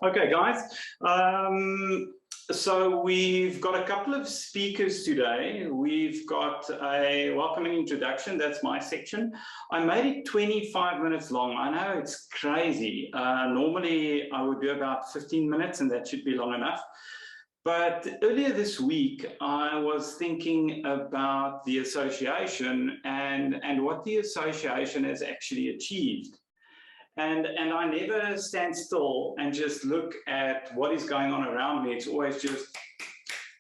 Okay, guys. So we've got a couple of speakers today. We've got a welcome and introduction. That's my section. I made it 25 minutes long. I know it's crazy. Normally I would do about 15 minutes and that should be long enough. But earlier this week, I was thinking about the association and what the association has actually achieved. And I never stand still and just look at what is going on around me. It's always just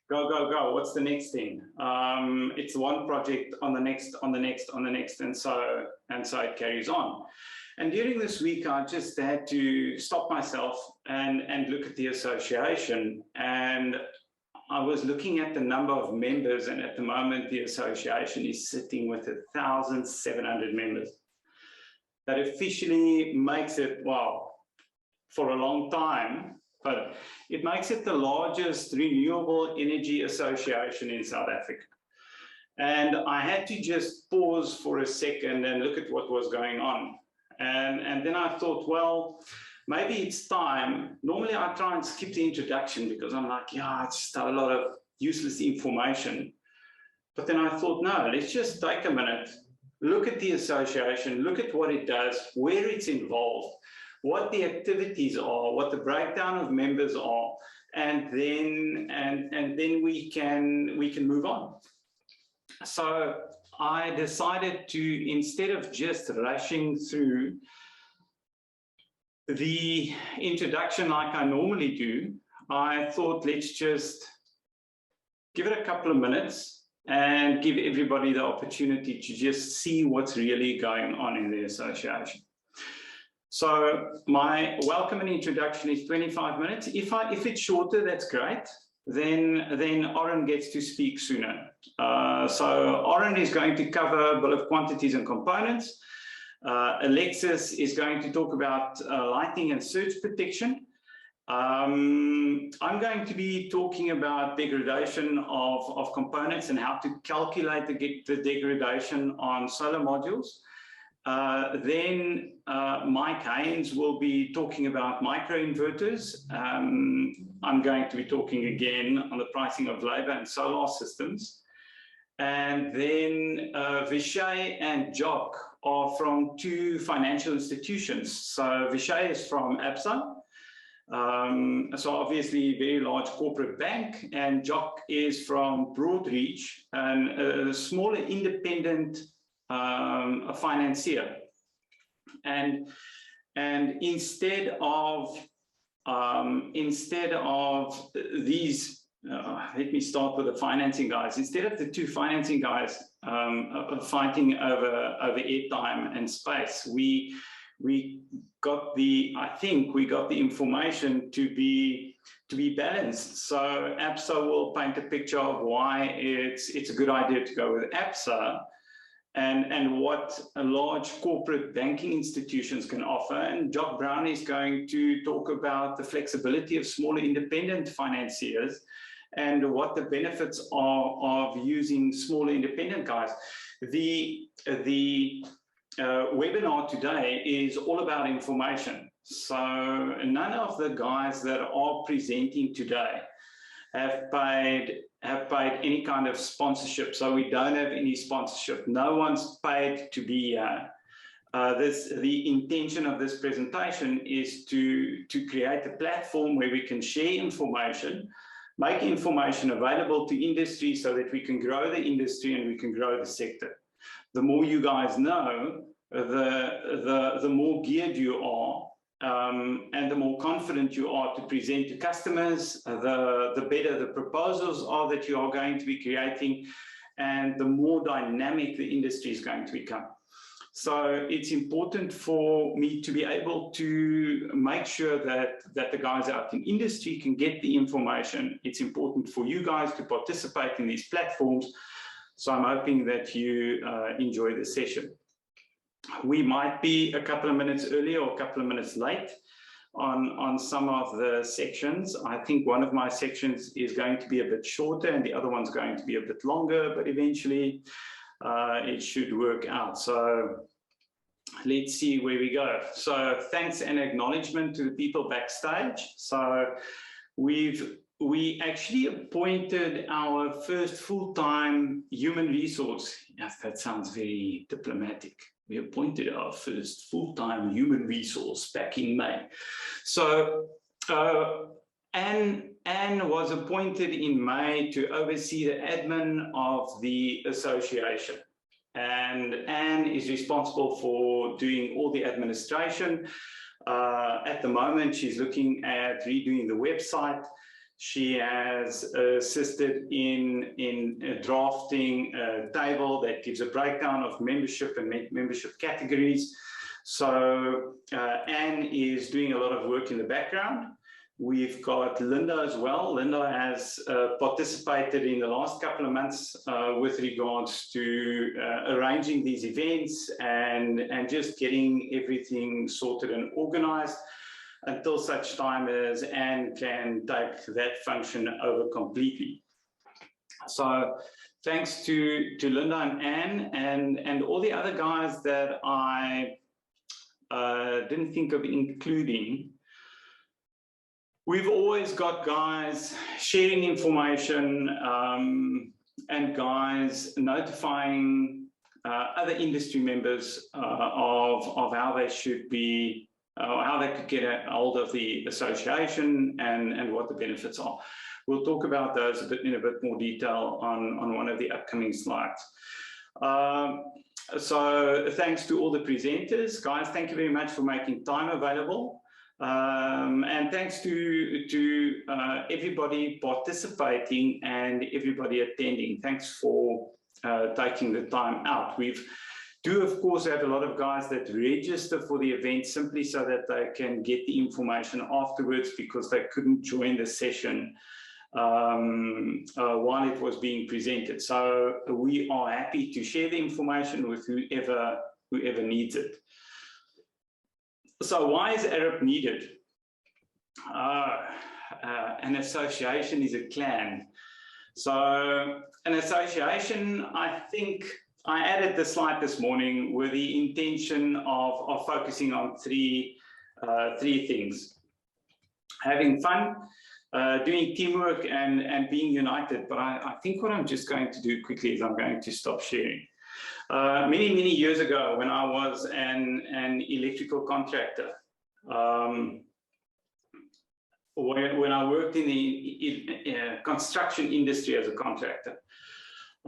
go, go, go. What's the next thing? It's one project on the next, on the next, on the next, and so it carries on. And during this week, I just had to stop myself and look at the association. And I was looking at the number of members, and at the moment, the association is sitting with 1,700 members. That officially makes it, well, for a long time, but it makes it the largest renewable energy association in South Africa. And I had to just pause for a second and look at what was going on. And then I thought, well, maybe it's time. Normally I try and skip the introduction because I'm like, yeah, it's just a lot of useless information. But then I thought, no, let's just take a minute. Look at the association, look at what it does, where it's involved, what the activities are, what the breakdown of members are, and then we can move on. So I decided to, instead of just rushing through the introduction like I normally do, I thought let's just give it a couple of minutes and give everybody the opportunity to just see what's really going on in the association. So my welcome and introduction is 25 minutes. If it's shorter, that's great. Then Oren gets to speak sooner. So Oren is going to cover bill of quantities and components. Alexis is going to talk about lighting and surge protection. I'm going to be talking about degradation of components and how to calculate the degradation on solar modules. Then Mike Haynes will be talking about microinverters. I'm going to be talking again on the pricing of labor and solar systems. And then Vishay and Jock are from two financial institutions. So Vishay is from ABSA. So obviously a very large corporate bank, and Jock is from Broadreach, and a smaller independent financier. And instead of these, let me start with the financing guys. Instead of the two financing guys fighting over airtime and space, I think we got the information to be balanced. So ABSA will paint a picture of why it's a good idea to go with ABSA and what a large corporate banking institutions can offer. And Jock Brown is going to talk about the flexibility of smaller independent financiers and what the benefits are of using smaller independent guys. The webinar today is all about information. So none of the guys that are presenting today have paid any kind of sponsorship. So we don't have any sponsorship. No one's paid to be here. The intention of this presentation is to create a platform where we can share information, make information available to industry so that we can grow the industry and we can grow the sector. The more you guys know, the more geared you are, and the more confident you are to present to customers, the better the proposals are that you are going to be creating, and the more dynamic the industry is going to become. So it's important for me to be able to make sure that the guys out in industry can get the information. It's important for you guys to participate in these platforms. So I'm hoping that you enjoy the session. We might be a couple of minutes early or a couple of minutes late on some of the sections. I think one of my sections is going to be a bit shorter and the other one's going to be a bit longer, but eventually it should work out. So let's see where we go. So thanks and acknowledgement to the people backstage. So we actually appointed our first full-time human resource. Yes, that sounds very diplomatic. We appointed our first full-time human resource back in May. So Anne was appointed in May to oversee the admin of the association. And Anne is responsible for doing all the administration. At the moment, she's looking at redoing the website. She has assisted in drafting a table that gives a breakdown of membership and membership categories. So Anne is doing a lot of work in the background. We've got Linda as well. Linda has participated in the last couple of months with regards to arranging these events and just getting everything sorted and organized until such time as Anne can take that function over completely. So thanks to Linda and Anne and all the other guys that I didn't think of including. We've always got guys sharing information and guys notifying other industry members of how they should be, how they could get a hold of the association and what the benefits are. We'll talk about those in a bit more detail on one of the upcoming slides. So thanks to all the presenters. Guys, thank you very much for making time available. And thanks to everybody participating and everybody attending. Thanks for taking the time out. We do, of course, have a lot of guys that register for the event simply so that they can get the information afterwards because they couldn't join the session while it was being presented. So we are happy to share the information with whoever needs it. So why is AreP needed? An association is a clan. So an association, I think I added the slide this morning with the intention of focusing on three things: having fun, doing teamwork, and being united. But I think what I'm just going to do quickly is I'm going to stop sharing. Many years ago, when I was an electrical contractor, when I worked in the construction industry as a contractor,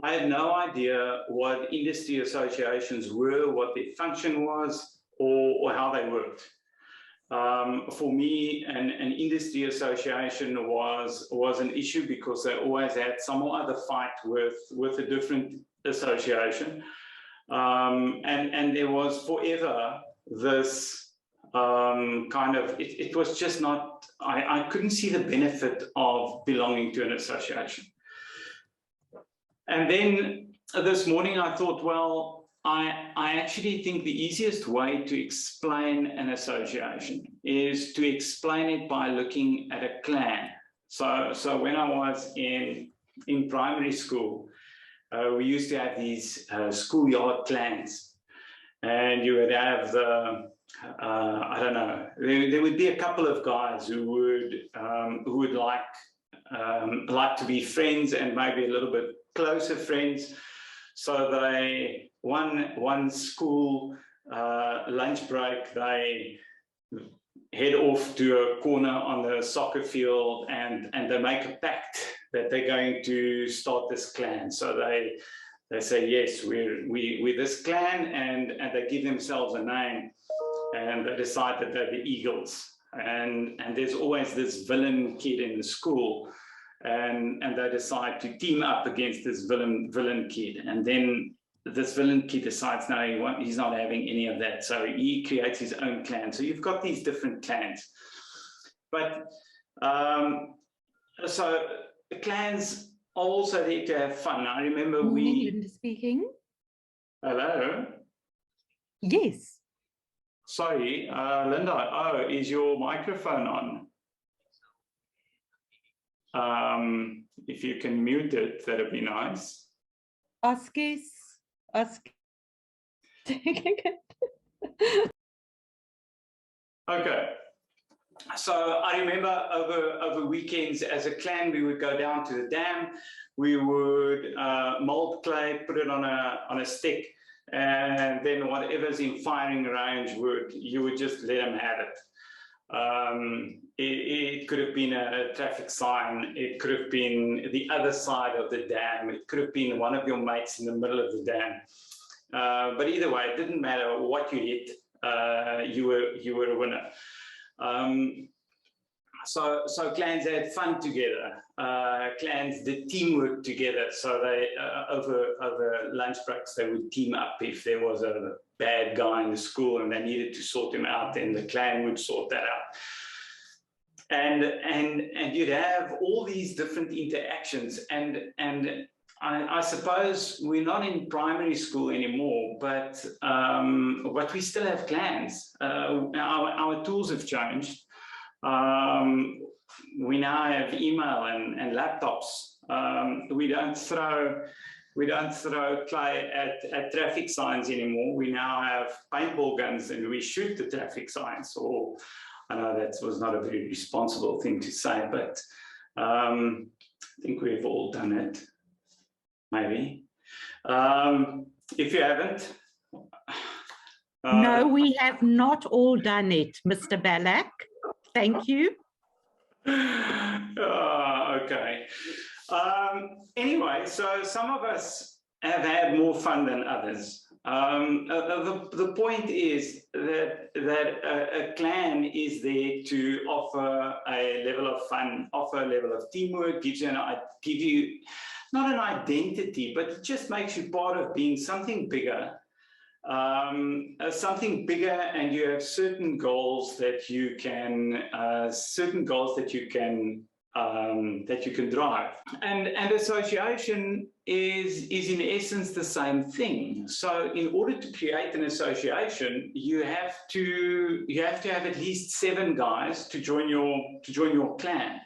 I had no idea what industry associations were, what their function was, or how they worked. For me, an industry association was an issue because they always had some other fight with a different association. And there was forever this kind of, it was just not, I couldn't see the benefit of belonging to an association. And then this morning I thought, well, I actually think the easiest way to explain an association is to explain it by looking at a clan. So when I was in primary school, we used to have these schoolyard clans, and you would have the, I don't know, there would be a couple of guys who would like to be friends and maybe a little bit closer friends. So they, one school lunch break, they head off to a corner on the soccer field and they make a pact that they're going to start this clan. So they say, yes, we're this clan, and they give themselves a name, and they decide that they're the Eagles. And there's always this villain kid in the school, and they decide to team up against this villain kid. And then this villain kid decides, no, he's not having any of that. So he creates his own clan. So you've got these different clans. But so the clans are also there to have fun. I remember Linda speaking. Hello? Yes. Sorry, Linda, oh, is your microphone on? If you can mute it, that'd be nice. Ask. Okay. So I remember over weekends as a clan, we would go down to the dam, we would mold clay, put it on a stick, and then whatever's in firing range you would just let them have it. It could have been a traffic sign, it could have been the other side of the dam, it could have been one of your mates in the middle of the dam. But either way, it didn't matter what you hit, you were a winner. So clans had fun together. Clans did teamwork together. So they over lunch breaks they would team up. If there was a bad guy in the school and they needed to sort him out, then the clan would sort that out. And you'd have all these different interactions. And I suppose we're not in primary school anymore, but we still have clans. Our tools have changed. We now have email and laptops. We don't throw clay at traffic signs anymore. We now have paintball guns and we shoot the traffic signs. Or I know that was not a very responsible thing to say, but I think we've all done it. Maybe. If you haven't. No, we have not all done it, Mr. Ballack. Thank you. Okay. Anyway, so some of us have had more fun than others. The point is that a clan is there to offer a level of fun, offer a level of teamwork, give you not an identity, but it just makes you part of being something bigger. And you have certain goals that you can drive, and association is in essence the same thing. So in order to create an association, you have to have at least 7 guys to join your clan.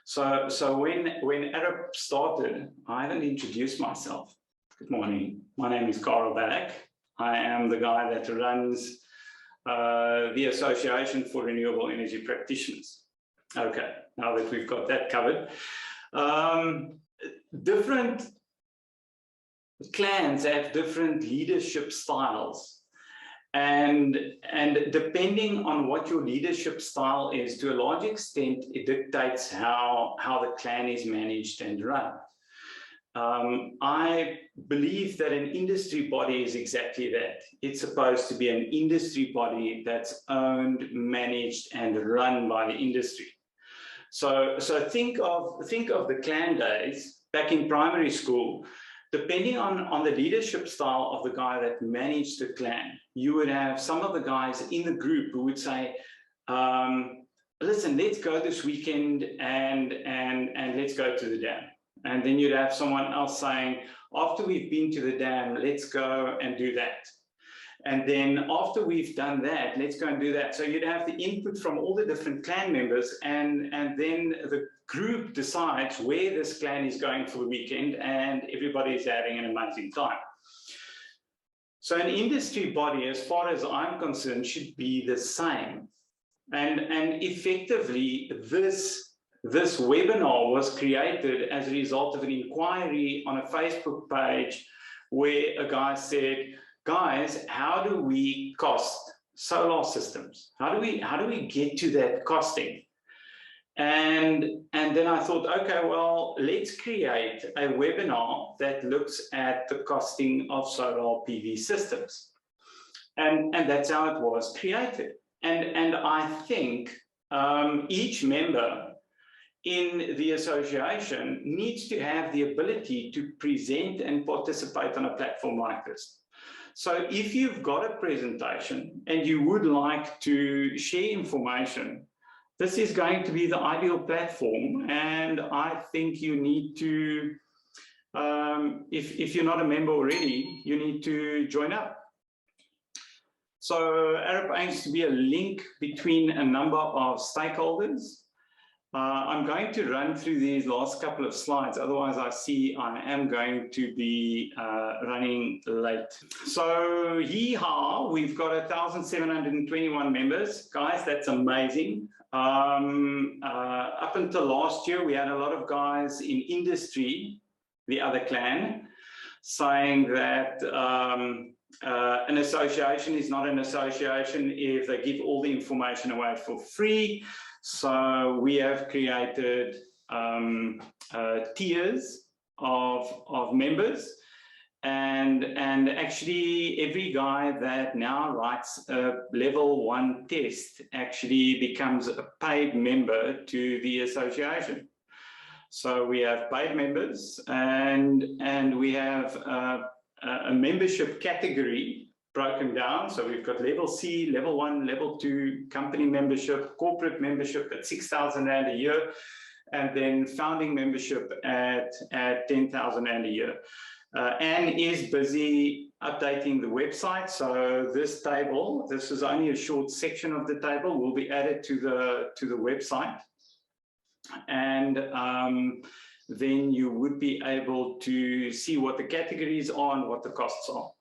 So when AreP started, I haven't introduced myself. Good morning, my name is Carl Ballack. I am the guy that runs the Association for Renewable Energy Practitioners. Okay, now that we've got that covered. Different clans have different leadership styles. And depending on what your leadership style is, to a large extent, it dictates how the clan is managed and run. I believe that an industry body is exactly that. It's supposed to be an industry body that's owned, managed, and run by the industry. So think of the clan days back in primary school. Depending on the leadership style of the guy that managed the clan, you would have some of the guys in the group who would say, listen, let's go this weekend and let's go to the dam. And then you'd have someone else saying, after we've been to the dam, let's go and do that. And then after we've done that, let's go and do that. So you'd have the input from all the different clan members, and then the group decides where this clan is going for the weekend, and everybody is having an amazing time. So an industry body, as far as I'm concerned, should be the same. And effectively, this webinar was created as a result of an inquiry on a Facebook page where a guy said, guys, how do we cost solar systems? How do we get to that costing? And then I thought, okay, well, let's create a webinar that looks at the costing of solar PV systems. And that's how it was created. And I think each member in the association needs to have the ability to present and participate on a platform like this. So if you've got a presentation and you would like to share information, this is going to be the ideal platform. And I think you need to, if you're not a member already, you need to join up. So AreP aims to be a link between a number of stakeholders. I'm going to run through these last couple of slides, otherwise I see I am going to be running late. So hee-haw, we've got 1,721 members. Guys, that's amazing. Up until last year, we had a lot of guys in industry, the other clan, saying that an association is not an association if they give all the information away for free. So we have created tiers of members, and actually every guy that now writes a level 1 test actually becomes a paid member to the association. So we have paid members, and we have a membership category broken down. So we've got level C, level 1, level 2, company membership, corporate membership at 6,000 Rand a year, and then founding membership at 10,000 Rand a year. Anne is busy updating the website. So this table, this is only a short section of the table, will be added to the website. And then you would be able to see what the categories are and what the costs are.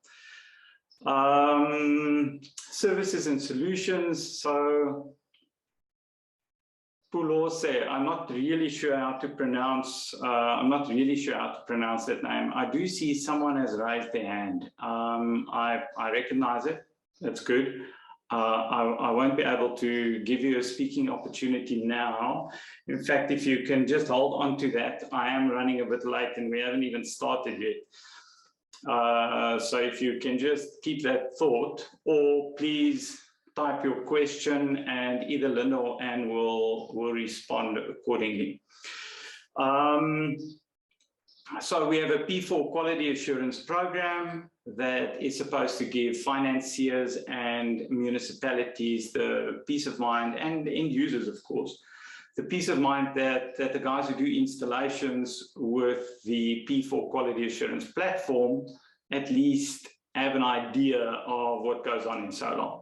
Services and solutions. So Pulose, I'm not really sure how to pronounce. I'm not really sure how to pronounce that name. I do see someone has raised their hand. I recognize it. That's good. I won't be able to give you a speaking opportunity now. In fact, if you can just hold on to that, I am running a bit late and we haven't even started yet. So if you can just keep that thought, or please type your question and either Linda or Anne will respond accordingly. So we have a P4 quality assurance program that is supposed to give financiers and municipalities the peace of mind, and end users, of course, the peace of mind that the guys who do installations with the P4 quality assurance platform at least have an idea of what goes on in solar.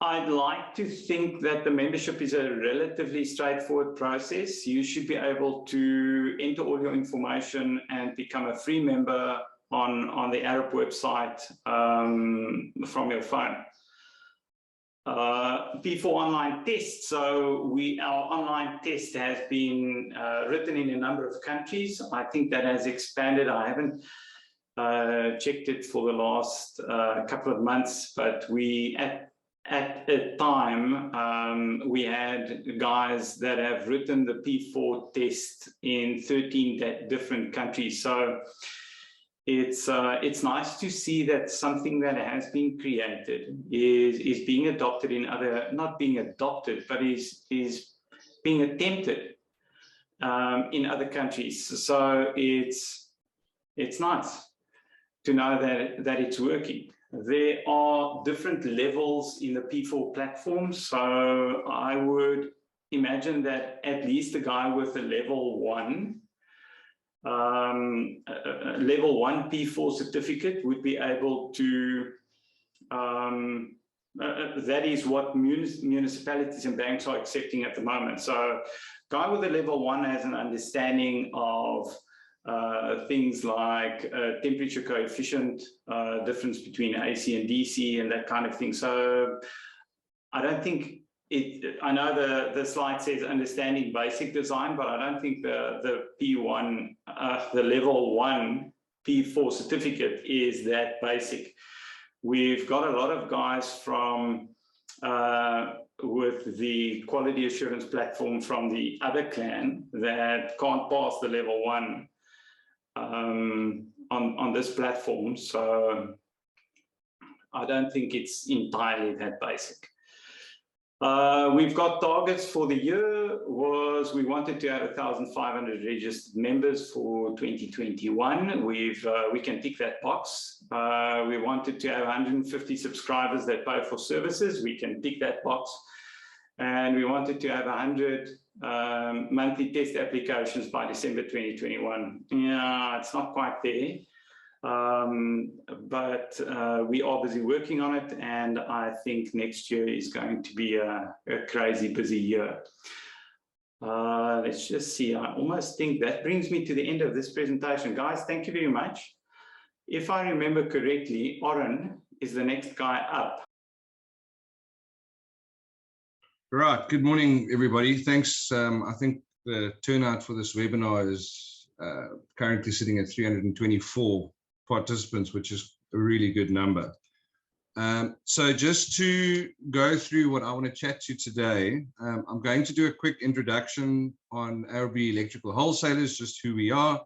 I'd like to think that the membership is a relatively straightforward process. You should be able to enter all your information and become a free member on the AreP website from your phone. P4 online test. So our online test has been written in a number of countries. I think that has expanded. I haven't checked it for the last couple of months, but we at a time we had guys that have written the P4 test in 13 different countries. So it's nice to see that something that has been created is being adopted in other, not being adopted, but is being attempted in other countries. So it's nice to know that it's working. There are different levels in the P4 platform. So I would imagine that at least a guy with a level 1 P4 certificate would be able to, that is what municipalities and banks are accepting at the moment. So guy with a level 1 has an understanding of things like temperature coefficient, difference between AC and DC and that kind of thing. So I don't think I know the slide says understanding basic design, but I don't think the P1, the level 1 P4 certificate is that basic. We've got a lot of guys from with the quality assurance platform from the other clan that can't pass the level 1 on this platform. So I don't think it's entirely that basic. We've got targets for the year. We wanted to have 1,500 registered members for 2021. We can tick that box. We wanted to have 150 subscribers that pay for services. We can tick that box. And we wanted to have 100 monthly test applications by December 2021. Yeah, it's not quite there. but we are busy working on it, and I think next year is going to be a crazy busy year. Let's just see. I almost think that brings me to the end of this presentation. Guys, thank you very much. If I remember correctly, Oren is the next guy up. Right. Good morning, everybody. Thanks. I think the turnout for this webinar is currently sitting at 324 participants, which is a really good number. So just to go through what I want to chat to today, I'm going to do a quick introduction on AreP Electrical Wholesalers, just who we are.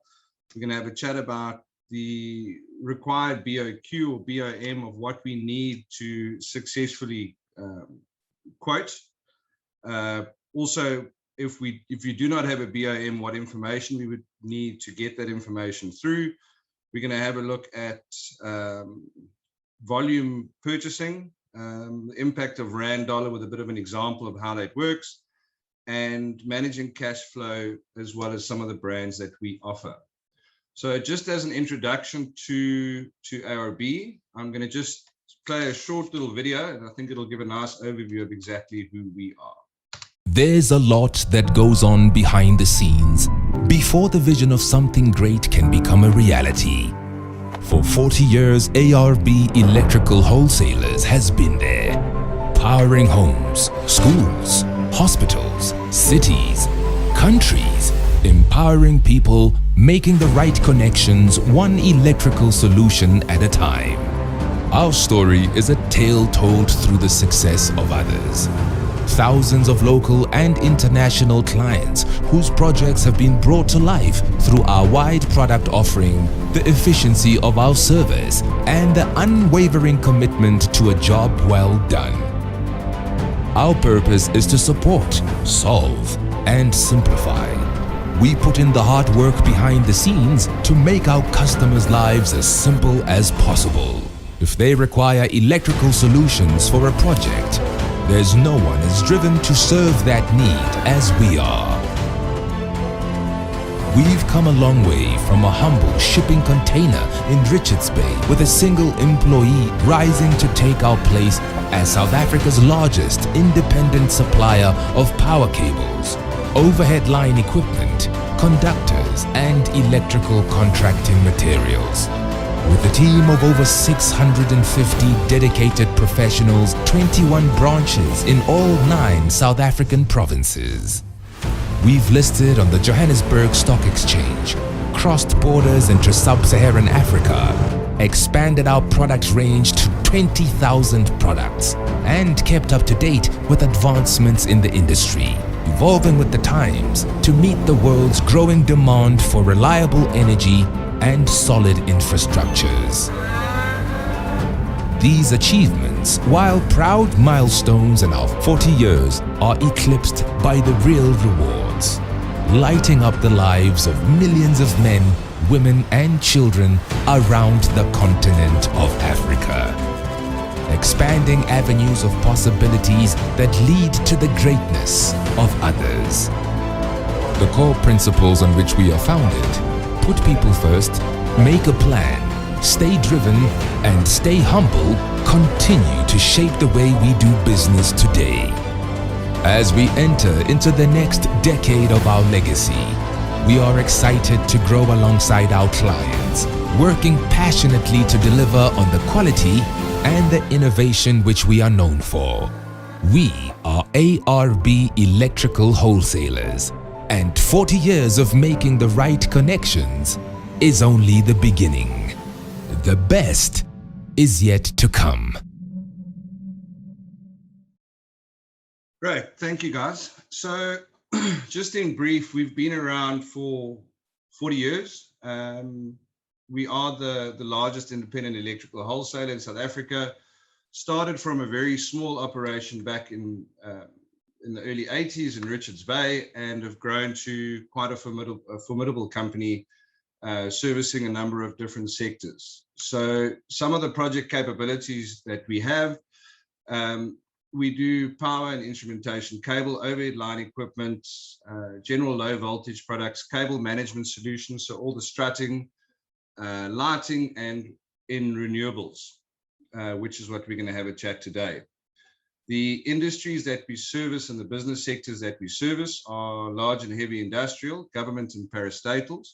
We're going to have a chat about the required BOQ or BOM of what we need to successfully quote. Also, if you do not have a BOM, what information we would need to get that information through. We're going to have a look at volume purchasing, the impact of Rand dollar with a bit of an example of how that works, and managing cash flow, as well as some of the brands that we offer. So just as an introduction to AreP, I'm going to just play a short little video, and I think it'll give a nice overview of exactly who we are. There's a lot that goes on behind the scenes before the vision of something great can become a reality. For 40 years, AreP Electrical Wholesalers has been there, powering homes, schools, hospitals, cities, countries, empowering people, making the right connections, one electrical solution at a time. Our story is a tale told through the success of others. Thousands of local and international clients whose projects have been brought to life through our wide product offering, the efficiency of our service, and the unwavering commitment to a job well done. Our purpose is to support, solve, and simplify. We put in the hard work behind the scenes to make our customers' lives as simple as possible. If they require electrical solutions for a project, there's no one as driven to serve that need as we are. We've come a long way from a humble shipping container in Richards Bay with a single employee rising to take our place as South Africa's largest independent supplier of power cables, overhead line equipment, conductors, and electrical contracting materials. With a team of over 650 dedicated professionals, 21 branches in all 9 South African provinces. We've listed on the Johannesburg Stock Exchange, crossed borders into sub-Saharan Africa, expanded our product range to 20,000 products, and kept up to date with advancements in the industry, evolving with the times to meet the world's growing demand for reliable energy and solid infrastructures. These achievements, while proud milestones in our 40 years, are eclipsed by the real rewards, lighting up the lives of millions of men, women, and children around the continent of Africa, expanding avenues of possibilities that lead to the greatness of others. The core principles on which we are founded: put people first, make a plan, stay driven, and stay humble, continue to shape the way we do business today. As we enter into the next decade of our legacy, we are excited to grow alongside our clients, working passionately to deliver on the quality and the innovation which we are known for. We are AreP Electrical Wholesalers, and 40 years of making the right connections is only the beginning. The best is yet to come. Great, thank you guys. So just in brief, we've been around for 40 years. We are the largest independent electrical wholesaler in South Africa. Started from a very small operation back in the early 80s in Richards Bay, and have grown to quite a formidable company servicing a number of different sectors. So some of the project capabilities that we have, we do power and instrumentation, cable, overhead line equipment, general low voltage products, cable management solutions, so all the strutting, lighting, and in renewables, which is what we're going to have a chat today. The industries that we service and the business sectors that we service are large and heavy industrial, government and parastatals,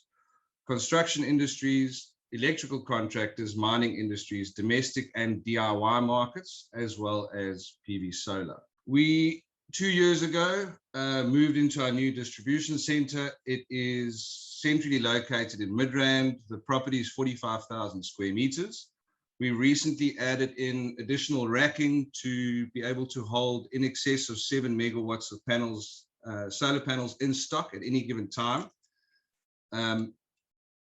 construction industries, electrical contractors, mining industries, domestic and DIY markets, as well as PV solar. We, 2 years ago, moved into our new distribution center. It is centrally located in Midrand. The property is 45,000 square meters. We recently added in additional racking to be able to hold in excess of 7 megawatts of panels, solar panels in stock at any given time,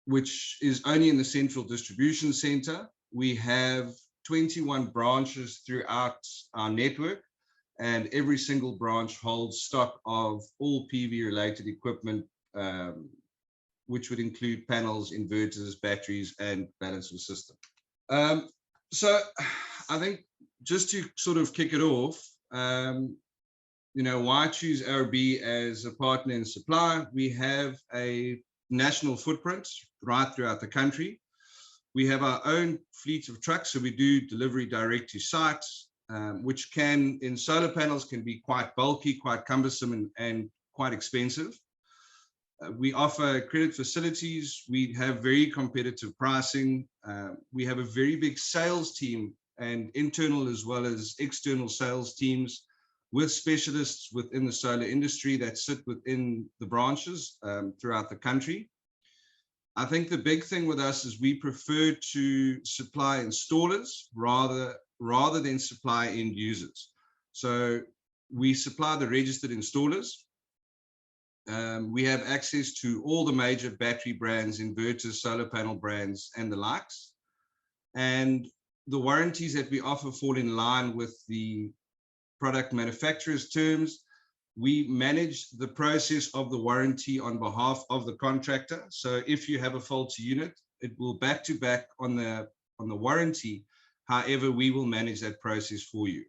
which is only in the central distribution center. We have 21 branches throughout our network, and every single branch holds stock of all PV related equipment, which would include panels, inverters, batteries, and balancer system. So I think just to sort of kick it off, why choose AreP as a partner in supply? We have a national footprint right throughout the country. We have our own fleet of trucks, so we do delivery direct to sites, which can, in solar panels, can be quite bulky, quite cumbersome, and quite expensive. We offer credit facilities. We have very competitive pricing. We have a very big sales team, and internal as well as external sales teams with specialists within the solar industry that sit within the branches throughout the country. I think the big thing with us is we prefer to supply installers rather than supply end users. So we supply the registered installers. We have access to all the major battery brands, inverters, solar panel brands, and the likes. And the warranties that we offer fall in line with the product manufacturer's terms. We manage the process of the warranty on behalf of the contractor. So if you have a faulty unit, it will back to back on the warranty. However, we will manage that process for you.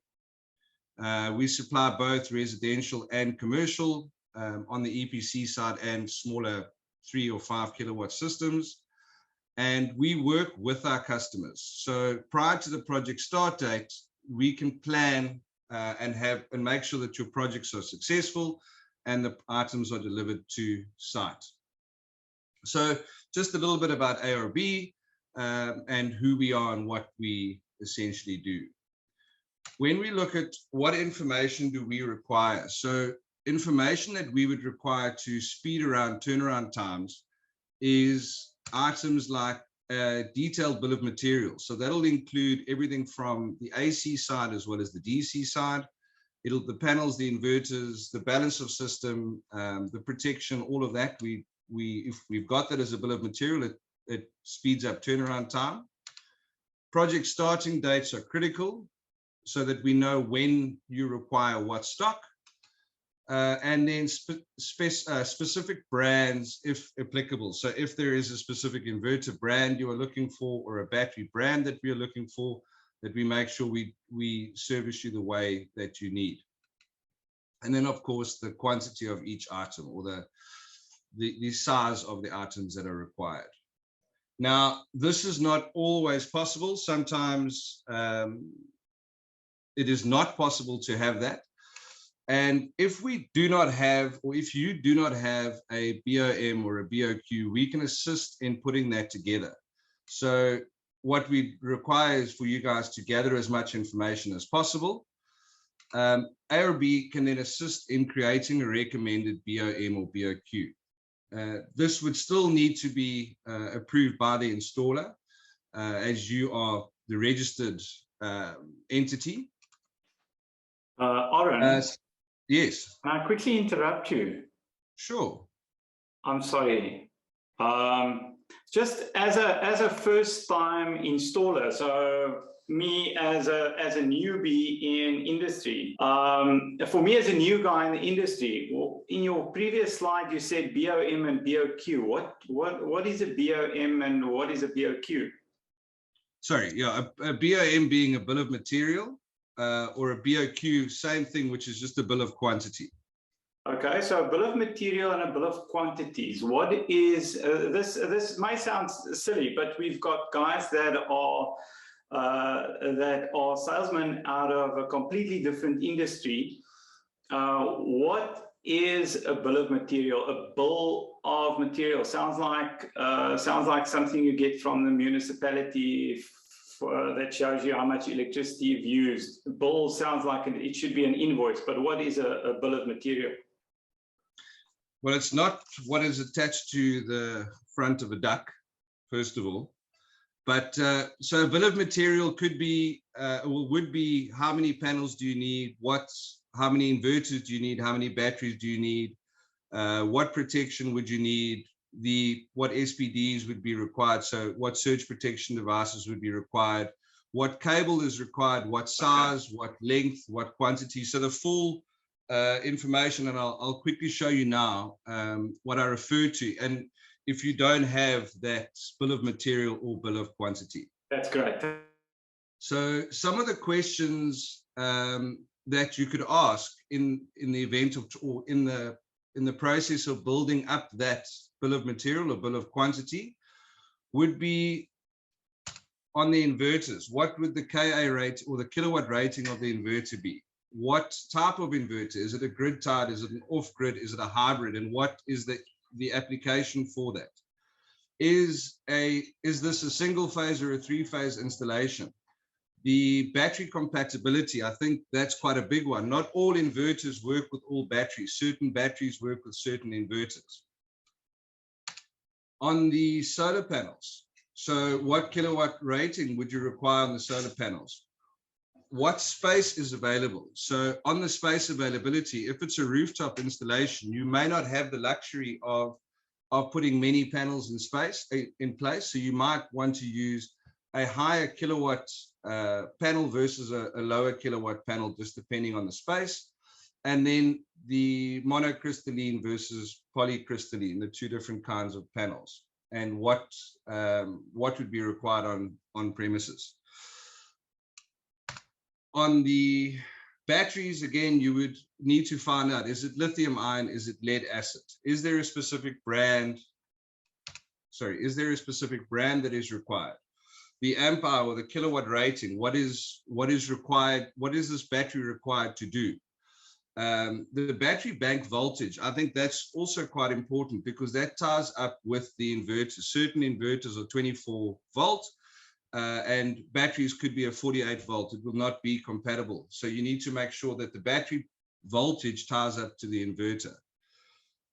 We supply both residential and commercial on the EPC side, and smaller 3 or 5 kilowatt systems. And we work with our customers. So prior to the project start date, we can plan and make sure that your projects are successful and the items are delivered to site. So just a little bit about AreP and who we are and what we essentially do. When we look at what information do we require, so information that we would require to speed around turnaround times is items like a detailed bill of materials. So that'll include everything from the AC side as well as the DC side. The panels, the inverters, the balance of system, the protection, all of that. If we've got that as a bill of material, it speeds up turnaround time. Project starting dates are critical so that we know when you require what stock. And then specific brands, if applicable. So if there is a specific inverter brand you are looking for, or a battery brand that we are looking for, that we make sure we service you the way that you need. And then, of course, the quantity of each item, or the size of the items that are required. Now, this is not always possible. Sometimes it is not possible to have that. And if we do not have, or if you do not have a BOM or a BOQ, we can assist in putting that together. So what we require is for you guys to gather as much information as possible. AreP can then assist in creating a recommended BOM or BOQ. This would still need to be approved by the installer, as you are the registered entity. Oren, yes. can I quickly interrupt you? Sure. I'm sorry. Just as a first-time installer, so me as a newbie in industry, for me as a new guy in the industry, in your previous slide you said BOM and BOQ. What is a BOM and what is a BOQ? Sorry, yeah, a BOM being a bill of material, or a BOQ, same thing, which is just a bill of quantity. Okay, so a bill of material and a bill of quantities. What is this? This might sound silly, but we've got guys that are salesmen out of a completely different industry. What is a bill of material? A bill of material sounds like something you get from the municipality that shows you how much electricity you've used. A bill sounds like it should be an invoice, but what is a bill of material? Well, it's not what is attached to the front of a duck, first of all. But so a bill of material could be, would be, how many panels do you need? How many inverters do you need? How many batteries do you need? What protection would you need? What SPDs would be required? So what surge protection devices would be required? What cable is required? What size? What length? What quantity? So the full information, and I'll quickly show you now what I refer to, and if you don't have that bill of material or bill of quantity. That's great. So some of the questions that you could ask in the event of, or in the process of building up that bill of material or bill of quantity would be on the inverters. What would the KA rate or the kilowatt rating of the inverter be? What type of inverter? Is it a grid tied? Is it an off grid? Is it a hybrid? And what is the application for that? Is this a single phase or a 3-phase installation? The battery compatibility, I think that's quite a big one. Not all inverters work with all batteries. Certain batteries work with certain inverters. On the solar panels, so what kilowatt rating would you require on the solar panels? What space is available? So on the space availability, if it's a rooftop installation, you may not have the luxury of putting many panels in place. So you might want to use a higher kilowatt panel versus a lower kilowatt panel, just depending on the space. And then the monocrystalline versus polycrystalline, the two different kinds of panels, and what would be required on premises. On the batteries, again, you would need to find out, is it lithium ion? Is it lead acid? Is there a specific brand? Sorry, is there a specific brand that is required? The amp hour or the kilowatt rating, what is required? What is this battery required to do? The battery bank voltage, I think that's also quite important because that ties up with the inverter. Certain inverters are 24 volt. And batteries could be a 48 volt. It will not be compatible. So you need to make sure that the battery voltage ties up to the inverter.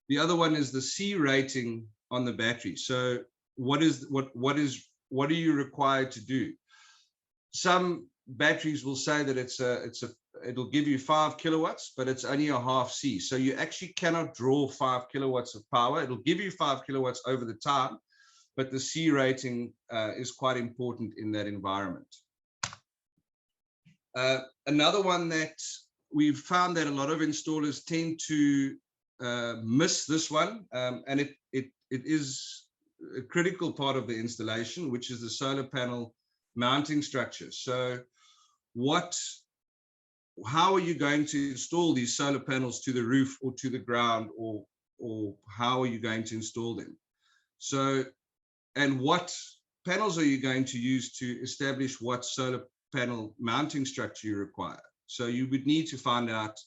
The other one is the C rating on the battery. So what are you required to do? Some batteries will say that it'll give you 5 kilowatts, but it's only a half C. So you actually cannot draw 5 kilowatts of power. It'll give you 5 kilowatts over the time, but the C rating is quite important in that environment. Another one that we've found that a lot of installers tend to miss this one, and it is a critical part of the installation, which is the solar panel mounting structure. So how are you going to install these solar panels to the roof or to the ground, or how are you going to install them? So, and what panels are you going to use to establish what solar panel mounting structure you require? So you would need to find out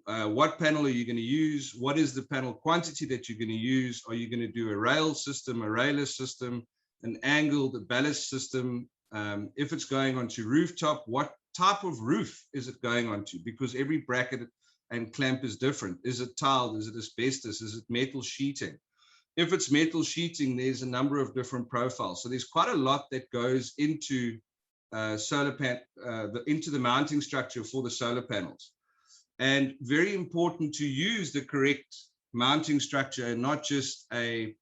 what panel are you going to use? What is the panel quantity that you're going to use? Are you going to do a rail system, a railless system, an angled, a ballast system? If it's going onto rooftop, what type of roof is it going onto? Because every bracket and clamp is different. Is it tiled? Is it asbestos? Is it metal sheeting? If it's metal sheeting, there's a number of different profiles. So there's quite a lot that goes into into the mounting structure for the solar panels. And very important to use the correct mounting structure and not just a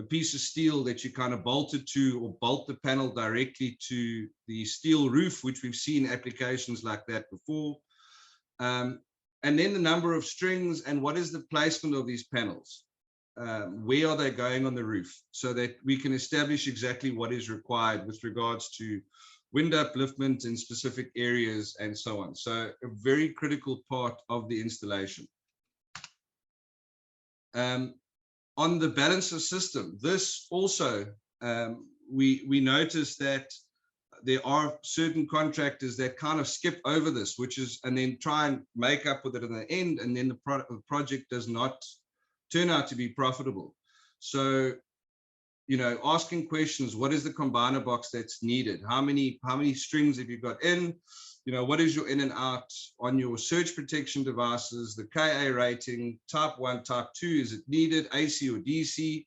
piece of steel that you kind of bolt it to, or bolt the panel directly to the steel roof, which we've seen applications like that before. And then the number of strings and what is the placement of these panels. Where are they going on the roof, so that we can establish exactly what is required with regards to wind upliftment in specific areas and so on. So a very critical part of the installation. On the balance of system, this also, we noticed that there are certain contractors that kind of skip over this, and then try and make up with it in the end, and then the project does not turn out to be profitable. So, asking questions: what is the combiner box that's needed? How many strings have you got in? What is your in and out on your surge protection devices? The KA rating, type 1, type 2, is it needed, AC or DC?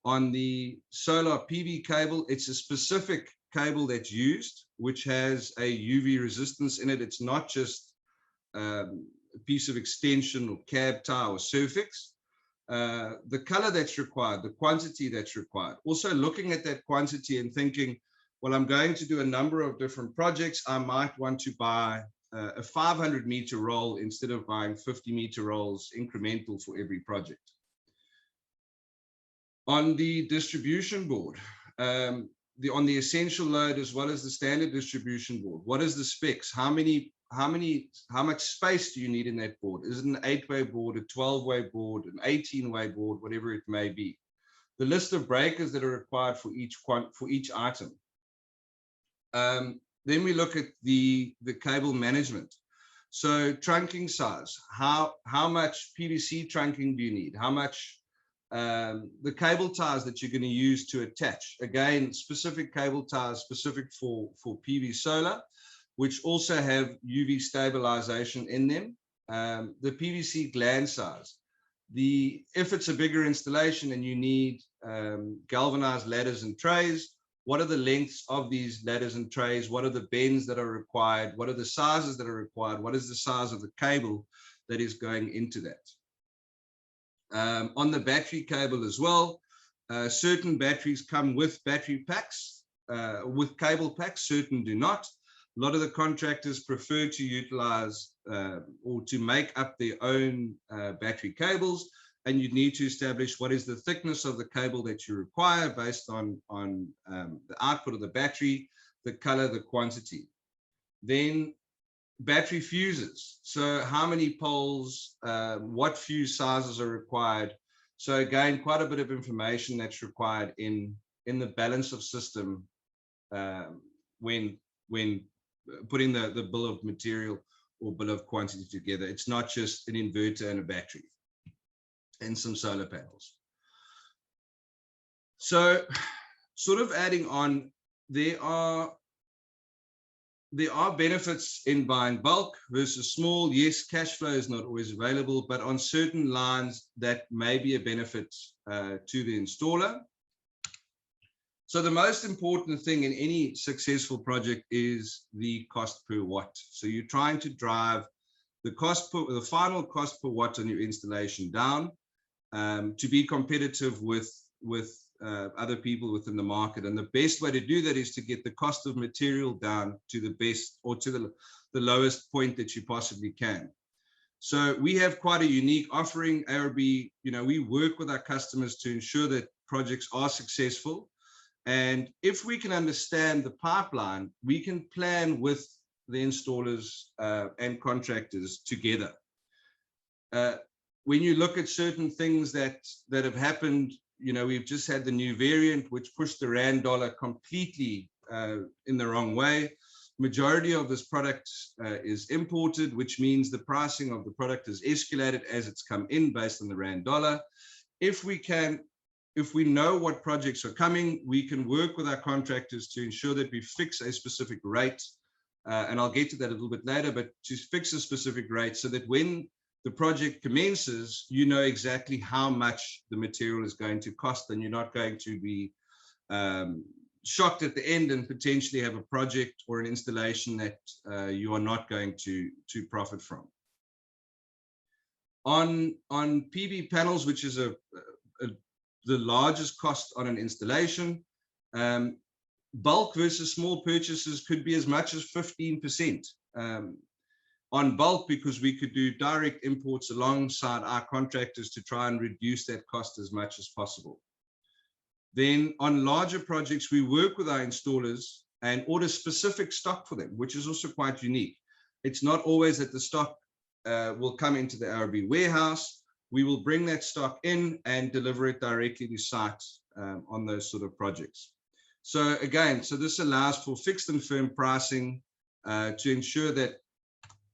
On the solar PV cable, it's a specific cable that's used, which has a UV resistance in it. It's not just a piece of extension or cab tie or surfix. The color that's required, the quantity that's required. Also looking at that quantity and thinking, well, I'm going to do a number of different projects. I might want to buy a 500-meter roll instead of buying 50-meter rolls incremental for every project. On the distribution board, on the essential load as well as the standard distribution board, what is the specs? How much space do you need in that board? Is it an 8-way board, a 12-way board, an 18-way board, whatever it may be? The list of breakers that are required for each item. Then we look at the cable management. So trunking size, how much PVC trunking do you need? How much the cable ties that you're going to use to attach. Again, specific cable ties specific for PV solar, which also have UV stabilization in them. The PVC gland size. If it's a bigger installation and you need galvanized ladders and trays, what are the lengths of these ladders and trays? What are the bends that are required? What are the sizes that are required? What is the size of the cable that is going into that? On the battery cable as well, certain batteries come with battery packs, with cable packs, certain do not. A lot of the contractors prefer to utilize or to make up their own battery cables, and you need to establish what is the thickness of the cable that you require based on the output of the battery, the color, the quantity. Then battery fuses. So how many poles, what fuse sizes are required? So again, quite a bit of information that's required in the balance of system when putting the bill of material or bill of quantity together. It's not just an inverter and a battery and some solar panels. So sort of adding on, there are benefits in buying bulk versus small. Yes, cash flow is not always available, but on certain lines that may be a benefit to the installer. So the most important thing in any successful project is the cost per watt. So you're trying to drive the final cost per watt on your installation down to be competitive with other people within the market. And the best way to do that is to get the cost of material down to the best, or to the lowest point that you possibly can. So we have quite a unique offering. AreP, we work with our customers to ensure that projects are successful. And if we can understand the pipeline, we can plan with the installers and contractors together. When you look at certain things that have happened, we've just had the new variant, which pushed the rand dollar completely in the wrong way. Majority of this product is imported, which means the pricing of the product is escalated as it's come in based on the rand dollar. If we know what projects are coming, we can work with our contractors to ensure that we fix a specific rate. And I'll get to that a little bit later, but to fix a specific rate so that when the project commences, you know exactly how much the material is going to cost, and you're not going to be shocked at the end and potentially have a project or an installation that you are not going to profit from. On PV panels, which is the largest cost on an installation, bulk versus small purchases could be as much as 15%. On bulk, because we could do direct imports alongside our contractors to try and reduce that cost as much as possible. Then on larger projects, we work with our installers and order specific stock for them, which is also quite unique. It's not always that the stock will come into the AreP warehouse. we will bring that stock in and deliver it directly to site on those sort of projects. So again, so this allows for fixed and firm pricing to ensure that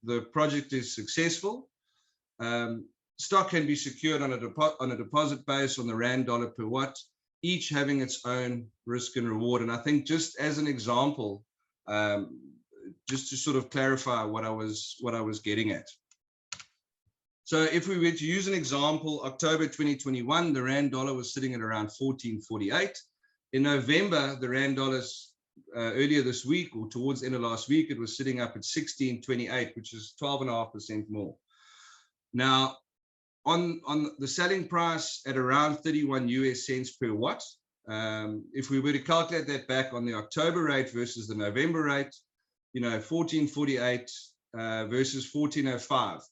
the project is successful. Stock can be secured on a deposit base on the rand dollar per watt, each having its own risk and reward. And I think just as an example, just to sort of clarify what I was getting at. So if we were to use an example, October 2021, the rand dollar was sitting at around 14.48. In November, the rand dollars earlier this week, or towards the end of last week, it was sitting up at 16.28, which is 12.5% more. Now, on the selling price at around 31 US cents per watt, if we were to calculate that back on the October rate versus the November rate, 14.48 versus 14.05.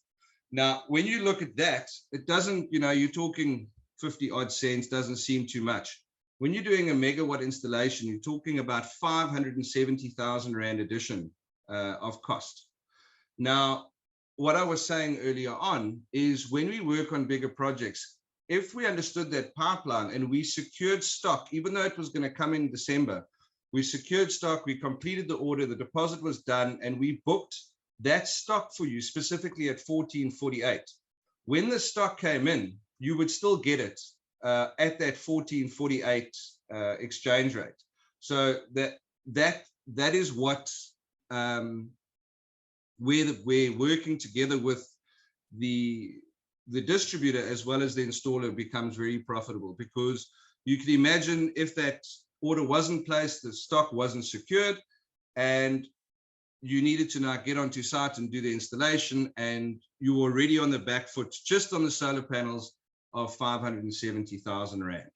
Now, when you look at that, it doesn't, you're talking 50 odd cents, doesn't seem too much. When you're doing a megawatt installation, you're talking about 570,000 Rand addition of cost. Now, what I was saying earlier on is when we work on bigger projects, if we understood that pipeline and we secured stock, even though it was going to come in December, we secured stock, we completed the order, the deposit was done, and we booked that stock for you specifically at 14.48. When the stock came in, you would still get it at that 14.48 exchange rate. So that is what we're working together with the distributor as well as the installer becomes very profitable, because you can imagine if that order wasn't placed, the stock wasn't secured, and you needed to now get onto site and do the installation, and you were already on the back foot just on the solar panels of 570,000 Rand.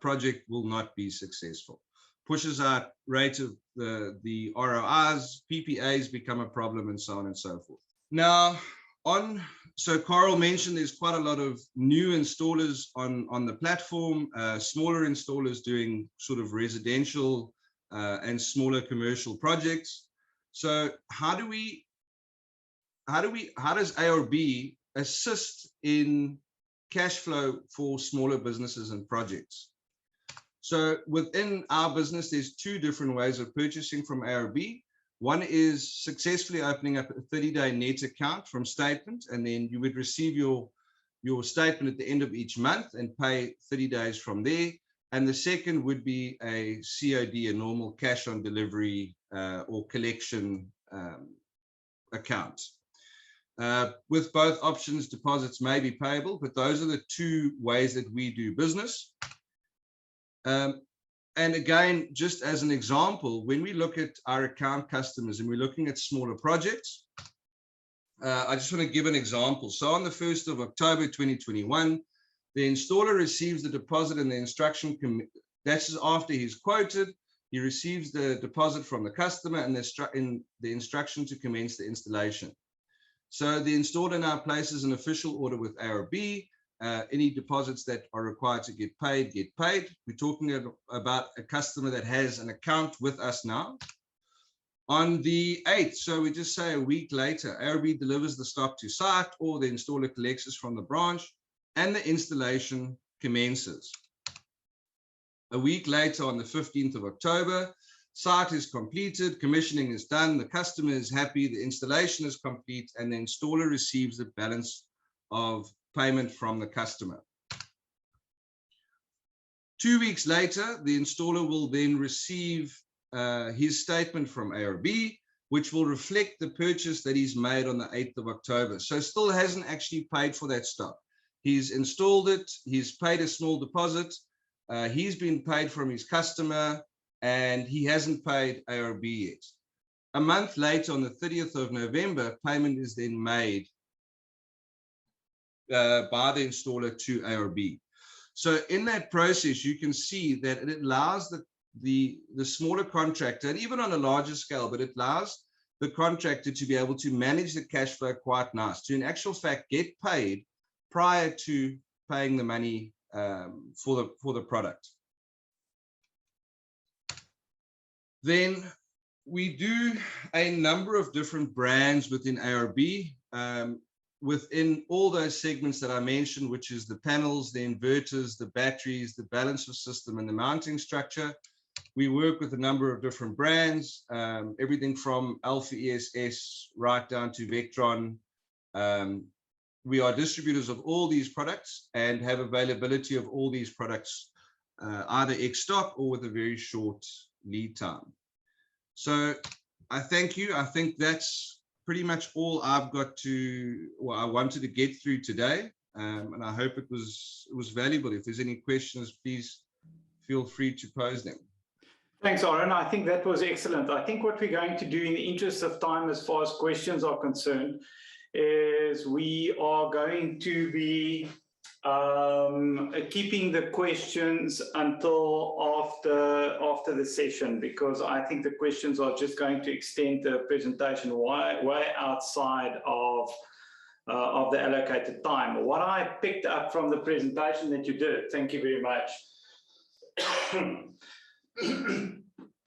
Project will not be successful. Pushes out rate of the ROIs, PPAs become a problem, and so on and so forth. Now, so Carl mentioned there's quite a lot of new installers on the platform, smaller installers doing sort of residential and smaller commercial projects. So how does AreP assist in cash flow for smaller businesses and projects? So within our business, there's two different ways of purchasing from AreP. One is successfully opening up a 30-day net account from statement, and then you would receive your statement at the end of each month and pay 30 days from there. And the second would be a COD, a normal cash on delivery or collection account. With both options, deposits may be payable, but those are the two ways that we do business. And again, just as an example, when we look at our account customers and we're looking at smaller projects, I just want to give an example. So on the 1st of October 2021, the installer receives the deposit and the instruction. That's after he's quoted. He receives the deposit from the customer and the instruction to commence the installation. So the installer now places an official order with AreP. Any deposits that are required to get paid, get paid. We're talking about a customer that has an account with us now. On the 8th, so we just say a week later, AreP delivers the stock to site, or the installer collects it from the branch, and the installation commences. A week later, on the 15th of October, site is completed, commissioning is done, the customer is happy, the installation is complete, and the installer receives the balance of payment from the customer. 2 weeks later, the installer will then receive his statement from AreP, which will reflect the purchase that he's made on the 8th of October. So still hasn't actually paid for that stock. He's installed it, he's paid a small deposit, he's been paid from his customer, and he hasn't paid AreP yet. A month later, on the 30th of November, payment is then made by the installer to AreP. So in that process, you can see that it allows the smaller contractor, and even on a larger scale, but it allows the contractor to be able to manage the cash flow quite nice, to in actual fact get paid prior to paying the money for the product. Then we do a number of different brands within AreP. within all those segments that I mentioned, which is the panels, the inverters, the batteries, the balancer system, and the mounting structure, we work with a number of different brands, everything from Alpha ESS right down to Vectron. We are distributors of all these products and have availability of all these products, either ex-stock or with a very short lead time. So I thank you. I think that's pretty much all I've got to, well, I wanted to get through today. And I hope it was valuable. If there's any questions, please feel free to pose them. Thanks, Aaron. I think that was excellent. I think what we're going to do in the interest of time as far as questions are concerned is we are going to be keeping the questions until after the session, because I think the questions are just going to extend the presentation way outside of the allocated time. What I picked up from the presentation that you did, thank you very much,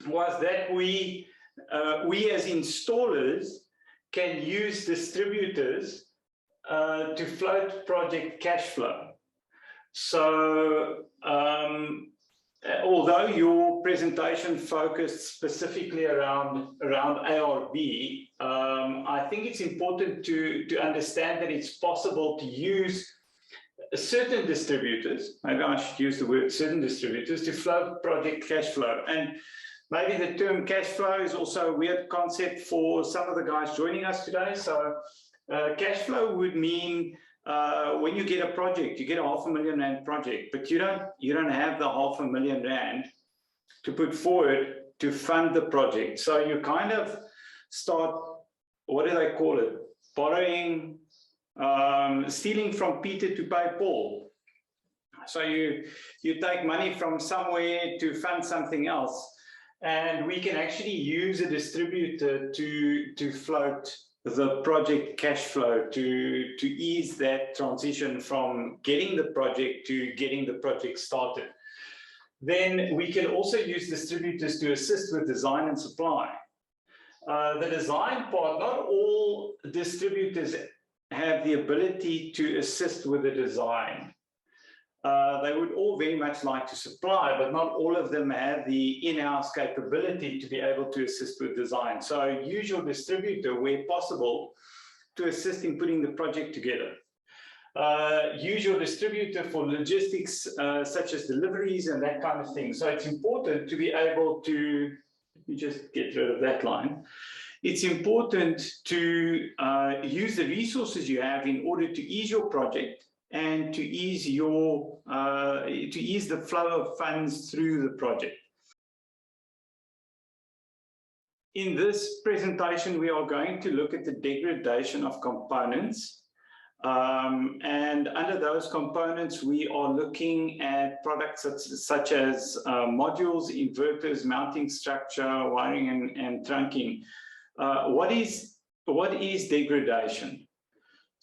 was that we as installers can use distributors to float project cash flow. So although your presentation focused specifically around AreP, I think it's important to understand that it's possible to use certain distributors, maybe I should use the word certain distributors, to float project cash flow. And maybe the term cash flow is also a weird concept for some of the guys joining us today. So cash flow would mean when you get a project, you get a R500,000 Rand project, but you don't have the R500,000 Rand to put forward to fund the project. So you kind of start, what do they call it? Borrowing, stealing from Peter to pay Paul. So you take money from somewhere to fund something else. And we can actually use a distributor to float the project cash flow to ease that transition from getting the project to getting the project started. Then we can also use distributors to assist with design and supply. The design part, not all distributors have the ability to assist with the design. They would all very much like to supply, but not all of them have the in-house capability to be able to assist with design. So use your distributor where possible to assist in putting the project together. Use your distributor for logistics, such as deliveries and that kind of thing. So it's important to be able to, let me just get rid of that line. It's important to use the resources you have in order to ease your project and to ease the flow of funds through the project. In this presentation, we are going to look at the degradation of components. And under those components, we are looking at products such as modules, inverters, mounting structure, wiring, and trunking. What is degradation?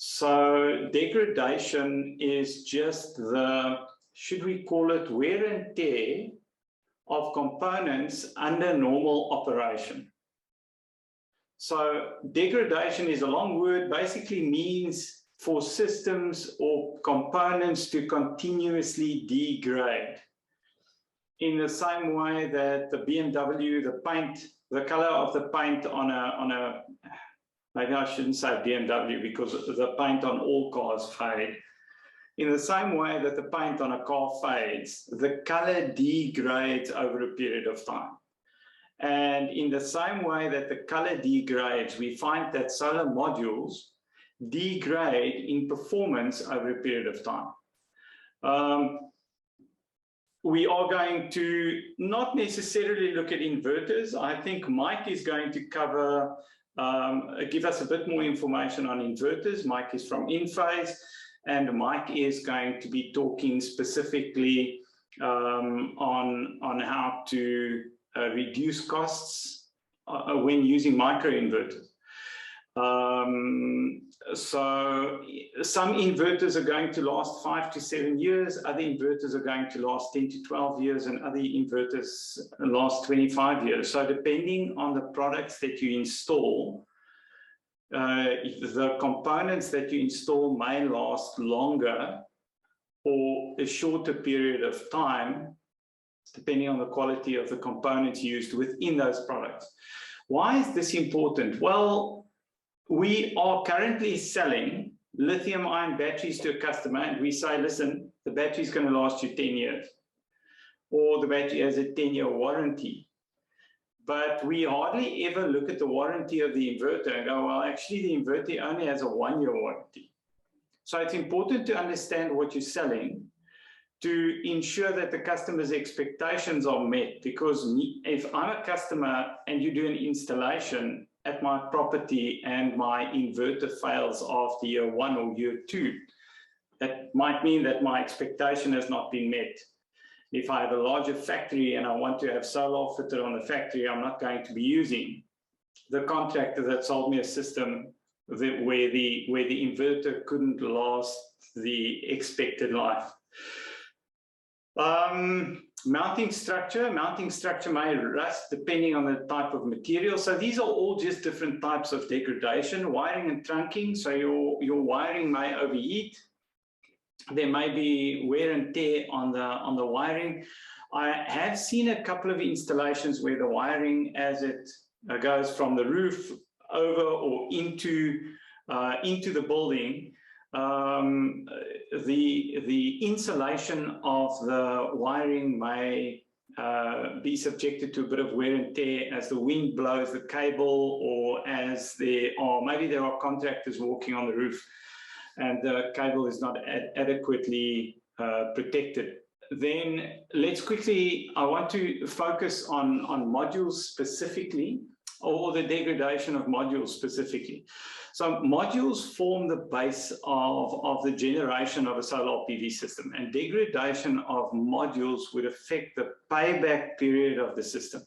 So degradation is just the, should we call it, wear and tear of components under normal operation. So degradation is a long word, basically means for systems or components to continuously degrade. In the same way that the BMW, the paint, the color of the paint on a maybe I shouldn't say BMW because the paint on all cars fade. In the same way that the paint on a car fades, the color degrades over a period of time. And in the same way that the color degrades, we find that solar modules degrade in performance over a period of time. We are going to not necessarily look at inverters. I think Mike is going to cover give us a bit more information on inverters. Mike is from InPhase, and Mike is going to be talking specifically on how to reduce costs when using microinverters. So some inverters are going to last 5 to 7 years, other inverters are going to last 10 to 12 years, and other inverters last 25 years. So depending on the products that you install, the components that you install may last longer or a shorter period of time, depending on the quality of the components used within those products. Why is this important? Well, we are currently selling lithium-ion batteries to a customer, and we say, listen, the battery is going to last you 10 years, or the battery has a 10-year warranty. But we hardly ever look at the warranty of the inverter and go, well, actually, the inverter only has a 1-year warranty. So it's important to understand what you're selling to ensure that the customer's expectations are met. Because if I'm a customer and you do an installation at my property and my inverter fails after year 1 or year 2, that might mean that my expectation has not been met. If I have a larger factory and I want to have solar fitted on the factory, I'm not going to be using the contractor that sold me a system where the inverter couldn't last the expected life. Mounting structure may rust depending on the type of material. So these are all just different types of degradation. Wiring and trunking, so your wiring may overheat. There may be wear and tear on the wiring. I have seen a couple of installations where the wiring, as it goes from the roof over or into the building, the insulation of the wiring may be subjected to a bit of wear and tear as the wind blows the cable, or as maybe there are contractors walking on the roof and the cable is not adequately protected. Then I want to focus on modules specifically, or the degradation of modules specifically. So modules form the base of the generation of a solar PV system, and degradation of modules would affect the payback period of the system.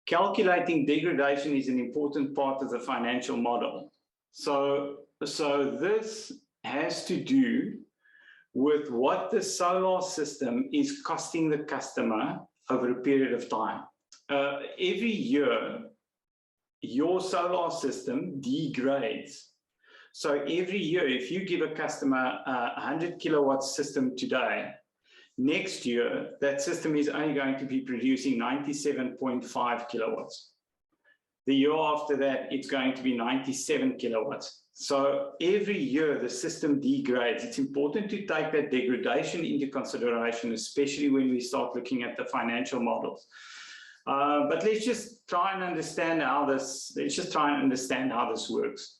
Calculating degradation is an important part of the financial model. So this has to do with what the solar system is costing the customer over a period of time. Every year, your solar system degrades. So every year, if you give a customer a 100 kilowatt system today, next year, that system is only going to be producing 97.5 kilowatts. The year after that, it's going to be 97 kilowatts. So every year, the system degrades. It's important to take that degradation into consideration, especially when we start looking at the financial models. But let's just try and understand how this works.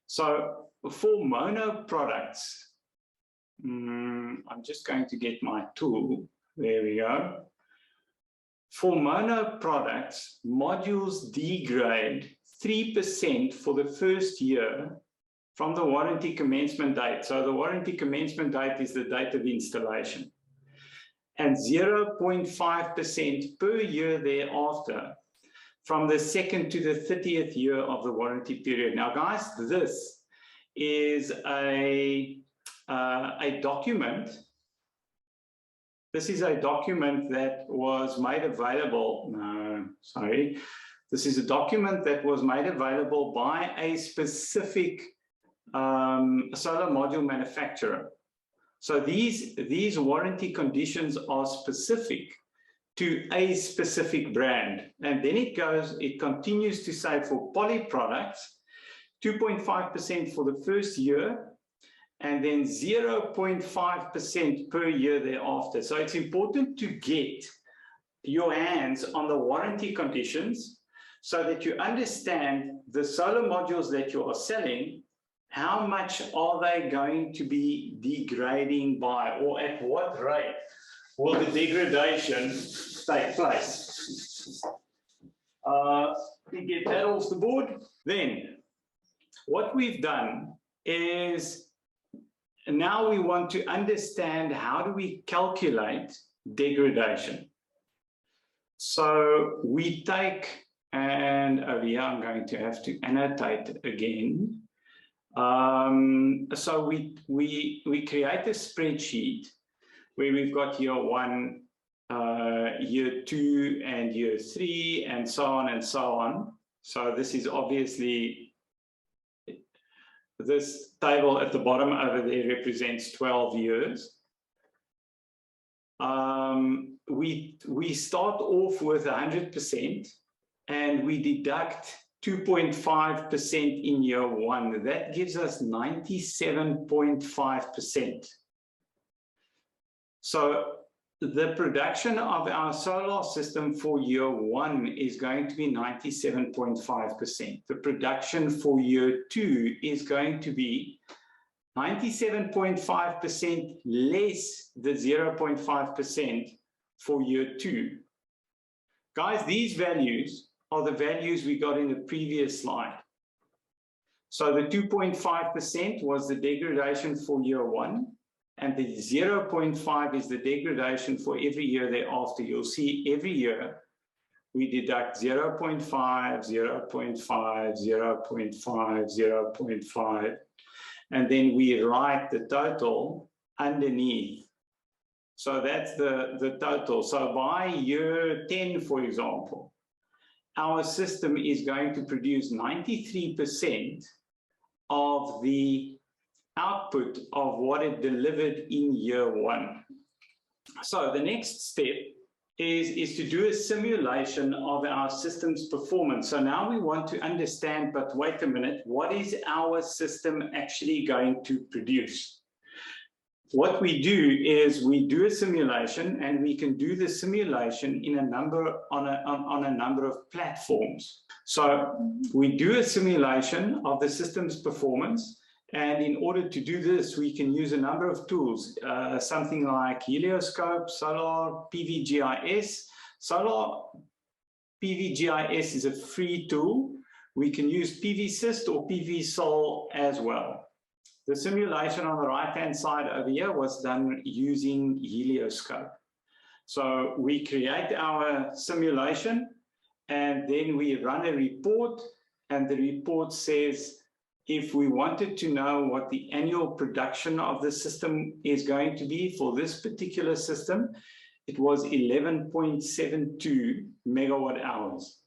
So for mono products, I'm just going to get my tool. There we go. For mono products, modules degrade 3% for the first year from the warranty commencement date. So the warranty commencement date is the date of installation, and 0.5% per year thereafter from the 2nd to the 30th year of the warranty period. Now, guys, this is a document. This is a document that was made available. This is a document that was made available by a specific solar module manufacturer. So these warranty conditions are specific to a specific brand. And then it continues to say for poly products, 2.5% for the first year, and then 0.5% per year thereafter. So it's important to get your hands on the warranty conditions so that you understand the solar modules that you are selling, how much are they going to be degrading by, or at what rate will the degradation take place. We get that off the board. Then what we've done is, now we want to understand how do we calculate degradation. So we take, and over here I'm going to have to annotate again. So we create a spreadsheet where we've got year 1, year 2, and year 3, and so on and so on. So this is obviously this table at the bottom over there represents 12 years. We start off with 100% and we deduct 2.5% in year one. That gives us 97.5%. So the production of our solar system for year one is going to be 97.5%. The production for year two is going to be 97.5% less the 0.5% for year two. Guys, these values are the values we got in the previous slide. So the 2.5% was the degradation for year one, and the 0.5 is the degradation for every year thereafter. You'll see every year we deduct 0.5, 0.5, 0.5, 0.5, and then we write the total underneath. So that's the total. So by year 10, for example, our system is going to produce 93% of the output of what it delivered in year one. So the next step is to do a simulation of our system's performance. So now we want to understand, but wait a minute, what is our system actually going to produce? What we do is we do a simulation, and we can do the simulation in a number on a number of platforms. So we do a simulation of the system's performance, and in order to do this, we can use a number of tools, something like Helioscope, Solar PVGIS. Solar PVGIS is a free tool. We can use PVSYST or PVSol as well. The simulation on the right-hand side over here was done using Helioscope. So we create our simulation, and then we run a report, and the report says if we wanted to know what the annual production of the system is going to be for this particular system, it was 11.72 megawatt hours.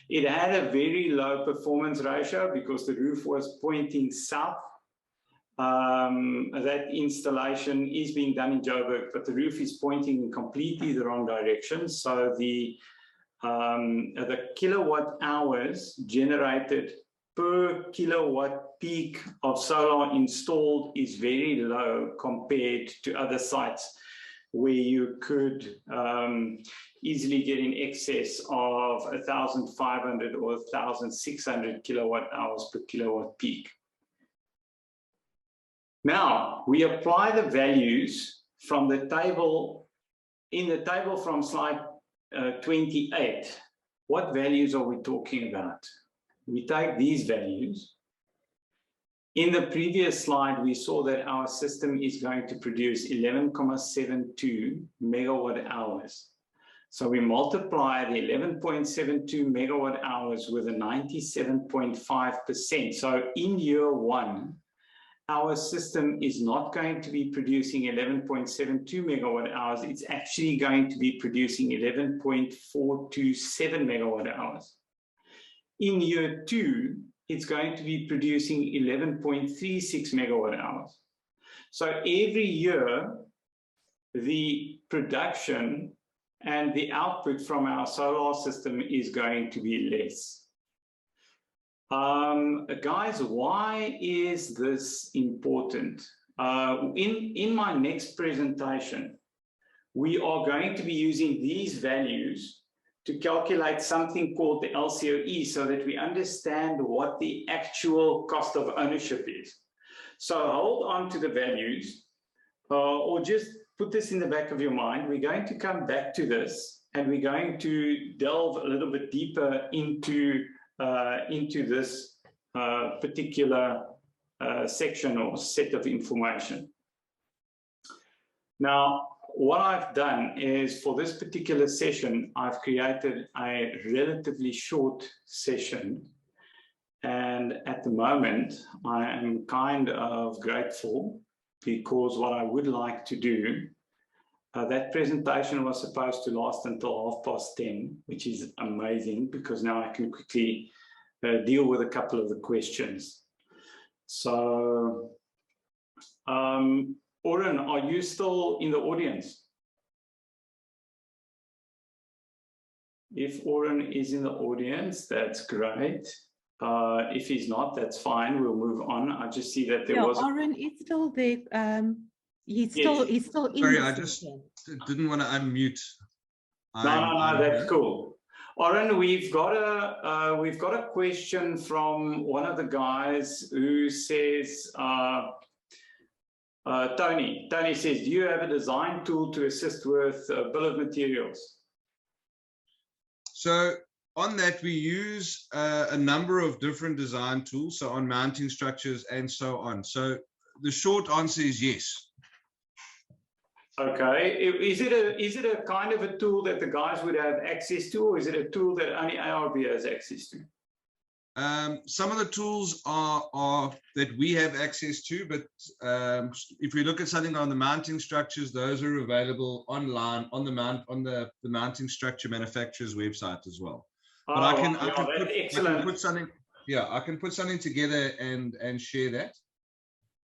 It had a very low performance ratio because the roof was pointing south. That installation is being done in Joburg, but the roof is pointing in completely the wrong direction. So the kilowatt hours generated per kilowatt peak of solar installed is very low compared to other sites where you could easily get in excess of 1,500 or 1,600 kilowatt hours per kilowatt peak. Now, we apply the values from the table, in the table from slide 28. What values are we talking about? We take these values. In the previous slide, we saw that our system is going to produce 11.72 megawatt hours. So we multiply the 11.72 megawatt hours with a 97.5%. So in year one, our system is not going to be producing 11.72 megawatt hours. It's actually going to be producing 11.427 megawatt hours. In year two, it's going to be producing 11.36 megawatt hours. So every year, the production and the output from our solar system is going to be less. Guys, why is this important? In my next presentation, we are going to be using these values to calculate something called the LCOE so that we understand what the actual cost of ownership is. So hold on to the values, or just put this in the back of your mind. We're going to come back to this, and we're going to delve a little bit deeper into this particular section or set of information. Now, what I've done is, for this particular session, I've created a relatively short session. And at the moment, I am kind of grateful, because what I would like to do, that presentation was supposed to last until 10:30, which is amazing, because now I can quickly deal with a couple of the questions. So, Oren, are you still in the audience? If Oren is in the audience, that's great. If he's not, that's fine. We'll move on. I just see that there was. Oren is still there. He's Yes. still in. Sorry, I just didn't want to unmute. No, that's cool. Oren, we've got a question from one of the guys who says, Tony says, do you have a design tool to assist with bill of materials? So on that, we use a number of different design tools, so on mounting structures and so on. So the short answer is yes. Okay, is it a kind of a tool that the guys would have access to, or is it a tool that only AreP has access to? Some of the tools are that we have access to, but if we look at something on the mounting structures, those are available online on the mounting structure manufacturer's website as well. But I can put something together and share that.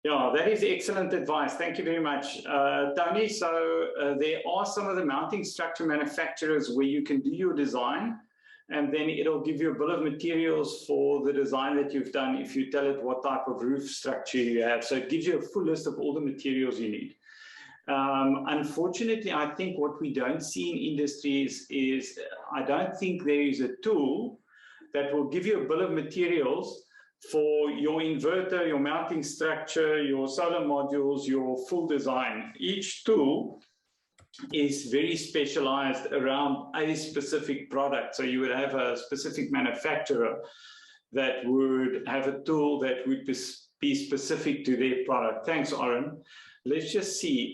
Yeah, that is excellent advice. Thank you very much, Tony. So there are some of the mounting structure manufacturers where you can do your design, and then it'll give you a bill of materials for the design that you've done if you tell it what type of roof structure you have. So it gives you a full list of all the materials you need. Unfortunately, I think what we don't see in industries is I don't think there is a tool that will give you a bill of materials for your inverter, your mounting structure, your solar modules, your full design. Each tool is very specialized around a specific product. So you would have a specific manufacturer that would have a tool that would be specific to their product. Thanks, Oren. Let's just see.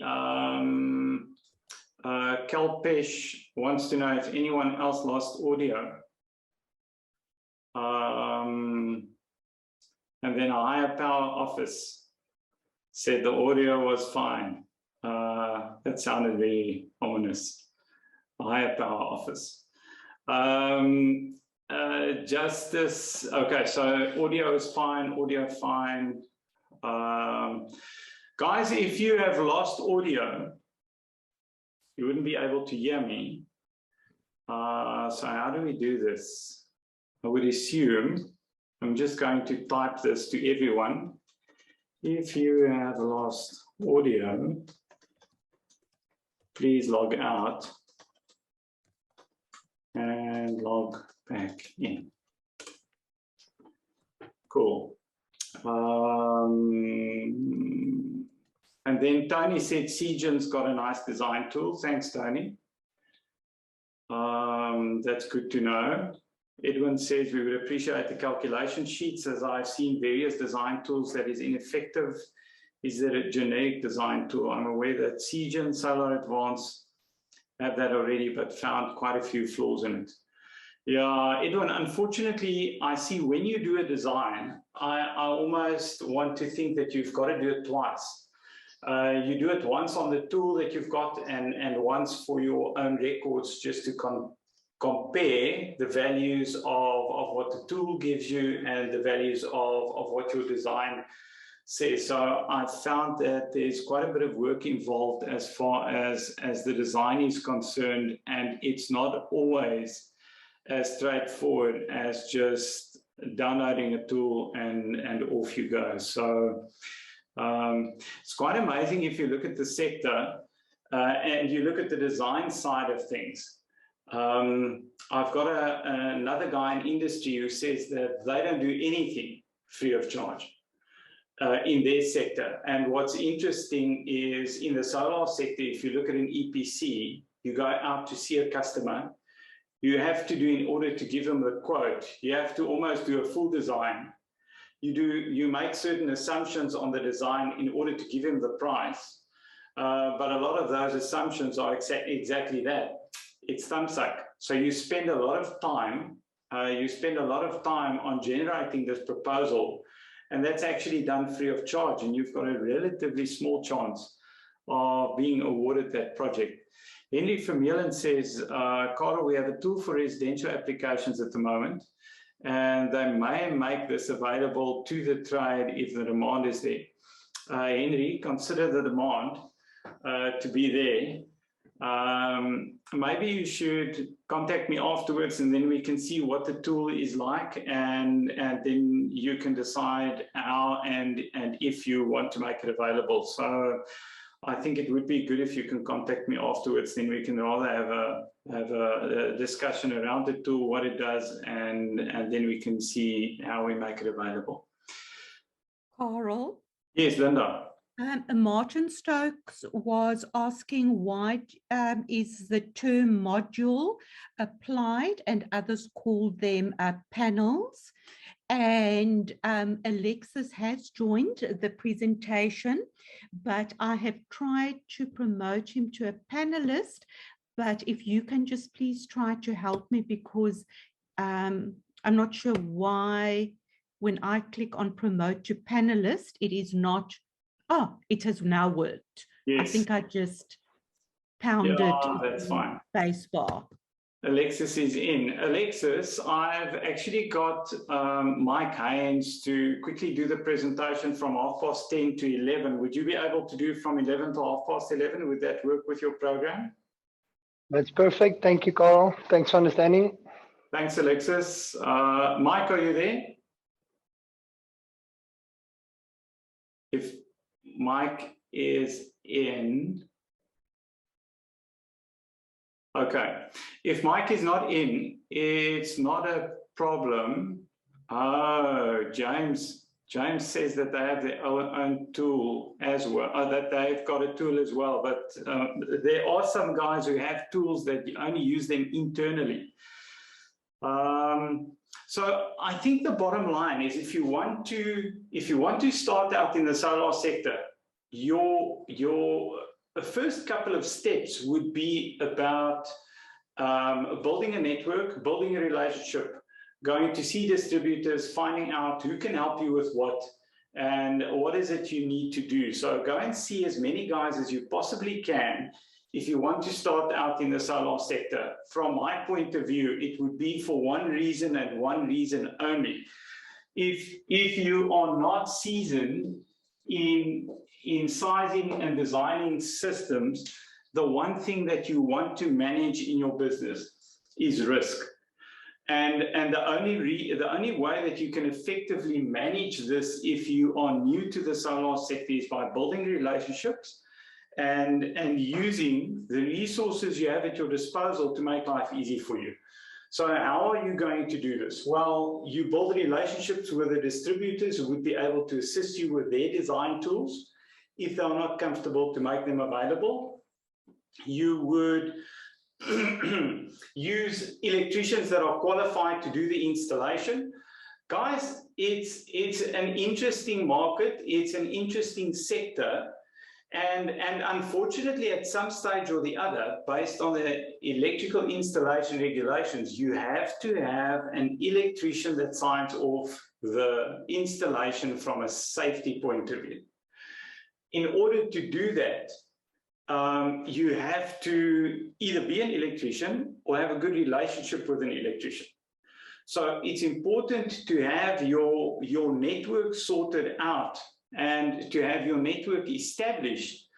Kalpesh wants to know if anyone else lost audio. And then a higher power office said the audio was fine. That sounded very ominous. A higher power office. Justice, okay, so audio is fine, audio fine. Guys, if you have lost audio, you wouldn't be able to hear me. So how do we do this? I would assume, I'm just going to type this to everyone. If you have lost audio, please log out and log back in. Cool. And then Tony said Seagen's got a nice design tool. Thanks, Tony. That's good to know. Edwin says we would appreciate the calculation sheets, as I've seen various design tools that is ineffective. Is there a generic design tool? I'm aware that Seagen, Solar Advance have that already, but found quite a few flaws in it. Yeah, Edwin, unfortunately, I see when you do a design, I almost want to think that you've got to do it twice. You do it once on the tool that you've got and once for your own records, just to compare the values of what the tool gives you and the values of what your design says. So I found that there's quite a bit of work involved as far as the design is concerned, and it's not always as straightforward as just downloading a tool and off you go. So it's quite amazing if you look at the sector and you look at the design side of things. I've got another guy in industry who says that they don't do anything free of charge in their sector. And what's interesting is in the solar sector, if you look at an EPC, you go out to see a customer, you have to do, in order to give them the quote, you have to almost do a full design. You make certain assumptions on the design in order to give him the price. But a lot of those assumptions are exactly that. It's thumbsuck. So you spend a lot of time. On generating this proposal, and that's actually done free of charge. And you've got a relatively small chance of being awarded that project. Henry Vermeulen says, Carl, we have a tool for residential applications at the moment, and they may make this available to the trade if the demand is there. Henry, consider the demand to be there. Maybe you should contact me afterwards, and then we can see what the tool is like, and then you can decide how and if you want to make it available. So I think it would be good if you can contact me afterwards, then we can rather have a discussion around the tool, what it does, and then we can see how we make it available. Carl? Yes, Linda. Martin Stokes was asking why is the term module applied and others call them panels. And Alexis has joined the presentation, but I have tried to promote him to a panelist. But if you can just please try to help me, because I'm not sure why when I click on promote to panelist, it is not. Oh, it has now worked. Yes. I think I just pounded that's fine. Spacebar. Alexis is in. Alexis, I've actually got Mike Haynes to quickly do the presentation from 10:30 to 11. Would you be able to do from 11 to 11:30? Would that work with your program? That's perfect. Thank you, Carl. Thanks for understanding. Thanks, Alexis. Mike, are you there? If Mike is in. Okay. If Mike is not in, it's not a problem. Oh, James says that they have their own tool as well, that they've got a tool as well, but there are some guys who have tools that only use them internally. So I think the bottom line is, if you want to start out in the solar sector, your first couple of steps would be about building a network, building a relationship, going to see distributors, finding out who can help you with what, and what is it you need to do. So go and see as many guys as you possibly can if you want to start out in the solar sector. From my point of view, it would be for one reason and one reason only. If you are not seasoned in sizing and designing systems, the one thing that you want to manage in your business is risk. And the only way that you can effectively manage this if you are new to the solar sector is by building relationships and using the resources you have at your disposal to make life easy for you. So how are you going to do this? Well, you build relationships with the distributors who would be able to assist you with their design tools. If they're not comfortable to make them available, you would use electricians that are qualified to do the installation. Guys, it's an interesting market, it's an interesting sector, and unfortunately at some stage or the other, based on the electrical installation regulations, you have to have an electrician that signs off the installation from a safety point of view. In order to do that, you have to either be an electrician or have a good relationship with an electrician. So it's important to have your network sorted out and to have your network established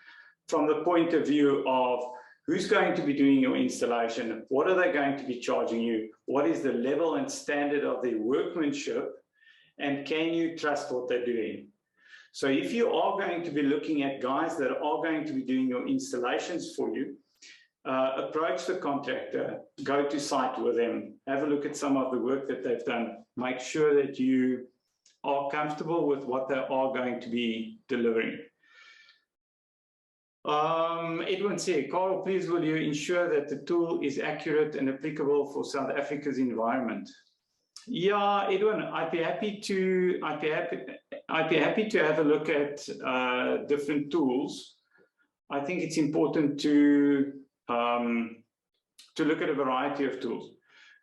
from the point of view of who's going to be doing your installation, what are they going to be charging you, what is the level and standard of their workmanship, and can you trust what they're doing. So if you are going to be looking at guys that are going to be doing your installations for you, approach the contractor, go to site with them, have a look at some of the work that they've done, make sure that you are comfortable with what they are going to be delivering. Edwin said, Carl, please will you ensure that the tool is accurate and applicable for South Africa's environment? Yeah, Edwin, I'd be happy to have a look at different tools. I think it's important to look at a variety of tools.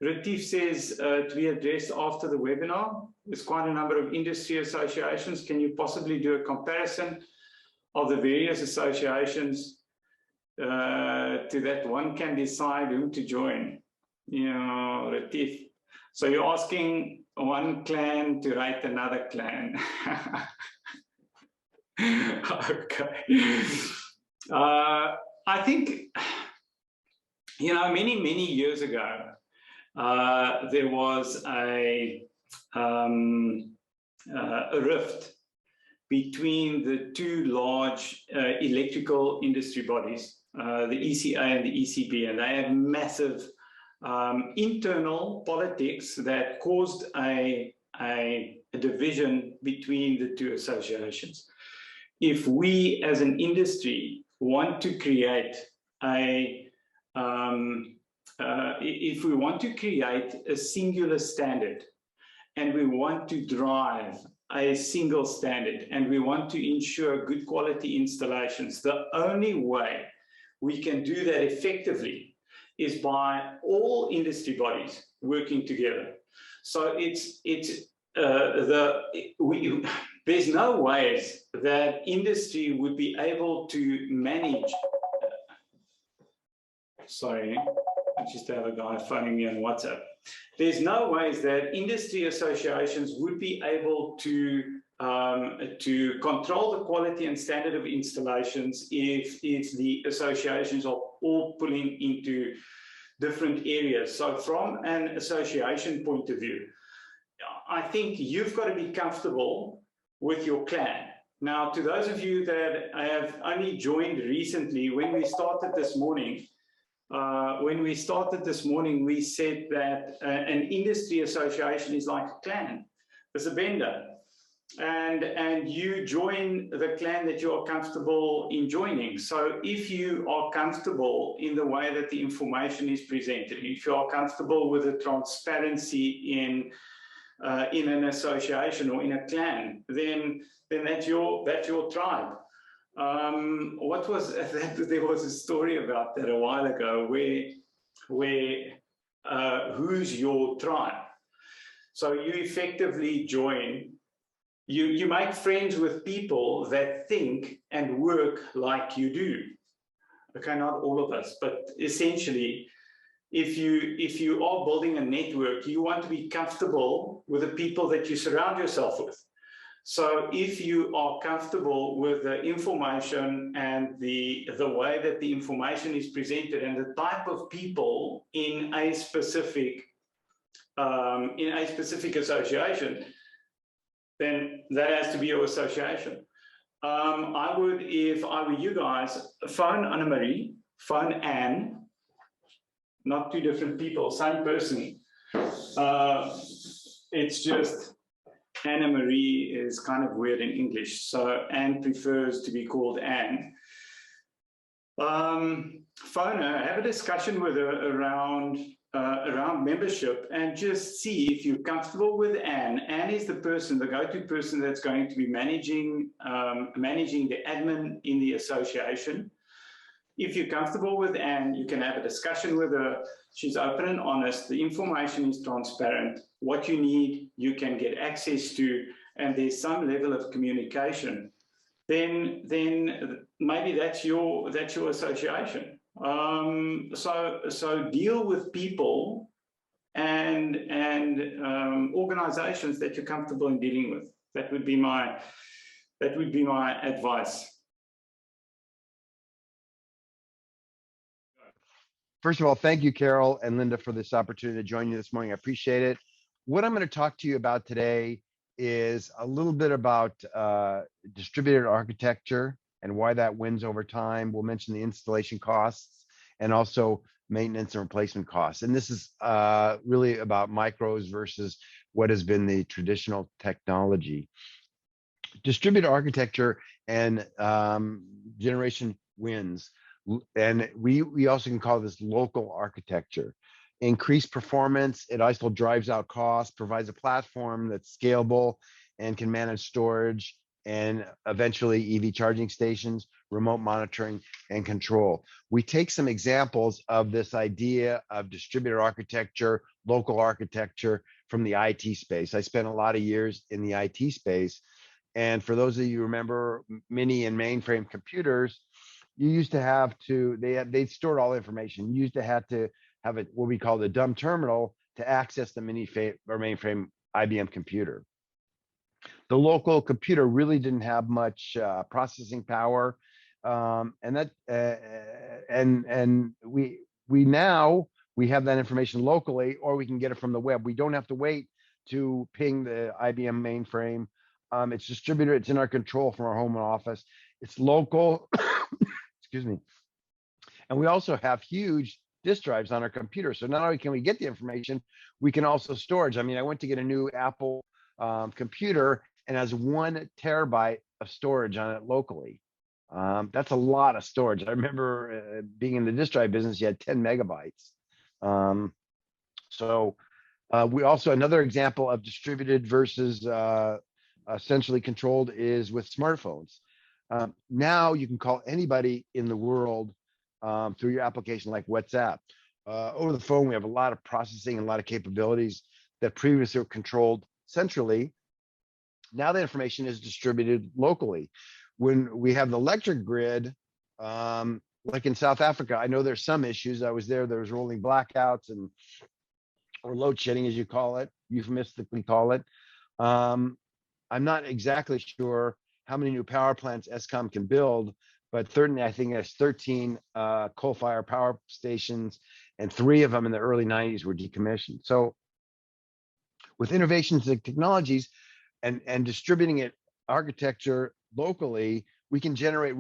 Retief says to be addressed after the webinar. There's quite a number of industry associations. Can you possibly do a comparison of the various associations to that one can decide whom to join? Yeah, Retief. So you're asking one clan to rate another clan. Okay. I think, many years ago, there was a rift between the two large electrical industry bodies, the ECA and the ECB, and they had massive internal politics that caused a division between the two associations. If we as an industry want to create if we want to create a singular standard, and we want to drive a single standard, and we want to ensure good quality installations, the only way we can do that effectively is by all industry bodies working together. So there's no ways that industry would be able to manage. Sorry, I just have a guy phoning me on WhatsApp. There's no ways that industry associations would be able to control the quality and standard of installations if the associations are all pulling into different areas. So from an association point of view, I think you've got to be comfortable with your clan. Now, to those of you that have only joined recently, when we started this morning, we said that an industry association is like a clan. There's a bender, and you join the clan that you are comfortable in joining. So if you are comfortable in the way that the information is presented, if you are comfortable with the transparency in an association or in a clan, then that's your tribe. What was that? There was a story about that a while ago where who's your tribe? So you effectively join, you make friends with people that think and work like you do. Okay, not all of us, but essentially, if you are building a network, you want to be comfortable with the people that you surround yourself with. So if you are comfortable with the information and the way that the information is presented and the type of people in a specific association, then that has to be your association. I would, if I were you guys, phone Anne-Marie, phone Anne, not two different people, same person. It's just Anne-Marie is kind of weird in English, so Anne prefers to be called Anne. Phone her, have a discussion with her around membership, and just see if you're comfortable with Anne. Anne is the person, the go-to person that's going to be managing the admin in the association. If you're comfortable with Anne, you can have a discussion with her. She's open and honest. The information is transparent. What you need, you can get access to, and there's some level of communication. Then maybe that's your association. So deal with people and organizations that you're comfortable in dealing with. That would be my advice. First of all, thank you, Carol and Linda, for this opportunity to join you this morning. I appreciate it. What I'm going to talk to you about today is a little bit about distributed architecture and why that wins over time. We'll mention the installation costs and also maintenance and replacement costs. And this is really about micros versus what has been the traditional technology. Distributed architecture and generation wins. And we also can call this local architecture. Increased performance, it also drives out costs, provides a platform that's scalable and can manage storage and eventually EV charging stations, remote monitoring and control. We take some examples of this idea of distributed architecture, local architecture from the IT space. I spent a lot of years in the IT space. And for those of you who remember mini and mainframe computers, you used to have to, they stored all the information. You used to have to have what we call the dumb terminal to access the mainframe IBM computer. The local computer really didn't have much processing power, and we have that information locally, or we can get it from the web. We don't have to wait to ping the IBM mainframe. It's distributed. It's in our control from our home office. It's local. Excuse me. And we also have huge disk drives on our computer. So not only can we get the information, we can also storage. I mean, I went to get a new Apple computer and has 1 terabyte of storage on it locally. That's a lot of storage. I remember being in the disk drive business, you had 10 megabytes. We also, another example of distributed versus centrally controlled is with smartphones. Now you can call anybody in the world through your application like WhatsApp. Over the phone, we have a lot of processing and a lot of capabilities that previously were controlled centrally. Now the information is distributed locally. When we have the electric grid, like in South Africa, I know there's some issues. I was there was rolling blackouts or load shedding, as you call it, euphemistically call it. I'm not exactly sure how many new power plants Eskom can build, but certainly I think there's 13 coal-fired power stations, and 3 of them in the early 90s were decommissioned. So with innovations in technologies and distributing it architecture locally, we can generate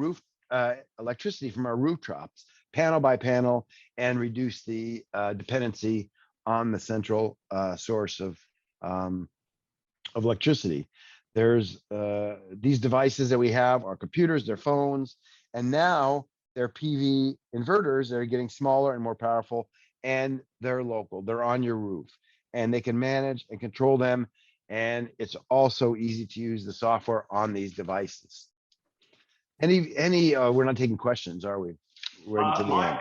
electricity from our rooftops, panel by panel, and reduce the dependency on the central source of electricity. There's these devices that we have, our computers, their phones, and now they're PV inverters that are getting smaller and more powerful, and they're local. They're on your roof, and they can manage and control them. And it's also easy to use the software on these devices. We're not taking questions, are we? We're into the end.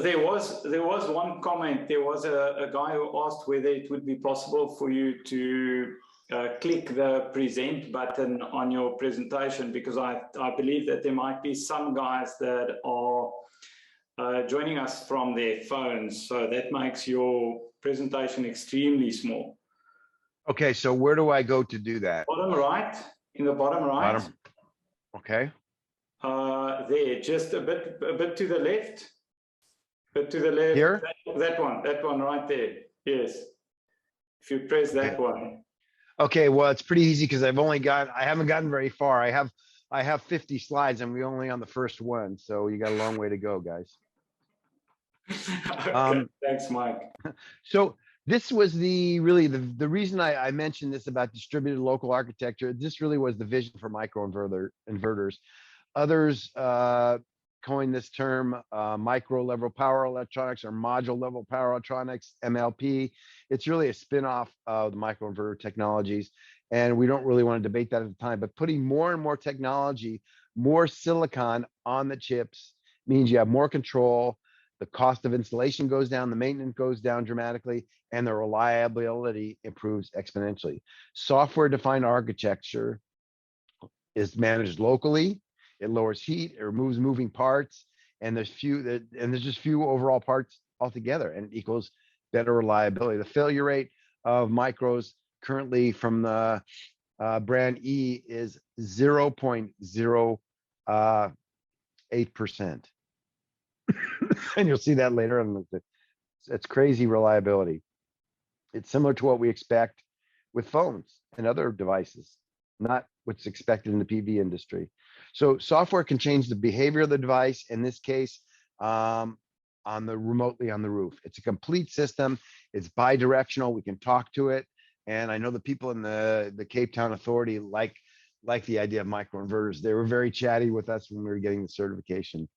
There was one comment. There was a guy who asked whether it would be possible for you to click the present button on your presentation, because I believe that there might be some guys that are joining us from their phones, so that makes your presentation extremely small. Okay, so where do I go to do that? Bottom right, in the bottom right. Bottom. Okay. There, just a bit to the left. Bit to the left. Here? That one right there. Yes. If you press that one. Okay, well, it's pretty easy because I haven't gotten very far. I have 50 slides and we're only on the first one, so you got a long way to go, guys. Okay, thanks, Mike. So this was the reason I mentioned this about distributed local architecture. This really was the vision for microinverters. Others coined this term micro level power electronics or module level power electronics, MLP. It's really a spin-off of the microinverter technologies, and we don't really want to debate that at the time, but putting more and more technology, more silicon on the chips means you have more control, the cost of installation goes down, the maintenance goes down dramatically, and the reliability improves exponentially. Software-defined architecture is managed locally. It lowers heat, it removes moving parts, and there's just few overall parts altogether, and it equals better reliability. The failure rate of micros currently from the brand E is 0.08%. And you'll see that later on. It's crazy reliability. It's similar to what we expect with phones and other devices, not what's expected in the PV industry. So software can change the behavior of the device, in this case, remotely on the roof. It's a complete system. It's bi-directional. We can talk to it. And I know the people in the Cape Town Authority like the idea of microinverters. They were very chatty with us when we were getting the certification.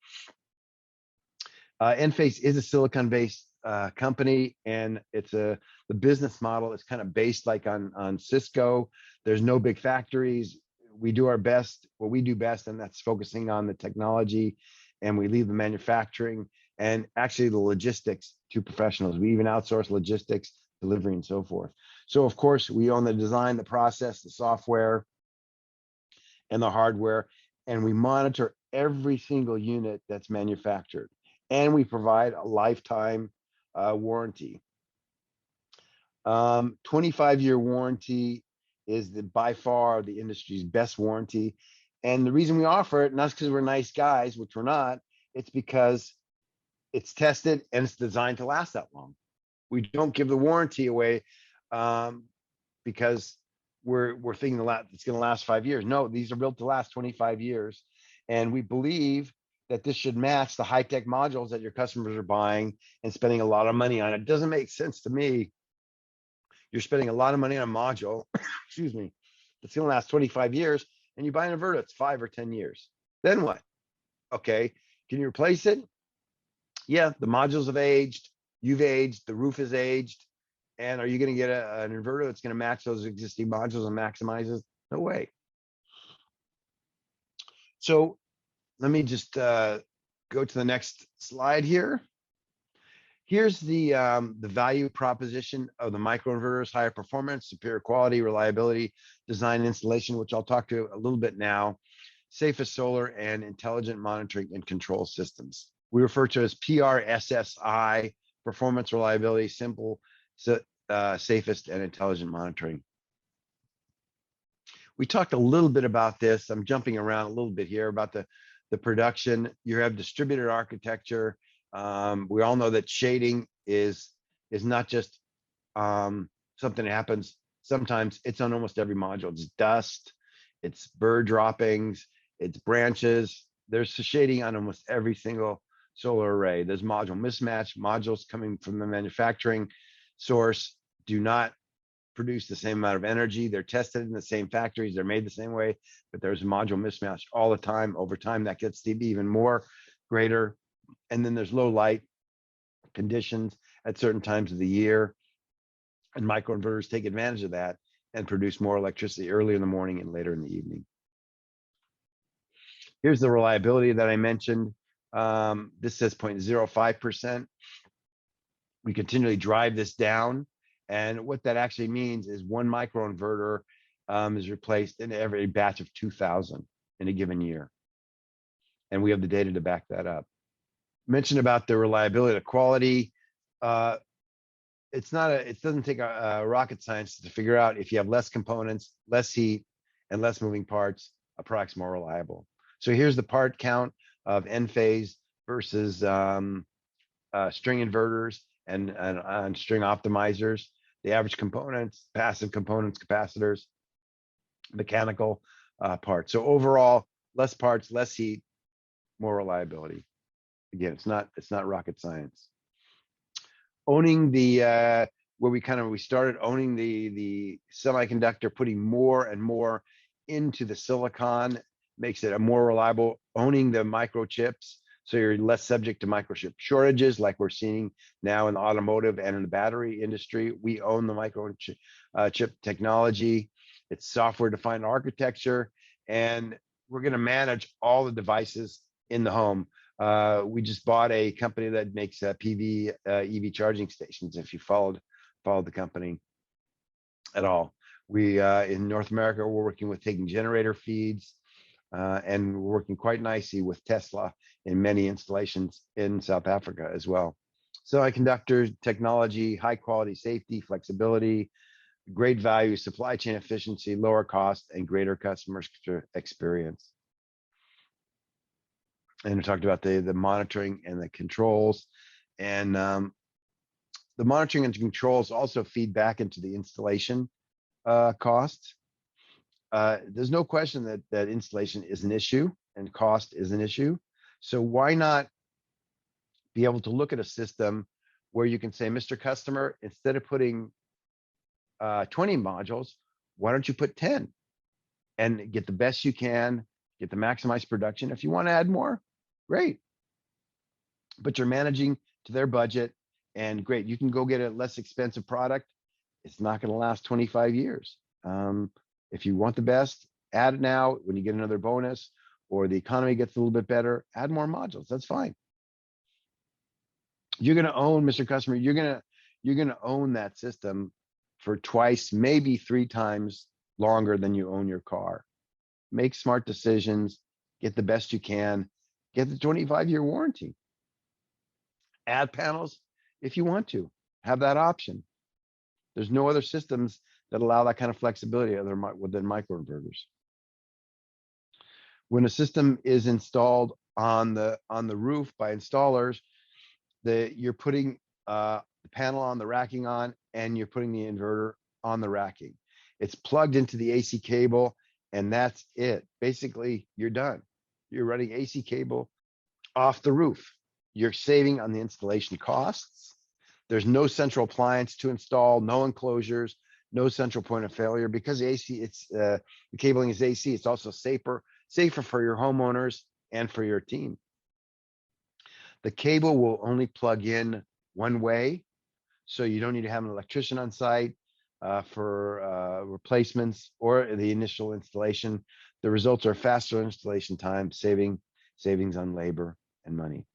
Enphase is a silicon-based company, and the business model is kind of based like on Cisco. There's no big factories. We do our best, what we do best, and that's focusing on the technology, and we leave the manufacturing and actually the logistics to professionals. We even outsource logistics, delivery, and so forth. So of course, we own the design, the process, the software, and the hardware, and we monitor every single unit that's manufactured. And we provide a lifetime warranty. 25-year warranty is by far the industry's best warranty. And the reason we offer it, not because we're nice guys, which we're not, it's because it's tested and it's designed to last that long. We don't give the warranty away because we're thinking it's going to last 5 years. No, these are built to last 25 years. And we believe that this should match the high-tech modules that your customers are buying and spending a lot of money on. It doesn't make sense to me. You're spending a lot of money on a module, excuse me, that's going to last 25 years, and you buy an inverter that's 5 or 10 years. Then what? Okay, can you replace it? Yeah, the modules have aged, you've aged, the roof is aged. And are you going to get an inverter that's going to match those existing modules and maximizes? No way. So let me just go to the next slide here. Here's the value proposition of the microinverters: higher performance, superior quality, reliability, design, and installation, which I'll talk to a little bit now. Safest solar and intelligent monitoring and control systems. We refer to as PRSSI: performance, reliability, simple, safest, and intelligent monitoring. We talked a little bit about this. I'm jumping around a little bit here about the production. You have distributed architecture. We all know that shading is not just something that happens. Sometimes it's on almost every module. It's dust, it's bird droppings, it's branches. There's shading on almost every single solar array. There's module mismatch. Modules coming from the manufacturing source do not produce the same amount of energy. They're tested in the same factories. They're made the same way, but there's module mismatch all the time. Over time, that gets to be even more greater. And then there's low light conditions at certain times of the year. And microinverters take advantage of that and produce more electricity early in the morning and later in the evening. Here's the reliability that I mentioned. This says 0.05%. We continually drive this down. And what that actually means is one microinverter is replaced in every batch of 2,000 in a given year. And we have the data to back that up. Mentioned about the reliability, the quality. It doesn't take a rocket science to figure out if you have less components, less heat, and less moving parts, a product's more reliable. So here's the part count of N-phase versus string inverters and string optimizers. The average components, passive components, capacitors, mechanical parts. So overall, less parts, less heat, more reliability. Again, it's not rocket science. Owning the where we started owning the semiconductor, putting more and more into the silicon makes it a more reliable. Owning the microchips, so you're less subject to microchip shortages like we're seeing now in the automotive and in the battery industry. We own the microchip technology. It's software-defined architecture, and we're going to manage all the devices in the home. We just bought a company that makes PV EV charging stations. If you followed the company at all, we in North America, we're working with taking generator feeds, and we're working quite nicely with Tesla in many installations in South Africa as well. Semiconductor technology, high quality, safety, flexibility, great value, supply chain efficiency, lower cost, and greater customer experience. And we talked about the monitoring and the controls, and the monitoring and controls also feed back into the installation costs. There's no question that installation is an issue and cost is an issue. So why not be able to look at a system where you can say, Mr. Customer, instead of putting 20 modules, why don't you put 10 and get the best you can, get the maximized production. If you want to add more, great. But you're managing to their budget, and great. You can go get a less expensive product. It's not going to last 25 years. If you want the best, add it now. When you get another bonus or the economy gets a little bit better, add more modules. That's fine. You're going to own, Mr. Customer, you're going to own that system for twice, maybe 3 times longer than you own your car. Make smart decisions, get the best you can, get the 25-year warranty. Add panels if you want to, have that option. There's no other systems that allow that kind of flexibility other than microinverters. When a system is installed on the roof by installers, you're putting the panel on, the racking on, and you're putting the inverter on the racking. It's plugged into the AC cable, and that's it. Basically, you're done. You're running AC cable off the roof. You're saving on the installation costs. There's no central appliance to install, no enclosures, no central point of failure. Because the cabling is AC, it's also safer for your homeowners and for your team. The cable will only plug in one way, so you don't need to have an electrician on site for replacements or the initial installation. The results are faster installation time, savings on labor and money.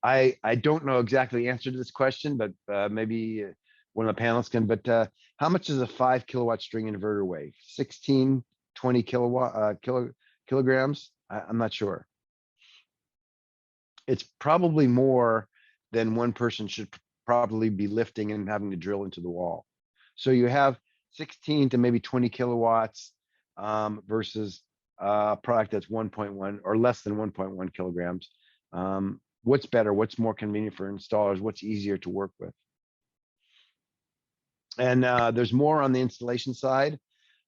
I don't know exactly the answer to this question, but maybe one of the panelists can. But how much does a 5 kilowatt string inverter weigh? 16, 20 kilograms? I'm not sure. It's probably more than one person should probably be lifting and having to drill into the wall. So you have 16 to maybe 20 kilowatts versus a product that's 1.1 or less than 1.1 kilograms. What's better? What's more convenient for installers? What's easier to work with? And there's more on the installation side.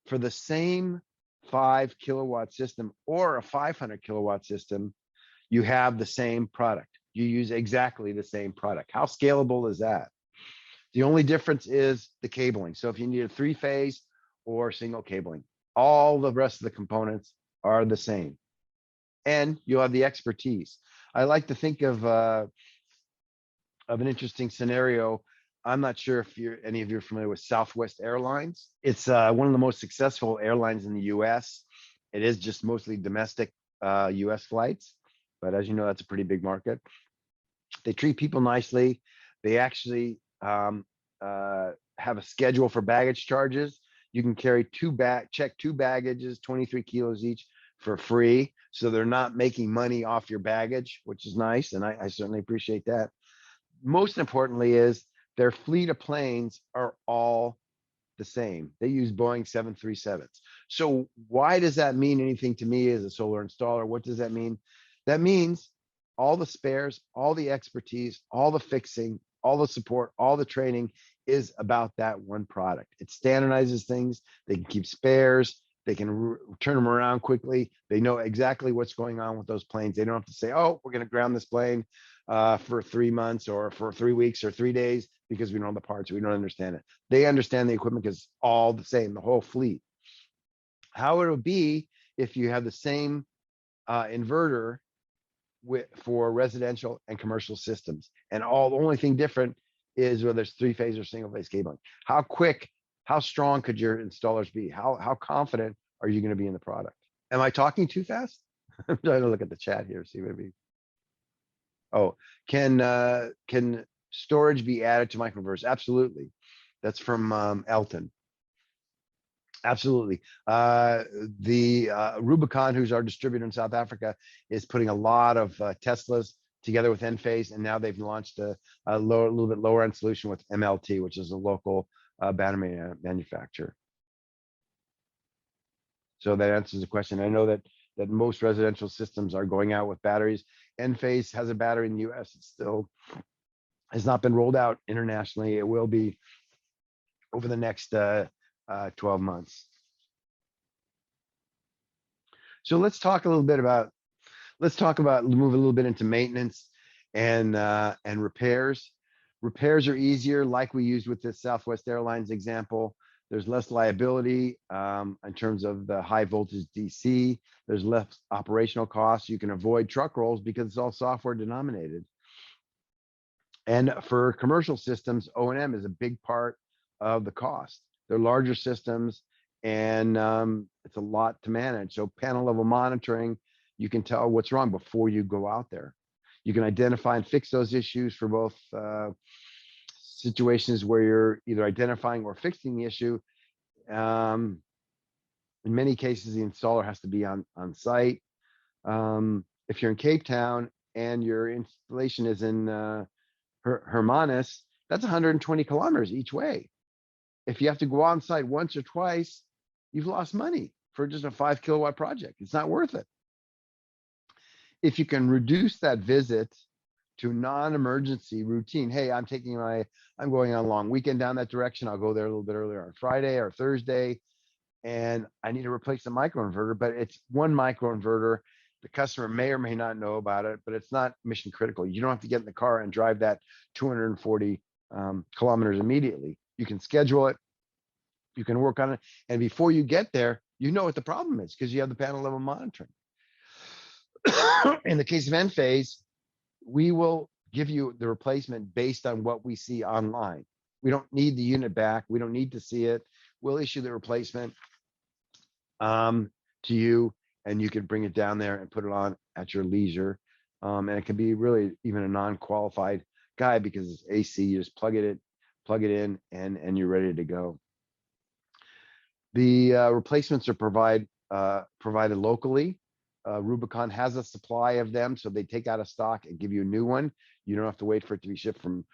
For the same 5 kilowatt system or a 500 kilowatt system, you have the same product. You use exactly the same product. How scalable is that? The only difference is the cabling. So if you need a 3-phase or single cabling, all the rest of the components are the same. And you'll have the expertise. I like to think of an interesting scenario. I'm not sure if any of you are familiar with Southwest Airlines. It's one of the most successful airlines in the US. It is just mostly domestic US flights. But as you know, that's a pretty big market. They treat people nicely. They actually have a schedule for baggage charges. You can carry check two baggages, 23 kilos each for free. So they're not making money off your baggage, which is nice. And I certainly appreciate that. Most importantly is their fleet of planes are all the same. They use Boeing 737s. So why does that mean anything to me as a solar installer? What does that mean? That means all the spares, all the expertise, all the fixing, all the support, all the training is about that one product. It standardizes things. They can keep spares. They can turn them around quickly. They know exactly what's going on with those planes. They don't have to say, oh, we're going to ground this plane for 3 months or for 3 weeks or 3 days because we don't know the parts. We don't understand it. They understand the equipment because it's all the same, the whole fleet. How it would be if you have the same inverter for residential and commercial systems. And the only thing different is whether it's 3-phase or single-phase cabling. How quick, how strong could your installers be? How confident are you going to be in the product? Am I talking too fast? I'm trying to look at the chat here, see maybe. Oh, can storage be added to microinverters? Absolutely. That's from Elton. Absolutely. The Rubicon, who's our distributor in South Africa, is putting a lot of Teslas together with Enphase, and now they've launched a little bit lower end solution with MLT, which is a local battery manufacturer. So that answers the question. I know that most residential systems are going out with batteries. Enphase has a battery in the US. It still has not been rolled out internationally. It will be over the next 12 months. So let's talk a little bit about, move a little bit into maintenance and repairs. Repairs are easier, like we used with the Southwest Airlines example. There's less liability in terms of the high voltage DC. There's less operational costs. You can avoid truck rolls because it's all software denominated. And for commercial systems, O&M is a big part of the cost. They're larger systems and it's a lot to manage. So panel level monitoring, you can tell what's wrong before you go out there. You can identify and fix those issues for both situations where you're either identifying or fixing the issue. In many cases, the installer has to be on site. If you're in Cape Town and your installation is in Hermanus, That's 120 kilometers each way. If you have to go on site once or twice, you've lost money for just a 5 kilowatt project. It's not worth it. If you can reduce that visit to non-emergency routine, hey, I'm going on a long weekend down that direction. I'll go there a little bit earlier on Friday or Thursday, and I need to replace the microinverter, but it's one microinverter. The customer may or may not know about it, but it's not mission critical. You don't have to get in the car and drive that 240 kilometers immediately. You can schedule it, you can work on it, and before you get there, you know what the problem is because you have the panel level monitoring. In the case of Enphase, we will give you the replacement based on what we see online. We don't need the unit back. We don't need to see it. We'll issue the replacement to you, and you can bring it down there and put it on at your leisure. And it can be really even a non-qualified guy because it's AC. You just plug it in, and you're ready to go. The replacements are provided locally. Rubicon has a supply of them, so they take out of stock and give you a new one. You don't have to wait for it to be shipped from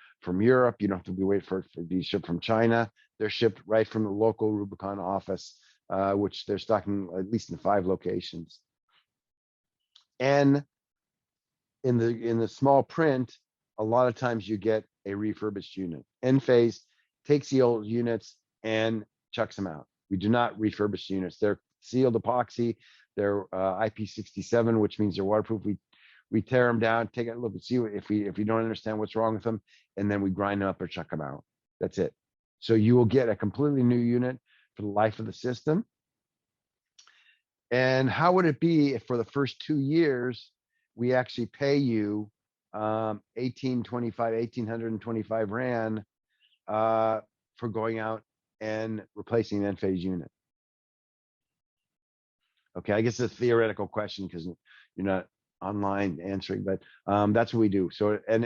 Europe. You don't have to wait for it to be shipped from China. They're shipped right from the local Rubicon office, which they're stocking at least in 5 locations. And in the small print, a lot of times you get a refurbished unit. Enphase takes the old units and chucks them out. We do not refurbish units. They're sealed epoxy. They're IP67, which means they're waterproof. We tear them down, take a look and see if we don't understand what's wrong with them, and then we grind them up or chuck them out. That's it. So you will get a completely new unit for the life of the system. And how would it be if for the first 2 years we actually pay you 1,825 Rand for going out and replacing an Enphase unit? Okay, I guess it's a theoretical question because you're not online answering, but that's what we do. So, and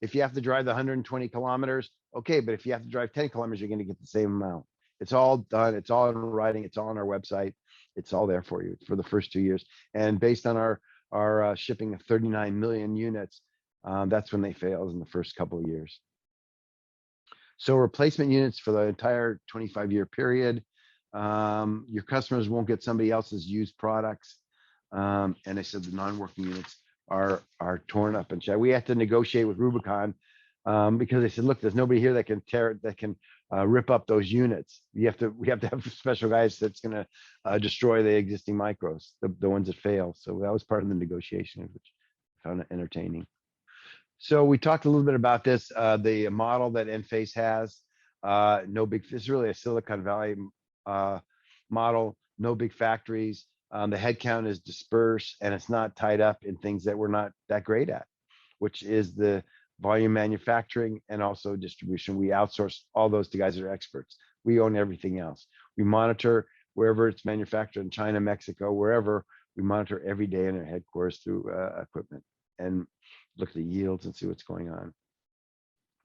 if you have to drive the 120 kilometers, okay, but if you have to drive 10 kilometers, you're going to get the same amount. It's all done. It's all in writing. It's all on our website. It's all there for you for the first 2 years. And based on our shipping of 39 million units, that's when they fail, in the first couple of years. So replacement units for the entire 25-year period. Your customers won't get somebody else's used products. And they said the non-working units are torn up and shattered. We had to negotiate with Rubicon because they said, look, there's nobody here that can rip up those units. We have to have special guys that's going to destroy the existing micros, the ones that fail. So that was part of the negotiation, which I found entertaining. So we talked a little bit about this, the model that Enphase has. It's really a Silicon Valley model, no big factories. The headcount is dispersed and it's not tied up in things that we're not that great at, which is the volume manufacturing and also distribution. We outsource all those to guys that are experts. We own everything else. We monitor wherever it's manufactured in China, Mexico, wherever. We monitor every day in our headquarters through equipment and look at the yields and see what's going on.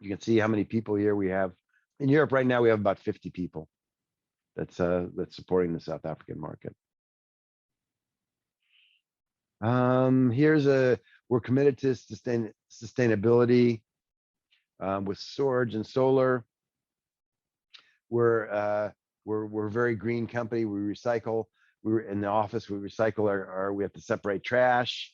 You can see how many people here we have. In Europe right now, we have about 50 people that's supporting the South African market. We're committed to sustainability with storage and solar. We're a very green company. We recycle. We're in the office. We recycle we have to separate trash.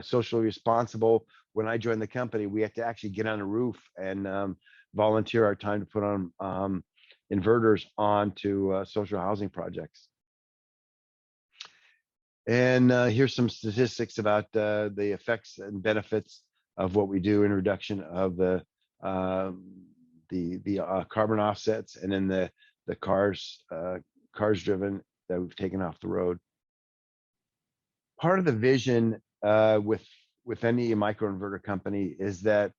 Socially responsible. When I joined the company, we had to actually get on a roof and volunteer our time to put on inverters onto social housing projects. And here's some statistics about the effects and benefits of what we do in reduction of the carbon offsets, and then the cars driven that we've taken off the road. Part of the vision with any microinverter company is that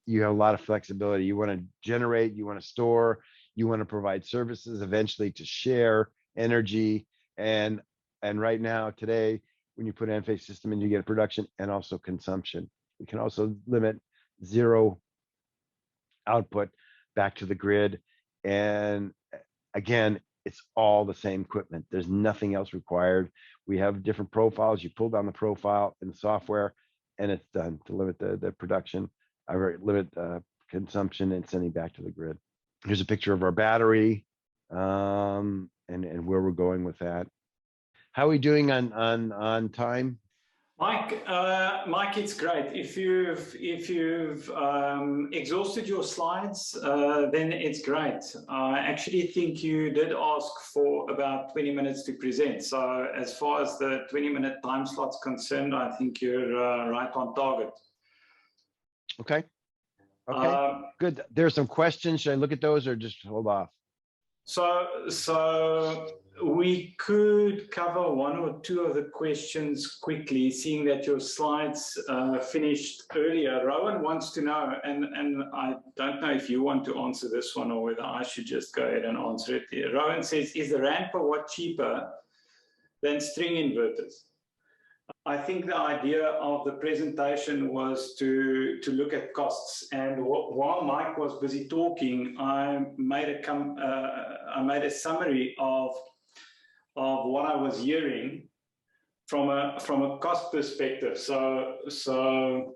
you have a lot of flexibility. You want to generate, you want to store, you want to provide services eventually to share energy. And right now, today, when you put an Enphase system in, you get production and also consumption. We can also limit zero output back to the grid. And again, it's all the same equipment. There's nothing else required. We have different profiles. You pull down the profile in the software and it's done to limit the production, limit consumption and sending back to the grid. Here's a picture of our battery, and where we're going with that. How are we doing on time? Mike, it's great. If you've exhausted your slides, then it's great. I actually think you did ask for about 20 minutes to present. So as far as the 20-minute time slot's concerned, I think you're right on target. Okay. Okay. Good. There's some questions. Should I look at those or just hold off? So we could cover one or two of the questions quickly, seeing that your slides finished earlier. Rowan wants to know, and I don't know if you want to answer this one or whether I should just go ahead and answer it. Rowan says, is the rand per watt cheaper than string inverters? I think the idea of the presentation was to look at costs, and while Mike was busy talking, I made a summary of what I was hearing from a cost perspective. So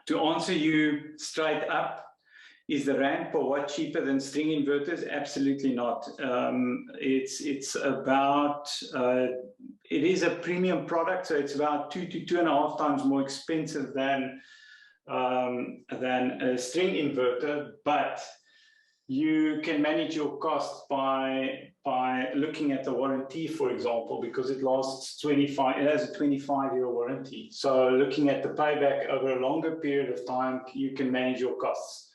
to answer you straight up, is the rand per watt cheaper than string inverters? Absolutely not. It's about it is a premium product, so it's about 2 to 2.5 times more expensive than a string inverter, but you can manage your cost by looking at the warranty, for example, because it lasts 25. It has a 25-year warranty. So looking at the payback over a longer period of time, you can manage your costs.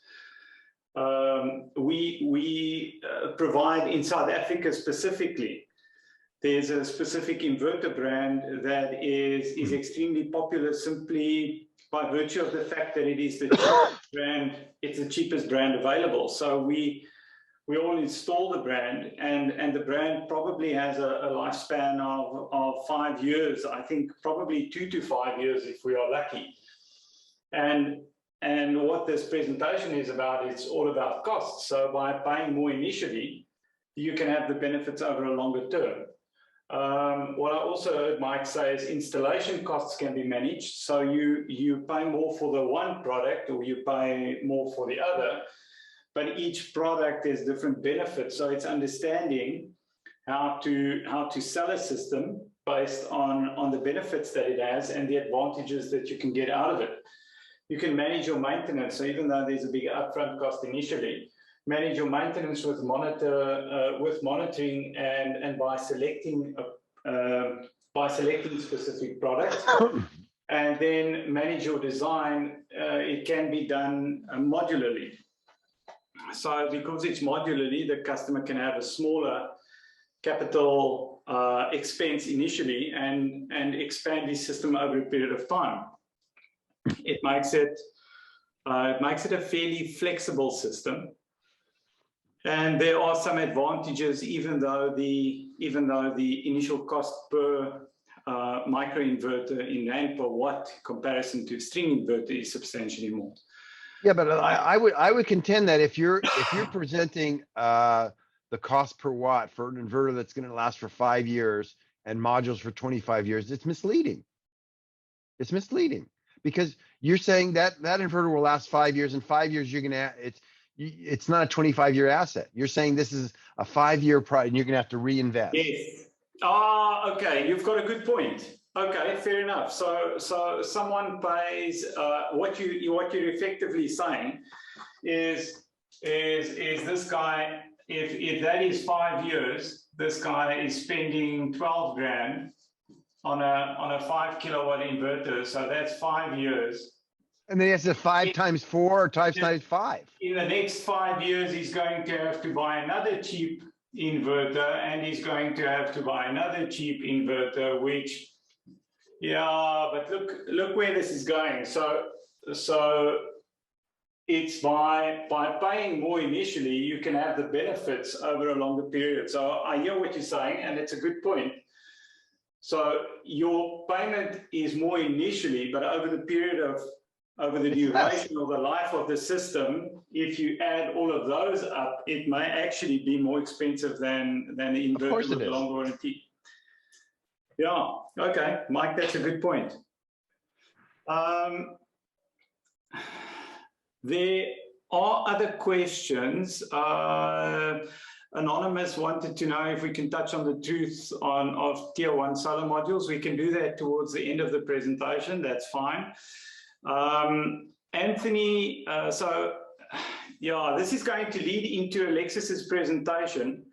We provide in South Africa specifically. There's a specific inverter brand that is extremely popular simply by virtue of the fact that it is the cheapest brand. It's the cheapest brand available. So we all install the brand, and the brand probably has a lifespan of 5 years. I think probably 2 to 5 years if we are lucky. And what this presentation is about, it's all about costs. So by paying more initially, you can have the benefits over a longer term. What I also heard Mike say is installation costs can be managed. So you pay more for the one product or you pay more for the other, but each product has different benefits. So it's understanding how to sell a system based on the benefits that it has and the advantages that you can get out of it. You can manage your maintenance. So even though there's a big upfront cost initially, manage your maintenance with monitoring and by selecting specific products, and then manage your design. It can be done modularly. So because it's modularly, the customer can have a smaller capital expense initially and expand his system over a period of time. It makes it a fairly flexible system. And there are some advantages, even though the initial cost per microinverter in rand per watt comparison to a string inverter is substantially more. Yeah, but I would contend that if you're presenting the cost per watt for an inverter that's going to last for 5 years and modules for 25 years, it's misleading. It's misleading because you're saying that inverter will last 5 years. In 5 years, you're going to it's not a 25-year asset. You're saying this is a 5-year product and you're going to have to reinvest. Yes. Okay. You've got a good point. Okay, fair enough. So someone pays what you're effectively saying is this guy, if that is 5 years, this guy is spending 12 grand on a 5 kilowatt inverter. So that's 5 years. And then he has to 5 times 4 or times 5. In the next 5 years, he's going to have to buy another cheap inverter, and he's going to have to buy another cheap inverter, which, yeah, but look where this is going. So it's by paying more initially, you can have the benefits over a longer period. So I hear what you're saying, and it's a good point. So your payment is more initially, but over the duration or the life of the system, if you add all of those up, it may actually be more expensive than the inverter with a long warranty. Yeah, okay, Mike, that's a good point. There are other questions. Anonymous wanted to know if we can touch on the truth of tier 1 solar modules. We can do that towards the end of the presentation. That's fine. Anthony, yeah, this is going to lead into Alexis's presentation.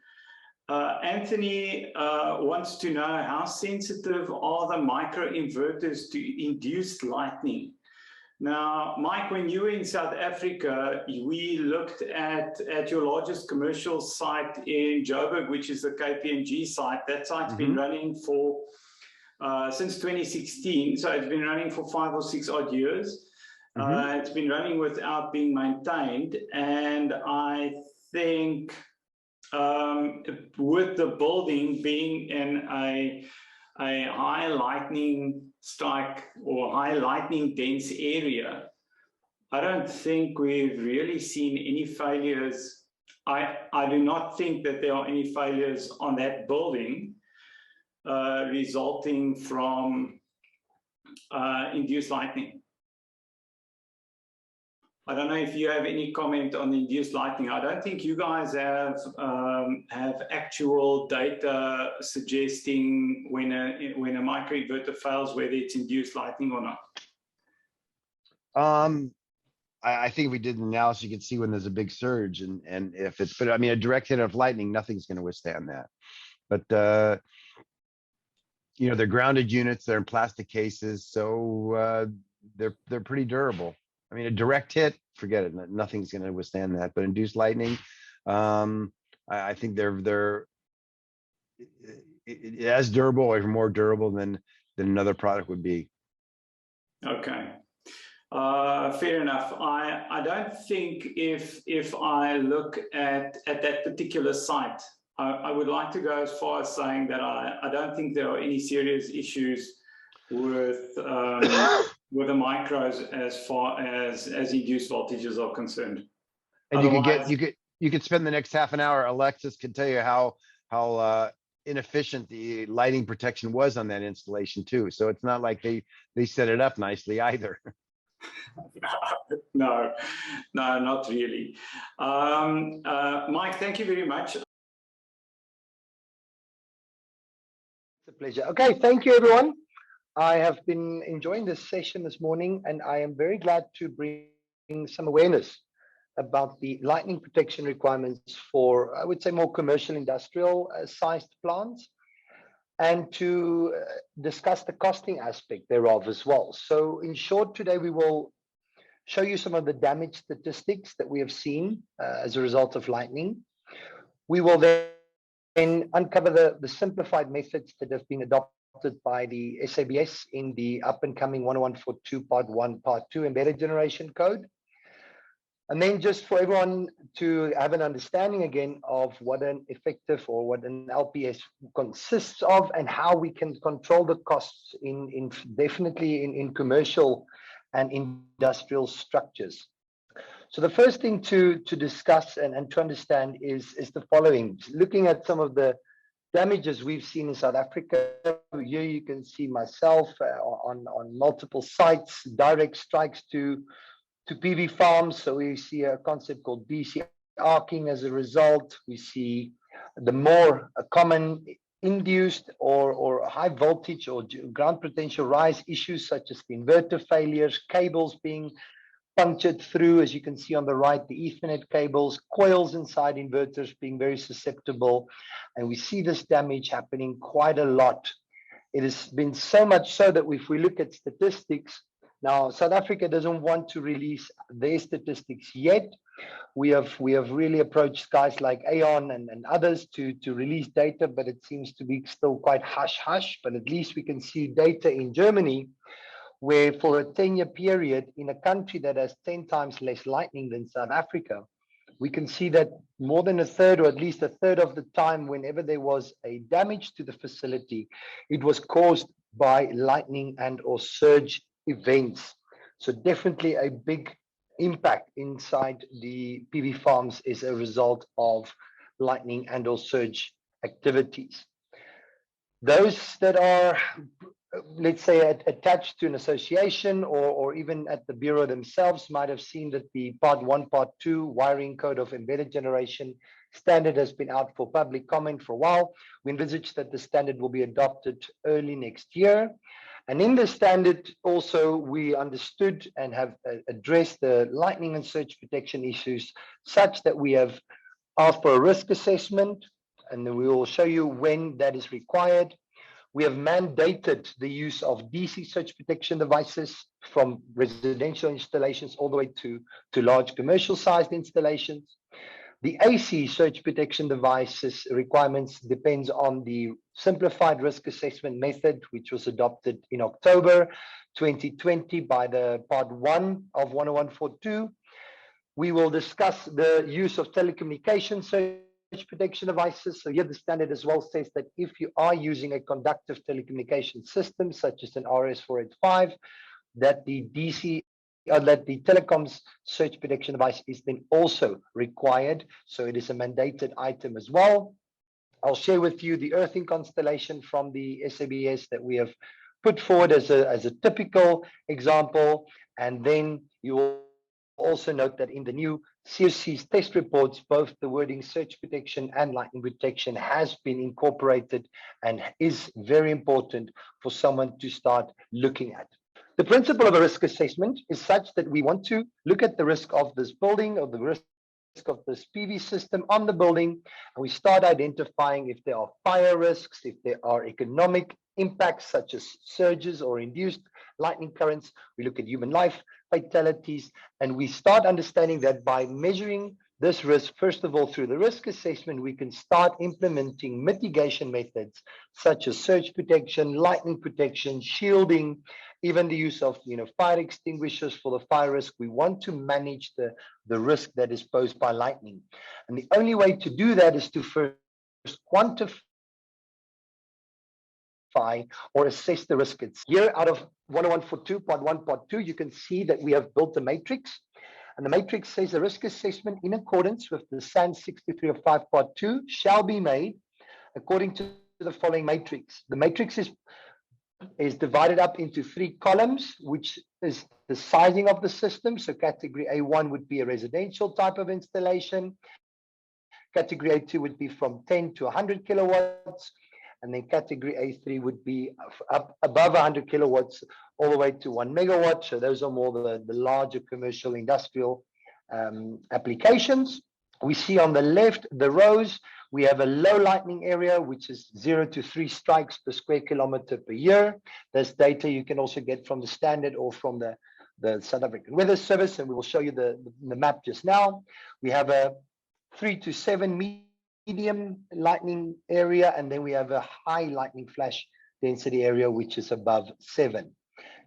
Anthony wants to know how sensitive are the microinverters to induced lightning. Now, Mike, when you were in South Africa, we looked at your largest commercial site in Joburg, which is the KPMG site. That site's been running for since 2016, so it's been running for 5 or 6 odd years. It's been running without being maintained, and I think with the building being in a high lightning strike or high lightning dense area, I don't think we've really seen any failures. I do not think that there are any failures on that building resulting from induced lightning. I don't know if you have any comment on the induced lightning. I don't think you guys have actual data suggesting when a microinverter fails whether it's induced lightning or not. I think if we did an analysis, you could see when there's a big surge, and if it's, but I mean, a direct hit of lightning, nothing's going to withstand that. But you know, they're grounded units, they're in plastic cases, so they're pretty durable. I mean, a direct hit, forget it. Nothing's going to withstand that. But induced lightning, I think they're as durable or more durable than another product would be. Okay, fair enough. I don't think if I look at that particular site, I would like to go as far as saying that I don't think there are any serious issues with the micros as far as induced voltages are concerned. And you could spend the next half an hour. Alexis can tell you how inefficient the lighting protection was on that installation too. So it's not like they set it up nicely either. No, not really. Mike, thank you very much. It's a pleasure. Okay, thank you, everyone. I have been enjoying this session this morning, and I am very glad to bring some awareness about the lightning protection requirements for, I would say, more commercial industrial sized plants, and to discuss the costing aspect thereof as well. So in short, today we will show you some of the damage statistics that we have seen as a result of lightning. We will then uncover the simplified methods that have been adopted by the SABS in the up-and-coming 10142 Part 1, Part 2 embedded generation code. And then just for everyone to have an understanding again of what an effective or what an LPS consists of and how we can control the costs definitely in commercial and industrial structures. So the first thing to discuss and to understand is the following. Looking at some of the damages we've seen in South Africa, here you can see myself on multiple sites, direct strikes to PV farms. So we see a concept called DC arcing as a result. We see the more common induced or high voltage or ground potential rise issues such as the inverter failures, cables being punctured through, as you can see on the right, the Ethernet cables, coils inside inverters being very susceptible. And we see this damage happening quite a lot. It has been so much so that if we look at statistics, now South Africa doesn't want to release their statistics yet. We have really approached guys like Aon and others to release data, but it seems to be still quite hush-hush. But at least we can see data in Germany, where for a 10-year period in a country that has 10 times less lightning than South Africa, we can see that more than a third, or at least a third of the time, whenever there was a damage to the facility, it was caused by lightning and or surge events. So definitely a big impact inside the PV farms is a result of lightning and or surge activities. Those that are let's say, attached to an association or even at the Bureau themselves might have seen that the Part 1, Part 2 wiring code of embedded generation standard has been out for public comment for a while. We envisage that the standard will be adopted early next year. And in the standard also, we understood and have addressed the lightning and surge protection issues such that we have asked for a risk assessment, and then we will show you when that is required. We have mandated the use of DC surge protection devices from residential installations all the way to large commercial sized installations. The AC surge protection devices requirements depends on the simplified risk assessment method, which was adopted in October 2020 by the Part 1 of 10142. We will discuss the use of telecommunication surge protection devices. So here the standard as well says that if you are using a conductive telecommunication system, such as an RS485, that the telecoms surge protection device is then also required. So it is a mandated item as well. I'll share with you the earthing constellation from the SABS that we have put forward as a typical example. And then you will also note that in the new COC's test reports, both the wording surge protection and lightning protection has been incorporated and is very important for someone to start looking at. The principle of a risk assessment is such that we want to look at the risk of this building or the risk of this PV system on the building, and we start identifying if there are fire risks, if there are economic impacts such as surges or induced lightning currents. We look at human life, fatalities, and we start understanding that by measuring this risk, first of all, through the risk assessment, we can start implementing mitigation methods such as surge protection, lightning protection, shielding, even the use of fire extinguishers for the fire risk. We want to manage the risk that is posed by lightning. And the only way to do that is to first quantify or assess the risk. It's here out of 10142, Part 1, Part 2, you can see that we have built a matrix. And the matrix says the risk assessment in accordance with the SAN 6305 Part 2 shall be made according to the following matrix. The matrix is divided up into 3 columns, which is the sizing of the system. So category A1 would be a residential type of installation. Category A2 would be from 10 to 100 kilowatts. And then category A3 would be up above 100 kilowatts all the way to 1 megawatt. So those are more the larger commercial industrial applications. We see on the left, the rows, we have a low lightning area, which is 0 to 3 strikes per square kilometer per year. This data you can also get from the standard or from the South African Weather Service, and we will show you the map just now. We have a 3 to 7 medium lightning area, and then we have a high lightning flash density area, which is above 7.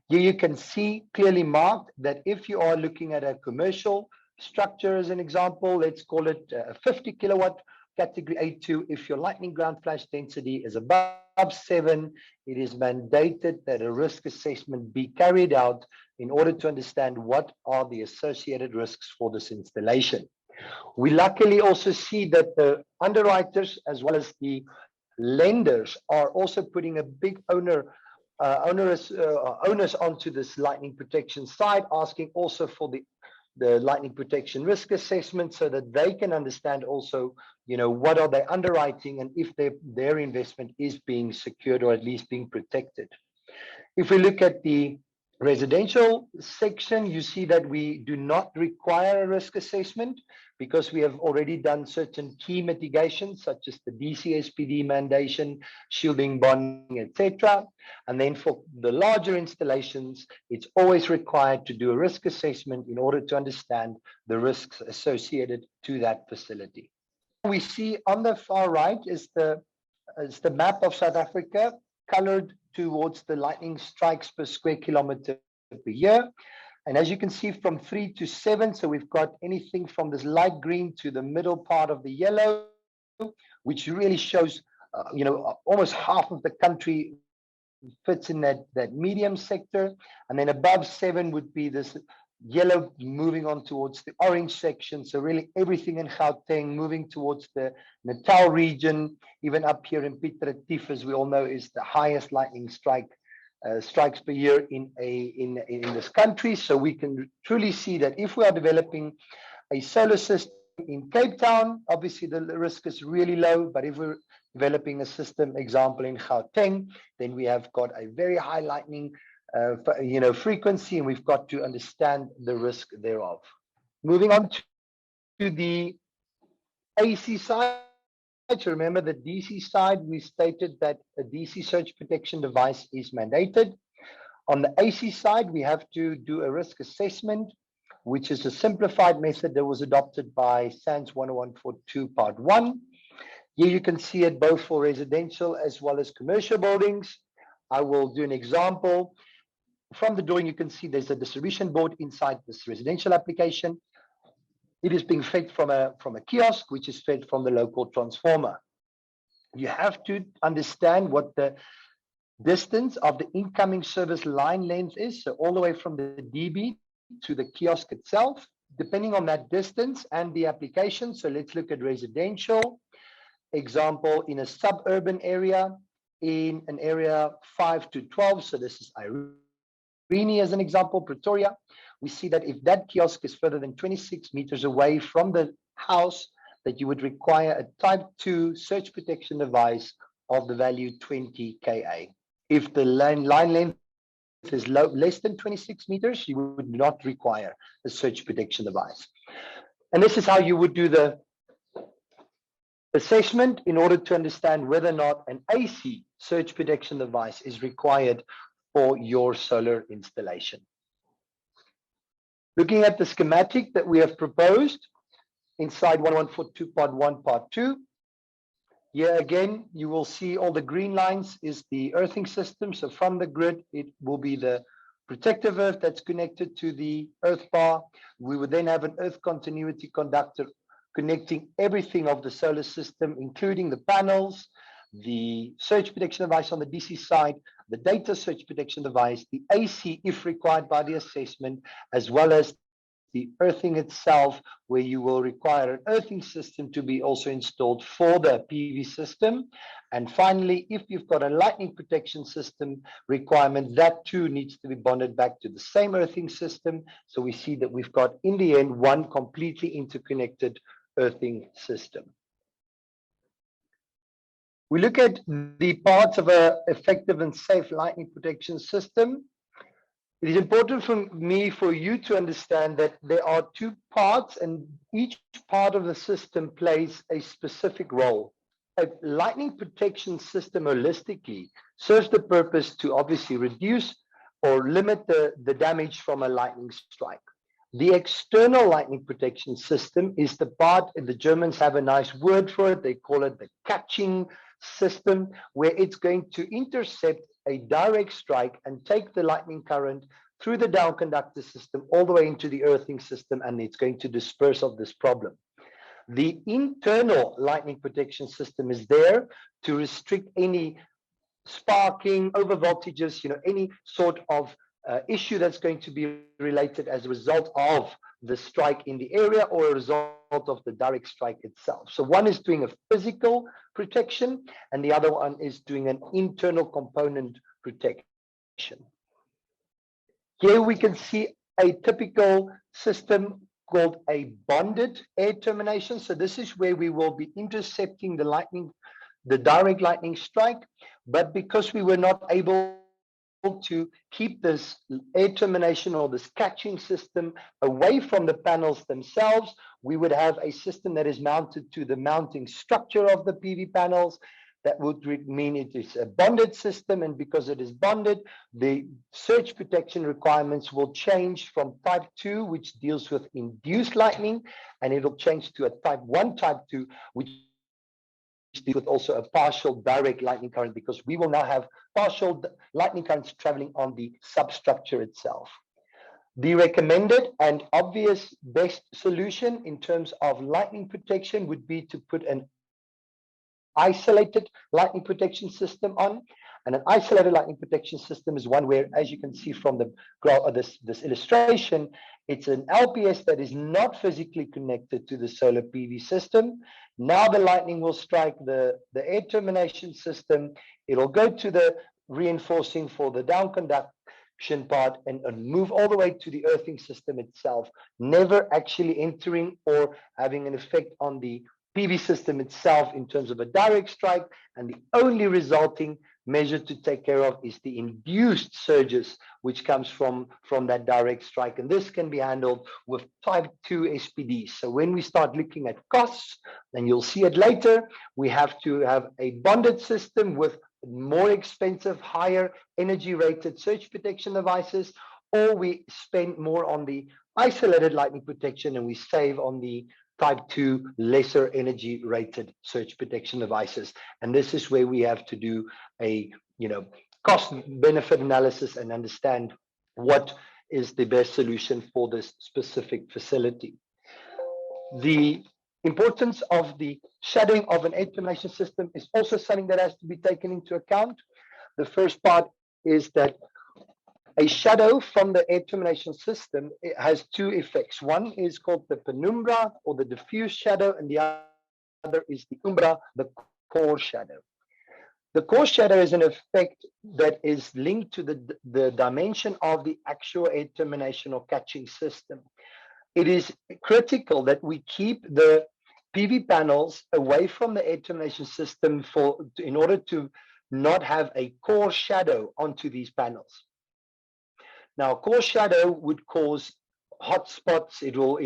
Here you can see clearly marked that if you are looking at a commercial structure as an example, let's call it a 50 kilowatt category A2, if your lightning ground flash density is above 7, it is mandated that a risk assessment be carried out in order to understand what are the associated risks for this installation. We luckily also see that the underwriters as well as the lenders are also putting a big onus onto this lightning protection side, asking also for the lightning protection risk assessment so that they can understand also, what are they underwriting and if their investment is being secured or at least being protected. If we look at the residential section, you see that we do not require a risk assessment because we have already done certain key mitigations such as the DCSPD mandation, shielding, bonding, etc. And then for the larger installations, it's always required to do a risk assessment in order to understand the risks associated to that facility. We see on the far right is the map of South Africa colored towards the lightning strikes per square kilometer per year. And as you can see from 3 to 7, so we've got anything from this light green to the middle part of the yellow, which really shows, almost half of the country fits in that medium sector. And then above 7 would be this yellow moving on towards the orange section. So really everything in Gauteng moving towards the Natal region, even up here in Piet Retief, as we all know, is the highest lightning strike strikes per year in this country. So we can truly see that if we are developing a solar system in Cape Town, obviously the risk is really low. But if we're developing a system, example in Gauteng, then we have got a very high lightning frequency, and we've got to understand the risk thereof. Moving on to the AC side. To remember the DC side, we stated that a DC surge protection device is mandated. On the AC side, we have to do a risk assessment, which is a simplified method that was adopted by SANS 10142 Part 1. Here you can see it both for residential as well as commercial buildings. I will do an example. From the drawing, you can see there's a distribution board inside this residential application. It is being fed from a kiosk, which is fed from the local transformer. You have to understand what the distance of the incoming service line length is, so all the way from the DB to the kiosk itself, depending on that distance and the application. So let's look at residential. Example, in a suburban area, in an area 5 to 12, so this is Irene as an example, Pretoria, we see that if that kiosk is further than 26 meters away from the house, that you would require a type 2 surge protection device of the value 20 Ka. If the line length is less than 26 meters, you would not require a surge protection device. And this is how you would do the assessment in order to understand whether or not an AC surge protection device is required for your solar installation. Looking at the schematic that we have proposed inside 1142 Part 1, Part 2, here again, you will see all the green lines is the earthing system. So from the grid, it will be the protective earth that's connected to the earth bar. We would then have an earth continuity conductor connecting everything of the solar system, including the panels, the surge protection device on the DC side, the data surge protection device, the AC if required by the assessment, as well as the earthing itself, where you will require an earthing system to be also installed for the PV system. And finally, if you've got a lightning protection system requirement, that too needs to be bonded back to the same earthing system. So we see that we've got, in the end, one completely interconnected earthing system. We look at the parts of an effective and safe lightning protection system. It is important for you to understand that there are two parts, and each part of the system plays a specific role. A lightning protection system holistically serves the purpose to obviously reduce or limit the damage from a lightning strike. The external lightning protection system is the part, and the Germans have a nice word for it. They call it the catching system, where it's going to intercept a direct strike and take the lightning current through the down conductor system all the way into the earthing system, and it's going to disperse of this problem. The internal lightning protection system is there to restrict any sparking, over voltages, any sort of issue that's going to be related as a result of the strike in the area or a result of the direct strike itself. So one is doing a physical protection and the other one is doing an internal component protection. Here we can see a typical system called a bonded air termination. So this is where we will be intercepting the direct lightning strike, but because we were not able to keep this air termination or this catching system away from the panels themselves, we would have a system that is mounted to the mounting structure of the PV panels. That would mean it is a bonded system, and because it is bonded, the surge protection requirements will change from type 2, which deals with induced lightning, and it'll change to a type 1, type 2, which with also a partial direct lightning current, because we will now have partial lightning currents traveling on the substructure itself. The recommended and obvious best solution in terms of lightning protection would be to put an isolated lightning protection system on. And an isolated lightning protection system is one where, as you can see from the this illustration, it's an LPS that is not physically connected to the solar PV system. Now the lightning will strike the air termination system. It'll go to the reinforcing for the down conduction part, and move all the way to the earthing system itself, never actually entering or having an effect on the PV system itself in terms of a direct strike. And the only resulting measure to take care of is the induced surges, which comes from that direct strike. And this can be handled with type 2 SPDs. So when we start looking at costs, and you'll see it later, we have to have a bonded system with more expensive, higher energy rated surge protection devices, or we spend more on the isolated lightning protection and we save on the type 2 lesser energy rated surge protection devices. And this is where we have to do a cost benefit analysis and understand what is the best solution for this specific facility. The importance of the shadowing of an air termination system is also something that has to be taken into account. The first part is that a shadow from the air termination system, it has two effects. One is called the penumbra or the diffuse shadow, and the other is the umbra, the core shadow. The core shadow is an effect that is linked to the dimension of the actual air termination or catching system. It is critical that we keep the PV panels away from the air termination system in order to not have a core shadow onto these panels. Now, core shadow would cause hot spots. It'll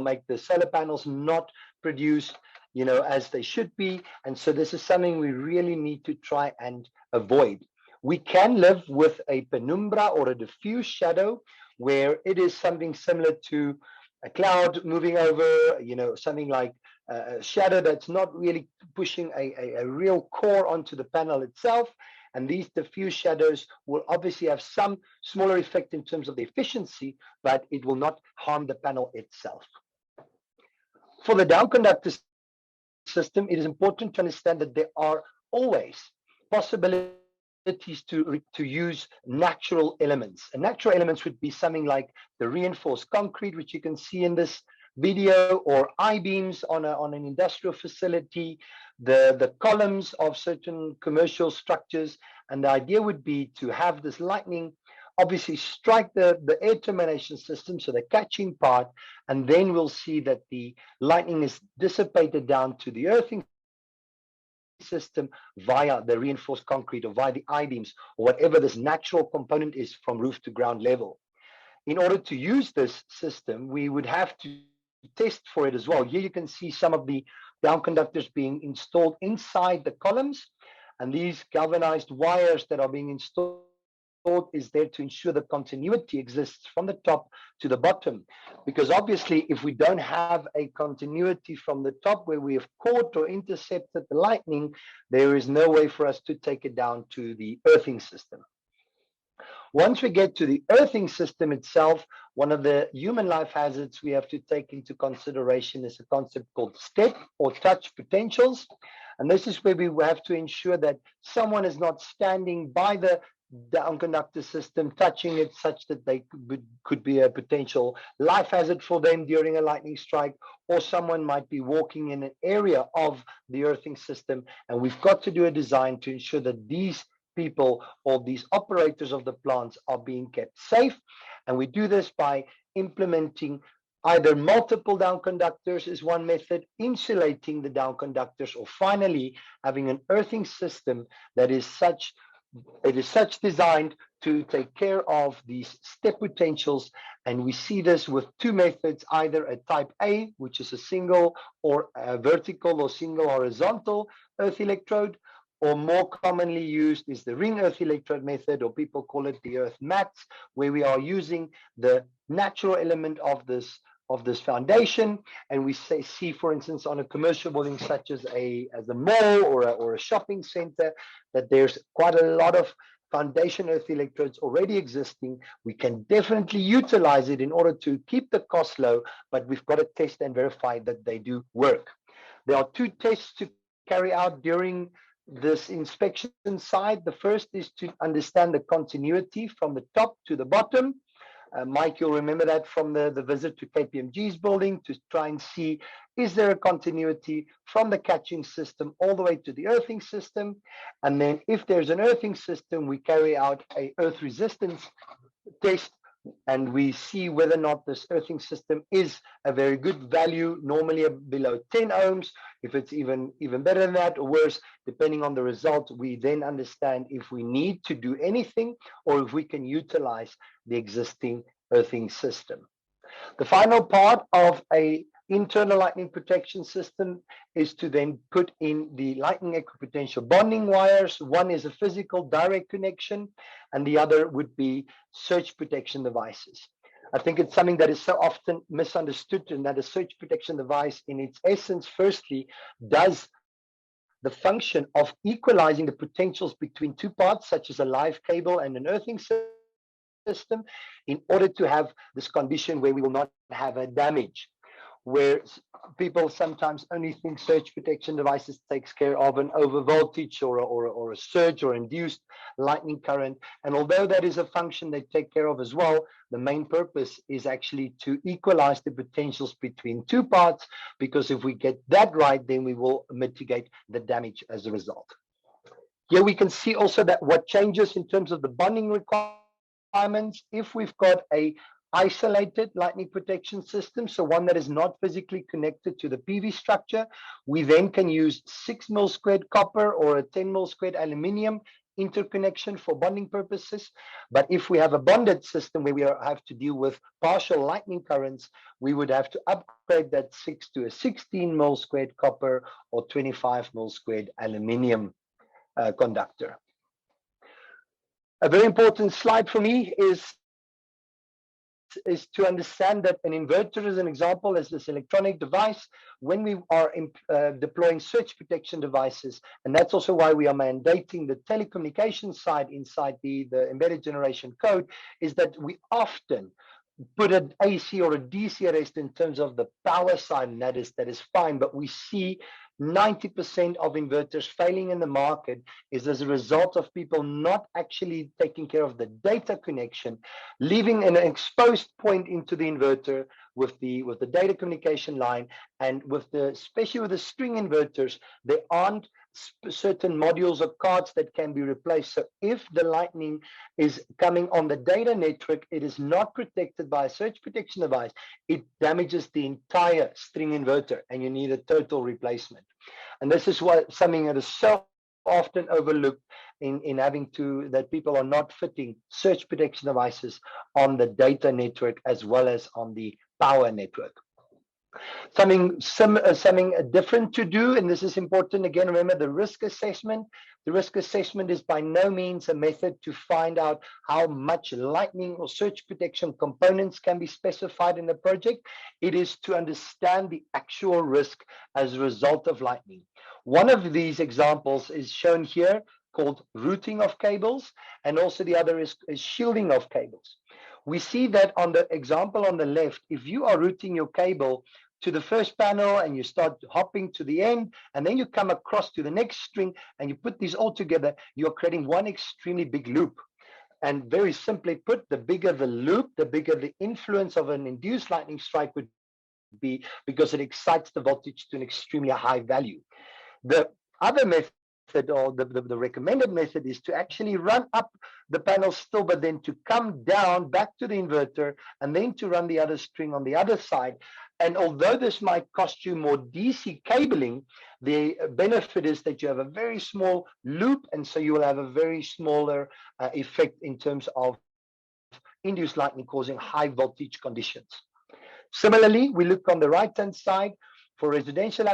make the solar panels not produce, as they should be. And so this is something we really need to try and avoid. We can live with a penumbra or a diffuse shadow where it is something similar to a cloud moving over, something like a shadow that's not really pushing a real core onto the panel itself. And these diffuse shadows will obviously have some smaller effect in terms of the efficiency, but it will not harm the panel itself. For the down conductor system, it is important to understand that there are always possibilities to use natural elements. And natural elements would be something like the reinforced concrete, which you can see in this video, or I-beams on an industrial facility, the columns of certain commercial structures. And the idea would be to have this lightning obviously strike the air termination system, so the catching part, and then we'll see that the lightning is dissipated down to the earthing system via the reinforced concrete or via the I-beams or whatever this natural component is from roof to ground level. In order to use this system, we would have to test for it as well. Here you can see some of the down conductors being installed inside the columns, and these galvanized wires that are being installed is there to ensure that continuity exists from the top to the bottom. Because obviously, if we don't have a continuity from the top where we have caught or intercepted the lightning, there is no way for us to take it down to the earthing system. Once we get to the earthing system itself, one of the human life hazards we have to take into consideration is a concept called step or touch potentials. And this is where we have to ensure that someone is not standing by the down conductor system, touching it such that they could be a potential life hazard for them during a lightning strike, or someone might be walking in an area of the earthing system. And we've got to do a design to ensure that these people or these operators of the plants are being kept safe. And we do this by implementing either multiple down conductors is one method, insulating the down conductors, or finally having an earthing system that is such designed to take care of these step potentials. And we see this with two methods, either a type A, which is a single or a vertical or single horizontal earth electrode, or more commonly used is the ring earth electrode method, or people call it the earth mats, where we are using the natural element of this foundation. And we see, for instance, on a commercial building such as a mall or a shopping center, that there's quite a lot of foundation earth electrodes already existing. We can definitely utilize it in order to keep the cost low, but we've got to test and verify that they do work. There are two tests to carry out during this inspection side. The first is to understand the continuity from the top to the bottom. Mike, you'll remember that from the visit to KPMG's building to try and see, is there a continuity from the catching system all the way to the earthing system? And then if there's an earthing system, we carry out a earth resistance test, and we see whether or not this earthing system is a very good value, normally below 10 ohms. If it's even better than that or worse, depending on the result, we then understand if we need to do anything or if we can utilize the existing earthing system. The final part of a internal lightning protection system is to then put in the lightning equipotential bonding wires. One is a physical direct connection, and the other would be surge protection devices. I think it's something that is so often misunderstood, and that a surge protection device in its essence, firstly, does the function of equalizing the potentials between two parts, such as a live cable and an earthing system, in order to have this condition where we will not have a damage. Where people sometimes only think surge protection devices takes care of an over voltage or a surge or induced lightning current. And although that is a function they take care of as well, the main purpose is actually to equalize the potentials between two parts, because if we get that right, then we will mitigate the damage as a result. Here we can see also that what changes in terms of the bonding requirements, if we've got a isolated lightning protection system, so one that is not physically connected to the PV structure, we then can use 6 mil squared copper or a 10 mil squared aluminium interconnection for bonding purposes. But if we have a bonded system where we have to deal with partial lightning currents, we would have to upgrade that 6 to a 16 mil squared copper or 25 mil squared aluminium conductor. A very important slide for me is to understand that an inverter, as an example, is this electronic device. When we are deploying surge protection devices, and that's also why we are mandating the telecommunication side inside the embedded generation code, is that we often put an AC or a DC arrest in terms of the power side, and that is fine, but we see 90% of inverters failing in the market is as a result of people not actually taking care of the data connection, leaving an exposed point into the inverter with the data communication line, and especially with the string inverters, there aren't certain modules or cards that can be replaced. So if the lightning is coming on the data network, it is not protected by a surge protection device. It damages the entire string inverter, and you need a total replacement. And this is something that is so often overlooked in having that people are not fitting surge protection devices on the data network as well as on the power network. Something different to do, and this is important again, remember the risk assessment. The risk assessment is by no means a method to find out how much lightning or surge protection components can be specified in the project. It is to understand the actual risk as a result of lightning. One of these examples is shown here, called routing of cables, and also the other is shielding of cables. We see that on the example on the left, if you are routing your cable to the first panel and you start hopping to the end, and then you come across to the next string and you put these all together, you're creating one extremely big loop. And very simply put, the bigger the loop, the bigger the influence of an induced lightning strike would be, because it excites the voltage to an extremely high value. The other method, or the recommended method, is to actually run up the panel still, but then to come down back to the inverter and then to run the other string on the other side. And although this might cost you more DC cabling, the benefit is that you have a very small loop, and so you will have a very smaller effect in terms of induced lightning causing high voltage conditions. Similarly, we look on the right-hand side for residential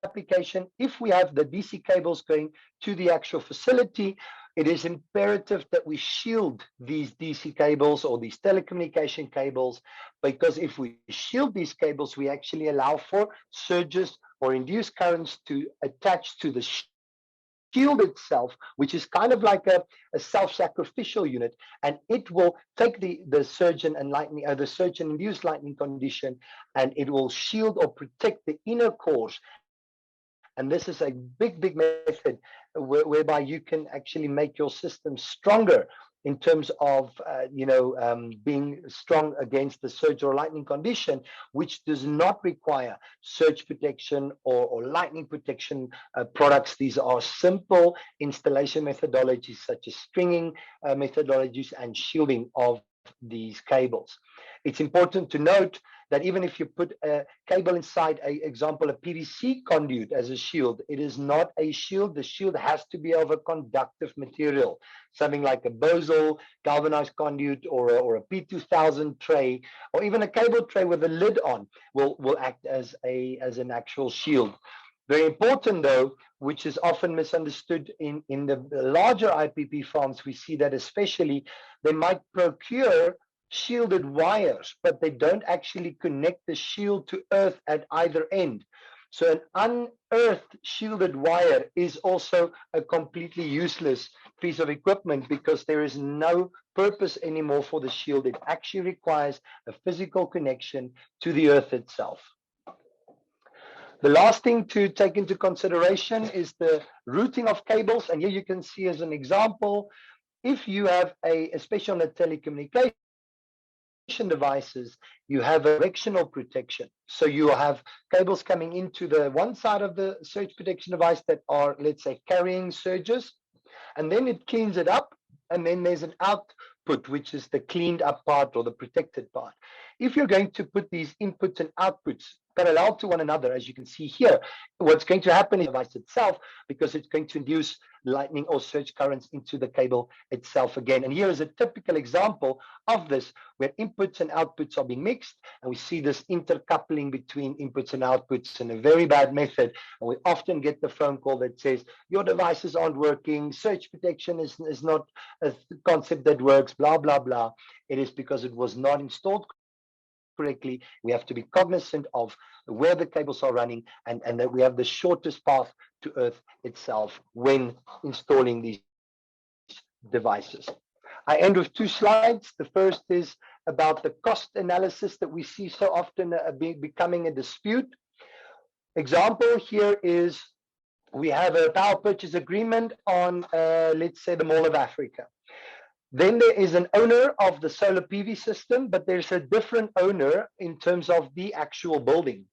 application. If we have the DC cables going to the actual facility, it is imperative that we shield these DC cables or these telecommunication cables, because if we shield these cables, we actually allow for surges or induced currents to attach to the shield itself, which is kind of like a self-sacrificial unit, and it will take the surge and lightning, or the surge and induced lightning condition, and it will shield or protect the inner cores. And this is a big method whereby you can actually make your system stronger in terms of being strong against the surge or lightning condition, which does not require surge protection or lightning protection products. These are simple installation methodologies such as stringing methodologies and shielding of these cables. It's important to note that even if you put a cable inside, example, a PVC conduit as a shield, it is not a shield. The shield has to be of a conductive material, something like a Bosal galvanized conduit or a P2000 tray, or even a cable tray with a lid on will act as an actual shield. Very important though, which is often misunderstood in the larger IPP farms, we see that especially they might procure shielded wires, but they don't actually connect the shield to earth at either end. So an unearthed shielded wire is also a completely useless piece of equipment because there is no purpose anymore for the shield. It actually requires a physical connection to the earth itself. The last thing to take into consideration is the routing of cables. And here you can see as an example, if you have especially on the telecommunication devices, you have a directional protection. So you have cables coming into the one side of the surge protection device that are, let's say, carrying surges, and then it cleans it up, and then there's an output, which is the cleaned up part or the protected part. If you're going to put these inputs and outputs parallel to one another, as you can see here, what's going to happen in the device itself, because it's going to induce lightning or surge currents into the cable itself again. And here is a typical example of this, where inputs and outputs are being mixed, and we see this intercoupling between inputs and outputs in a very bad method. And we often get the phone call that says, your devices aren't working, surge protection is not a concept that works, blah, blah, blah. It is because it was not installed correctly. We have to be cognizant of where the cables are running and that we have the shortest path to earth itself when installing these devices. I end with two slides. The first is about the cost analysis that we see so often becoming a dispute. Example here is we have a power purchase agreement on, let's say, the Mall of Africa. Then there is an owner of the solar PV system, but there's a different owner in terms of the actual building.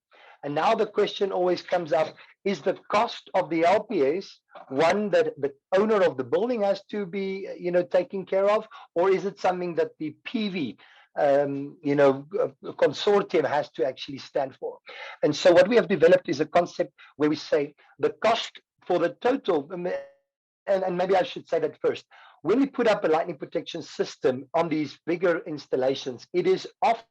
And now the question always comes up, is the cost of the LPS one that the owner of the building has to be, taken care of, or is it something that the PV consortium has to actually stand for? And so what we have developed is a concept where we say the cost for the total, and maybe I should say that first. When we put up a lightning protection system on these bigger installations, it is often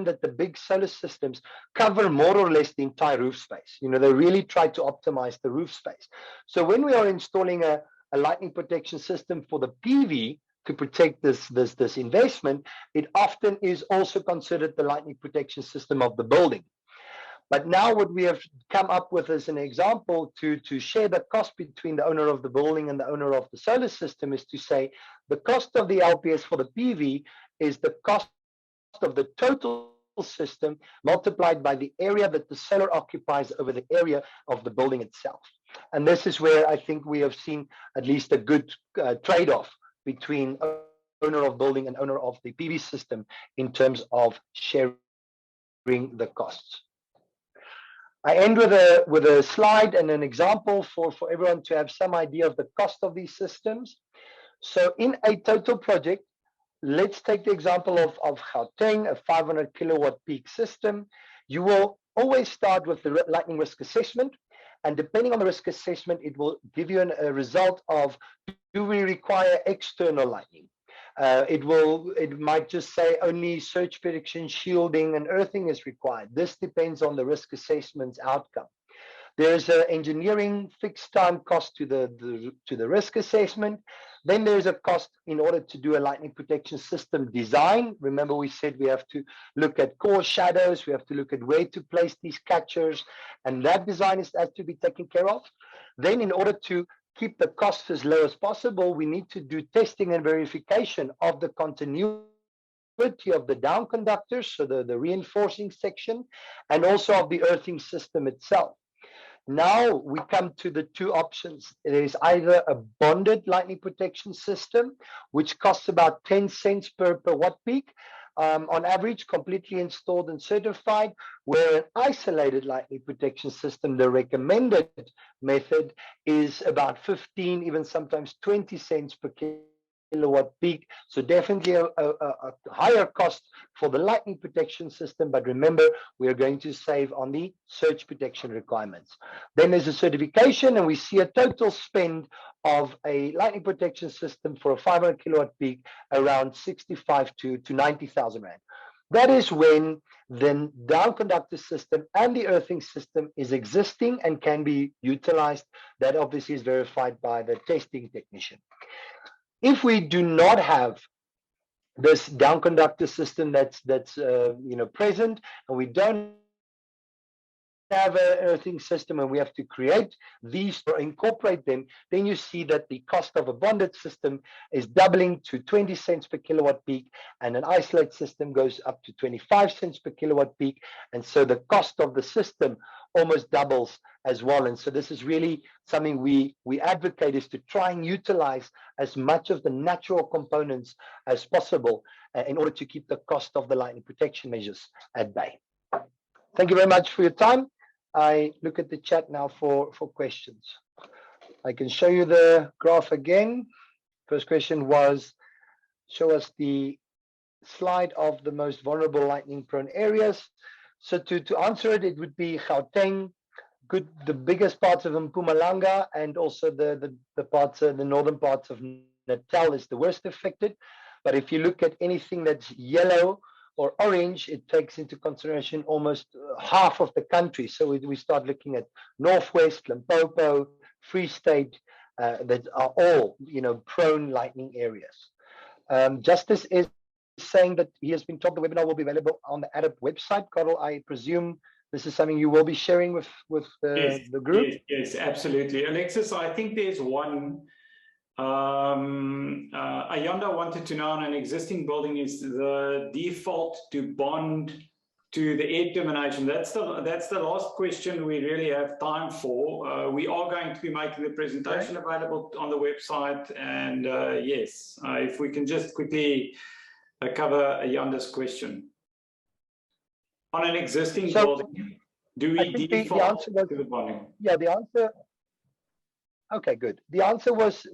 that the big solar systems cover more or less the entire roof space. They really try to optimize the roof space. So when we are installing a lightning protection system for the PV to protect this investment, it often is also considered the lightning protection system of the building. But now what we have come up with as an example to share the cost between the owner of the building and the owner of the solar system is to say the cost of the LPS for the PV is the cost of the total system multiplied by the area that the solar occupies over the area of the building itself. And this is where I think we have seen at least a good trade-off between owner of building and owner of the PV system in terms of sharing the costs. I end with a slide and an example for everyone to have some idea of the cost of these systems. So in a total project, let's take the example of Gauteng, a 500 kilowatt peak system. You will always start with the lightning risk assessment. And depending on the risk assessment, it will give you a result of, do we require external lightning? It might just say only surge protection, shielding, and earthing is required. This depends on the risk assessment's outcome. There's an engineering fixed time cost to the risk assessment. Then there's a cost in order to do a lightning protection system design. Remember, we said we have to look at core shadows, we have to look at where to place these catchers, and that design has to be taken care of. Then in order to keep the costs as low as possible, we need to do testing and verification of the continuity of the down conductors, so the reinforcing section, and also of the earthing system itself. Now we come to the two options. There is either a bonded lightning protection system, which costs about 10 cents per watt peak, on average, completely installed and certified, where an isolated lightning protection system, the recommended method, is about 15, even sometimes 20 cents per kilowatt peak. So definitely a higher cost for the lightning protection system, but remember, we are going to save on the surge protection requirements. Then there's a certification, and we see a total spend of a lightning protection system for a 500 kilowatt peak around 65 to 90,000 Rand. That is when the down conductor system and the earthing system is existing and can be utilized. That obviously is verified by the testing technician. If we do not have this down conductor system that's present, and we don't have an earthing system, and we have to create these or incorporate them, then you see that the cost of a bonded system is doubling to 20 cents per kilowatt peak, and an isolate system goes up to 25 cents per kilowatt peak. And so the cost of the system almost doubles as well. And so this is really something we advocate, is to try and utilize as much of the natural components as possible in order to keep the cost of the lightning protection measures at bay. Thank you very much for your time. I look at the chat now for questions. I can show you the graph again. First question was, show us the slide of the most vulnerable lightning prone areas. So to answer it, it would be Gauteng, the biggest parts of Mpumalanga, and also the parts, the northern parts of Natal is the worst affected. But if you look at anything that's yellow or orange, it takes into consideration almost half of the country. So we start looking at Northwest, Limpopo, Free State, that are all prone lightning areas. Justice is saying that he has been told the webinar will be available on the AreP website. Carol, I presume this is something you will be sharing with the group? Yes, absolutely. Alexis, I think there's one. Ayanda wanted to know, on an existing building, is the default to bond to the air termination? That's the last question we really have time for. We are going to be making the presentation available on the website, and yes, if we can just quickly cover Ayanda's question. On an existing building, do we default to the bonding? Yeah, the answer. Okay, good. The answer was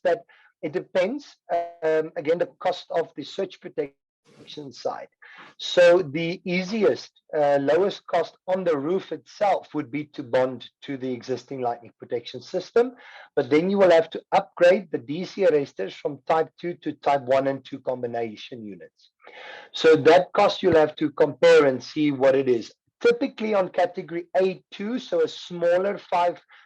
that it depends. Again, the cost of the surge protection side. So the easiest, lowest cost on the roof itself would be to bond to the existing lightning protection system. But then you will have to upgrade the DC arresters from type 2 to type 1 and 2 combination units. So that cost you'll have to compare and see what it is. Typically on category A2, so a smaller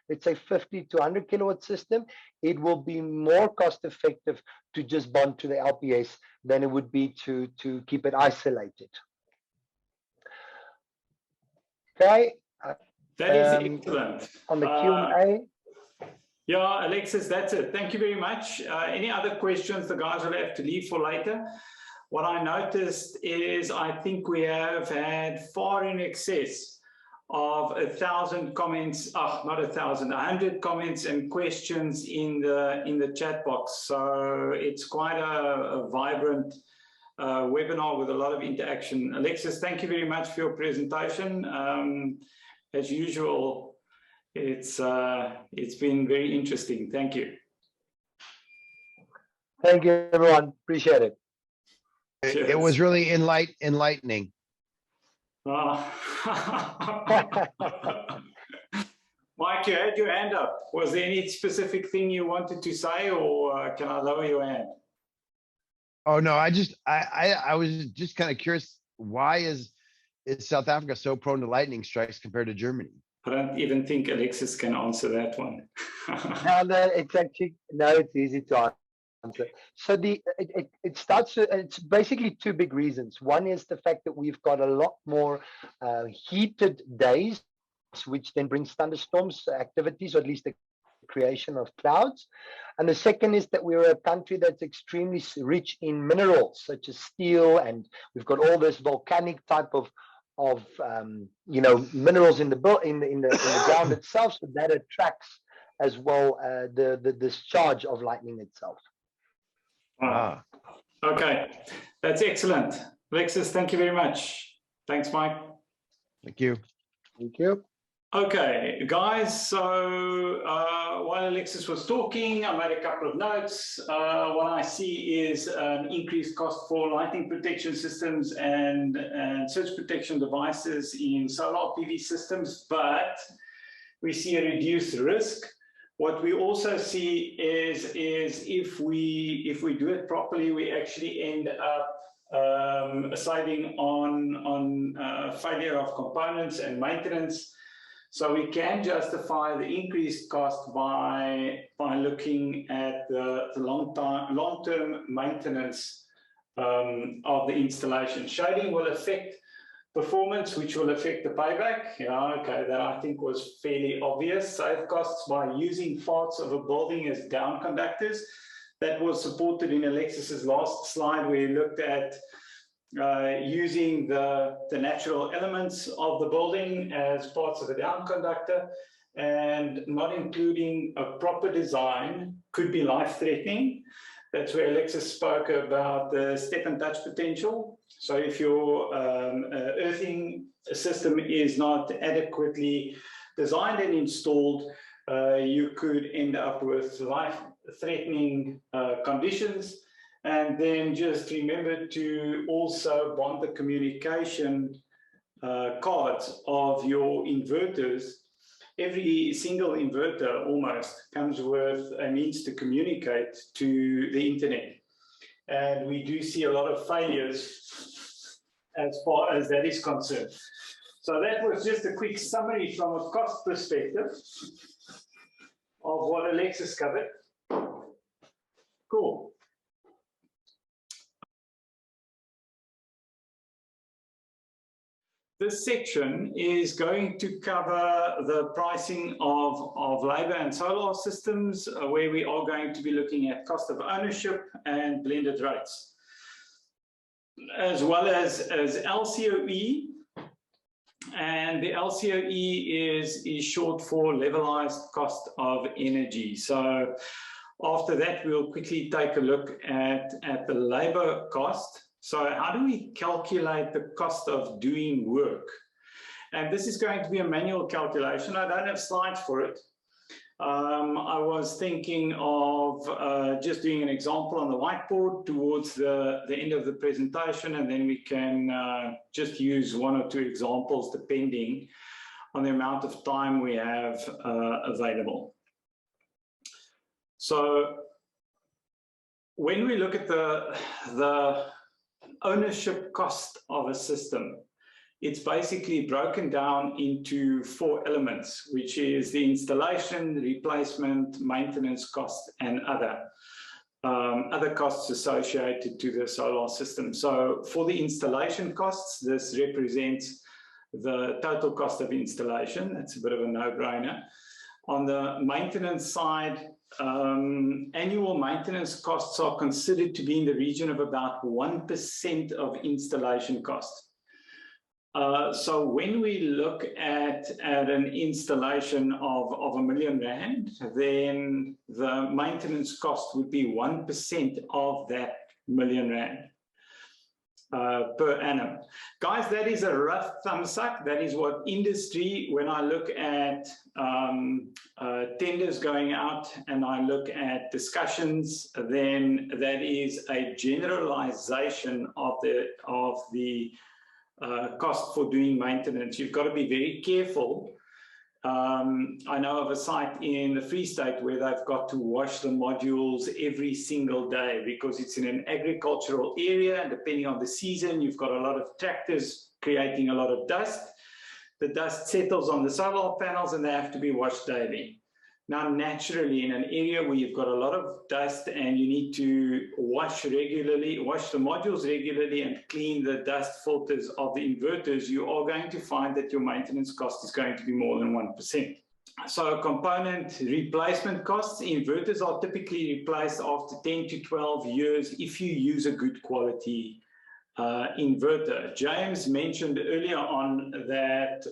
let's say 50 to 100 kilowatt system, it will be more cost effective to just bond to the LPS than it would be to keep it isolated. Okay. That is excellent. On the Q&A. Yeah, Alexis, that's it. Thank you very much. Any other questions the guys will have to leave for later? What I noticed is I think we have had far in excess of 1,000 comments, not 1,000, 100 comments and questions in the chat box. So it's quite a vibrant webinar with a lot of interaction. Alexis, thank you very much for your presentation. As usual, it's been very interesting. Thank you. Thank you, everyone. Appreciate it. It was really enlightening. Mike, you had your hand up. Was there any specific thing you wanted to say, or can I lower your hand? Oh no, I was just kind of curious, why is South Africa so prone to lightning strikes compared to Germany? I don't even think Alexis can answer that one. No, it's easy to answer. So it's basically two big reasons. One is the fact that we've got a lot more heated days, which then brings thunderstorms activities, or at least the creation of clouds. And the second is that we're a country that's extremely rich in minerals such as steel, and we've got all this volcanic type of minerals in the ground itself, so that attracts as well the discharge of lightning itself. Wow. Okay, that's excellent. Alexis, thank you very much. Thanks, Mike. Thank you. Thank you. Okay, guys, so while Alexis was talking, I made a couple of notes. What I see is an increased cost for lighting protection systems and surge protection devices in solar PV systems, but we see a reduced risk. What we also see is if we do it properly, we actually end up saving on failure of components and maintenance. So we can justify the increased cost by looking at the long-term maintenance of the installation. Shading will affect performance, which will affect the payback. Okay, that I think was fairly obvious. Save costs by using parts of a building as down conductors. That was supported in Alexis's last slide, where he looked at using the natural elements of the building as parts of a down conductor, and not including a proper design could be life-threatening. That's where Alexis spoke about the step and touch potential. So if your earthing system is not adequately designed and installed, you could end up with life-threatening conditions. And then just remember to also bond the communication cards of your inverters. Every single inverter almost comes with a means to communicate to the internet. And we do see a lot of failures as far as that is concerned. So that was just a quick summary from a cost perspective of what Alexis covered. Cool. This section is going to cover the pricing of labor and solar systems, where we are going to be looking at cost of ownership and blended rates, as well as LCOE. And the LCOE is short for levelized cost of energy. So after that, we'll quickly take a look at the labor cost. So how do we calculate the cost of doing work? And this is going to be a manual calculation. I don't have slides for it. I was thinking of just doing an example on the whiteboard towards the end of the presentation, and then we can just use one or two examples depending on the amount of time we have available. So when we look at the ownership cost of a system, it's basically broken down into 4 elements, which is the installation, replacement, maintenance cost, and other costs associated to the solar system. So for the installation costs, this represents the total cost of installation. That's a bit of a no-brainer. On the maintenance side, annual maintenance costs are considered to be in the region of about 1% of installation cost. So when we look at an installation of R1 million, then the maintenance cost would be 1% of that R1 million per annum. Guys, that is a rough thumbs up. That is what industry, when I look at tenders going out and I look at discussions, then that is a generalization of the cost for doing maintenance. You've got to be very careful. I know of a site in the Free State where they've got to wash the modules every single day because it's in an agricultural area, and depending on the season, you've got a lot of tractors creating a lot of dust. The dust settles on the solar panels and they have to be washed daily. Now, naturally, in an area where you've got a lot of dust and you need to wash the modules regularly and clean the dust filters of the inverters, you are going to find that your maintenance cost is going to be more than 1%. So component replacement costs, inverters are typically replaced after 10 to 12 years if you use a good quality inverter. James mentioned earlier on that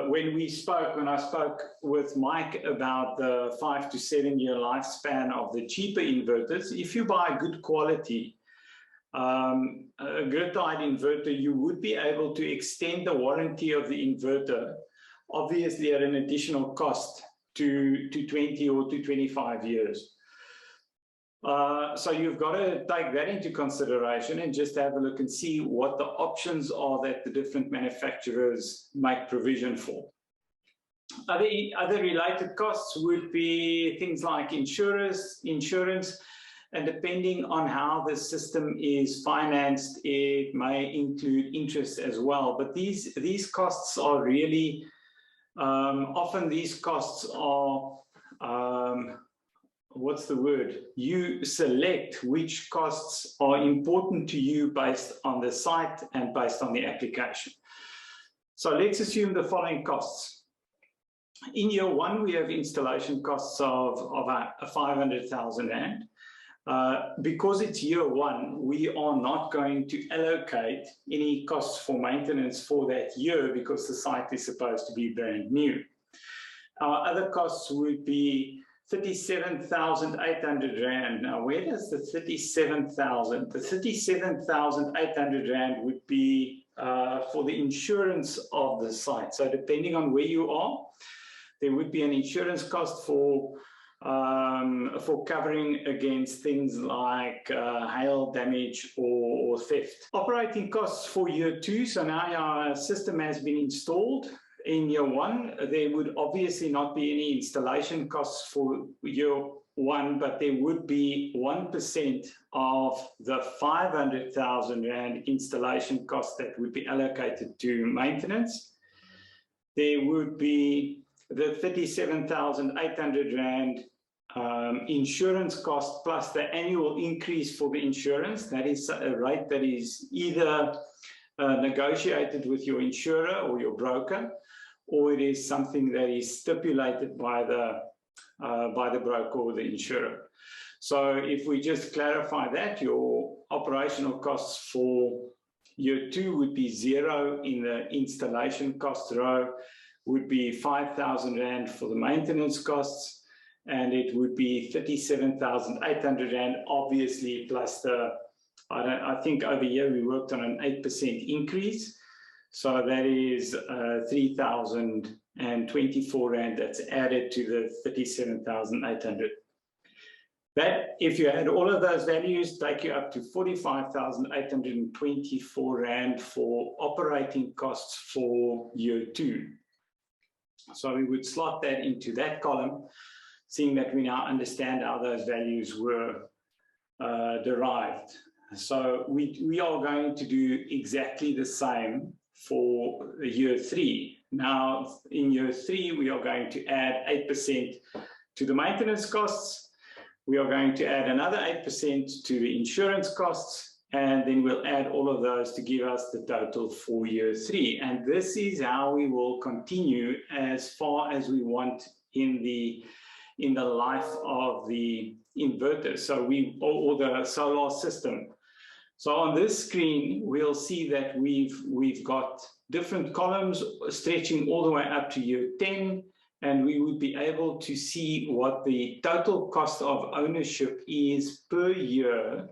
when I spoke with Mike about the 5 to 7 year lifespan of the cheaper inverters, if you buy good quality, a grid-tied inverter, you would be able to extend the warranty of the inverter, obviously at an additional cost to 20 or to 25 years. So you've got to take that into consideration and just have a look and see what the options are that the different manufacturers make provision for. Other related costs would be things like insurance, and depending on how the system is financed, it may include interest as well. But these costs are really, often these costs are, what's the word? You select which costs are important to you based on the site and based on the application. So let's assume the following costs. In year one, we have installation costs of 500,000 Rand. Because it's year one, we are not going to allocate any costs for maintenance for that year because the site is supposed to be brand new. Our other costs would be 37,800 Rand. Now, where does the 37,000? The 37,800 Rand would be for the insurance of the site. So depending on where you are, there would be an insurance cost for covering against things like hail damage or theft. Operating costs for year two. So now our system has been installed. In year one, there would obviously not be any installation costs for year one, but there would be 1% of the 500,000 Rand installation cost that would be allocated to maintenance. There would be the 37,800 Rand insurance cost plus the annual increase for the insurance. That is a rate that is either negotiated with your insurer or your broker, or it is something that is stipulated by the broker or the insurer. So if we just clarify that, your operational costs for year two would be 0 in the installation cost row, would be 5,000 Rand for the maintenance costs, and it would be 37,800 Rand, obviously, plus the, I think over here we worked on an 8% increase. So that is 3,024 Rand that's added to the 37,800. That, if you add all of those values, take you up to 45,824 Rand for operating costs for year two. So we would slot that into that column, seeing that we now understand how those values were derived. So we are going to do exactly the same for year three. Now, in year three, we are going to add 8% to the maintenance costs. We are going to add another 8% to the insurance costs, and then we'll add all of those to give us the total for year three. And this is how we will continue as far as we want in the life of the inverter, so or the solar system. So on this screen, we'll see that we've got different columns stretching all the way up to year 10, and we would be able to see what the total cost of ownership is per year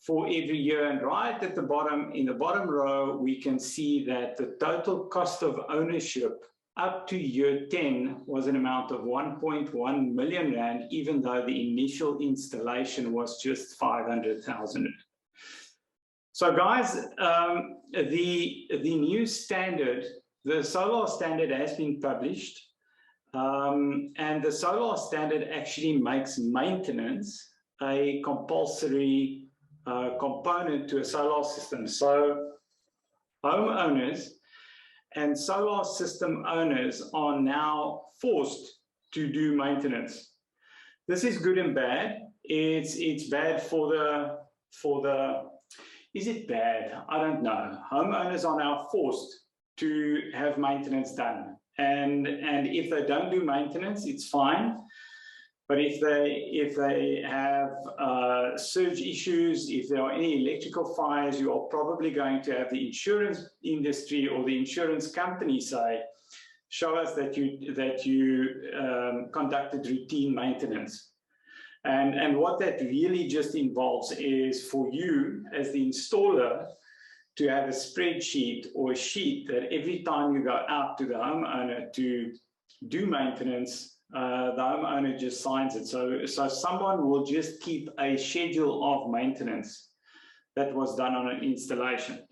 for every year. And right at the bottom, in the bottom row, we can see that the total cost of ownership up to year 10 was an amount of 1.1 million Rand, even though the initial installation was just 500,000. So guys, the new standard, the solar standard has been published, and the solar standard actually makes maintenance a compulsory component to a solar system. So homeowners and solar system owners are now forced to do maintenance. This is good and bad. It's bad for the, is it bad? I don't know. Homeowners are now forced to have maintenance done. And if they don't do maintenance, it's fine. But if they have surge issues, if there are any electrical fires, you are probably going to have the insurance industry or the insurance company say, show us that you conducted routine maintenance. And what that really just involves is for you as the installer to have a spreadsheet or a sheet that every time you go out to the homeowner to do maintenance, the homeowner just signs it. So someone will just keep a schedule of maintenance that was done on an installation.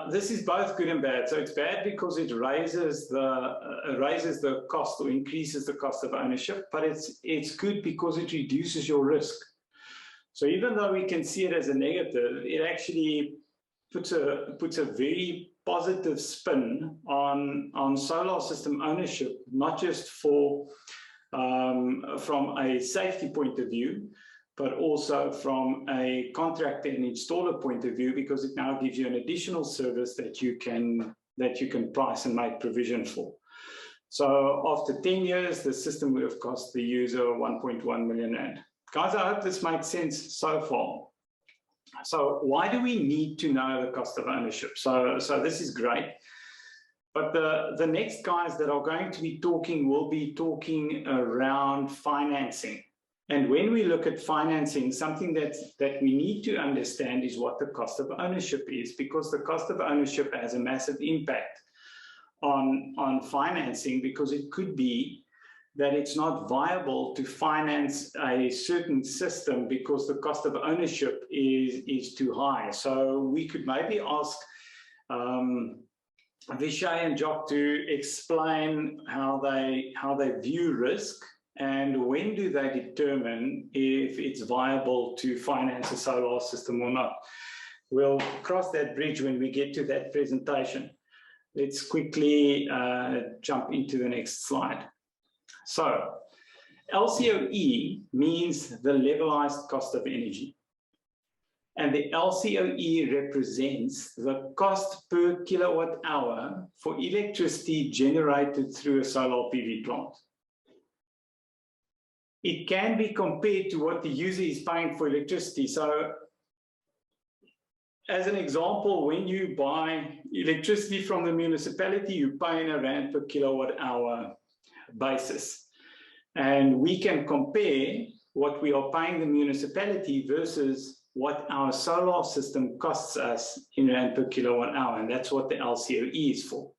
This is both good and bad. So it's bad because it raises the cost or increases the cost of ownership, but it's good because it reduces your risk. So even though we can see it as a negative, it actually puts a very positive spin on solar system ownership, not just from a safety point of view, but also from a contractor and installer point of view, because it now gives you an additional service that you can price and make provision for. So after 10 years, the system would have cost the user 1.1 million rand. Guys, I hope this makes sense so far. So why do we need to know the cost of ownership? So this is great. But the next guys that are going to be talking will be talking around financing. And when we look at financing, something that we need to understand is what the cost of ownership is, because the cost of ownership has a massive impact on financing, because it could be that it's not viable to finance a certain system because the cost of ownership is too high. So we could maybe ask Vishay and Jock to explain how they view risk, and when do they determine if it's viable to finance a solar system or not. We'll cross that bridge when we get to that presentation. Let's quickly jump into the next slide. So LCOE means the levelized cost of energy. And the LCOE represents the cost per kilowatt hour for electricity generated through a solar PV plant. It can be compared to what the user is paying for electricity. So as an example, when you buy electricity from the municipality, you pay in a rand per kilowatt hour basis. And we can compare what we are paying the municipality versus what our solar system costs us in rand per kilowatt hour. And that's what the LCOE is for.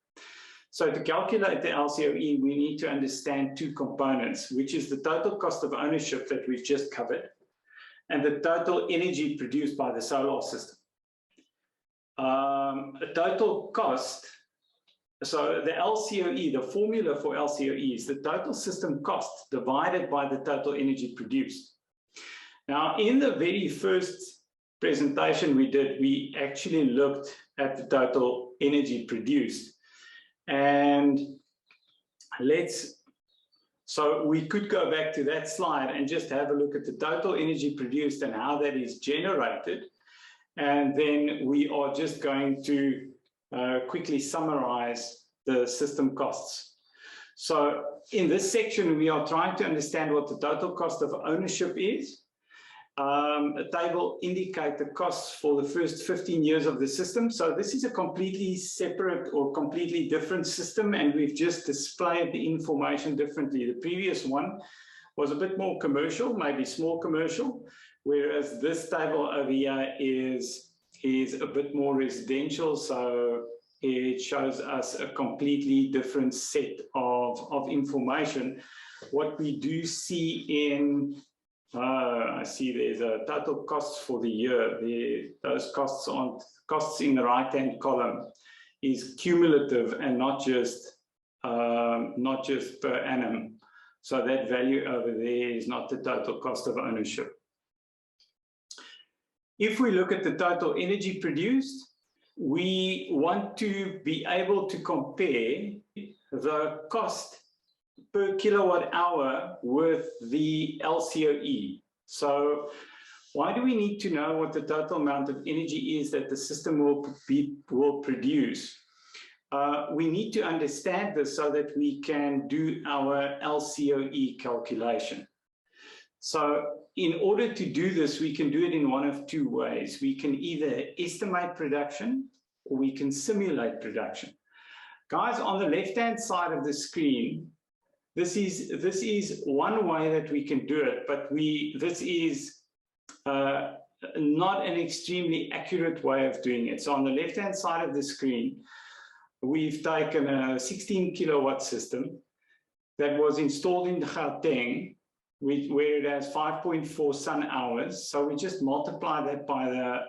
So to calculate the LCOE, we need to understand two components, which is the total cost of ownership that we've just covered, and the total energy produced by the solar system. A total cost, so the LCOE, the formula for LCOE is the total system cost divided by the total energy produced. Now, in the very first presentation we did, we actually looked at the total energy produced. And so we could go back to that slide and just have a look at the total energy produced and how that is generated. And then we are just going to quickly summarize the system costs. So in this section, we are trying to understand what the total cost of ownership is. A table indicates the costs for the first 15 years of the system. So this is a completely separate or completely different system, and we've just displayed the information differently. The previous one was a bit more commercial, maybe small commercial, whereas this table over here is a bit more residential. So it shows us a completely different set of information. What we do see in I see there's a total costs for the year. Those costs in the right-hand column is cumulative and not just per annum. So that value over there is not the total cost of ownership. If we look at the total energy produced, we want to be able to compare the cost per kilowatt hour with the LCOE. So why do we need to know what the total amount of energy is that the system will produce? We need to understand this so that we can do our LCOE calculation. So in order to do this, we can do it in one of two ways. We can either estimate production or we can simulate production. Guys, on the left-hand side of the screen, this is one way that we can do it, but this is not an extremely accurate way of doing it. So on the left-hand side of the screen, we've taken a 16 kilowatt system that was installed in Gauteng, where it has 5.4 sun hours. So we just multiply that by the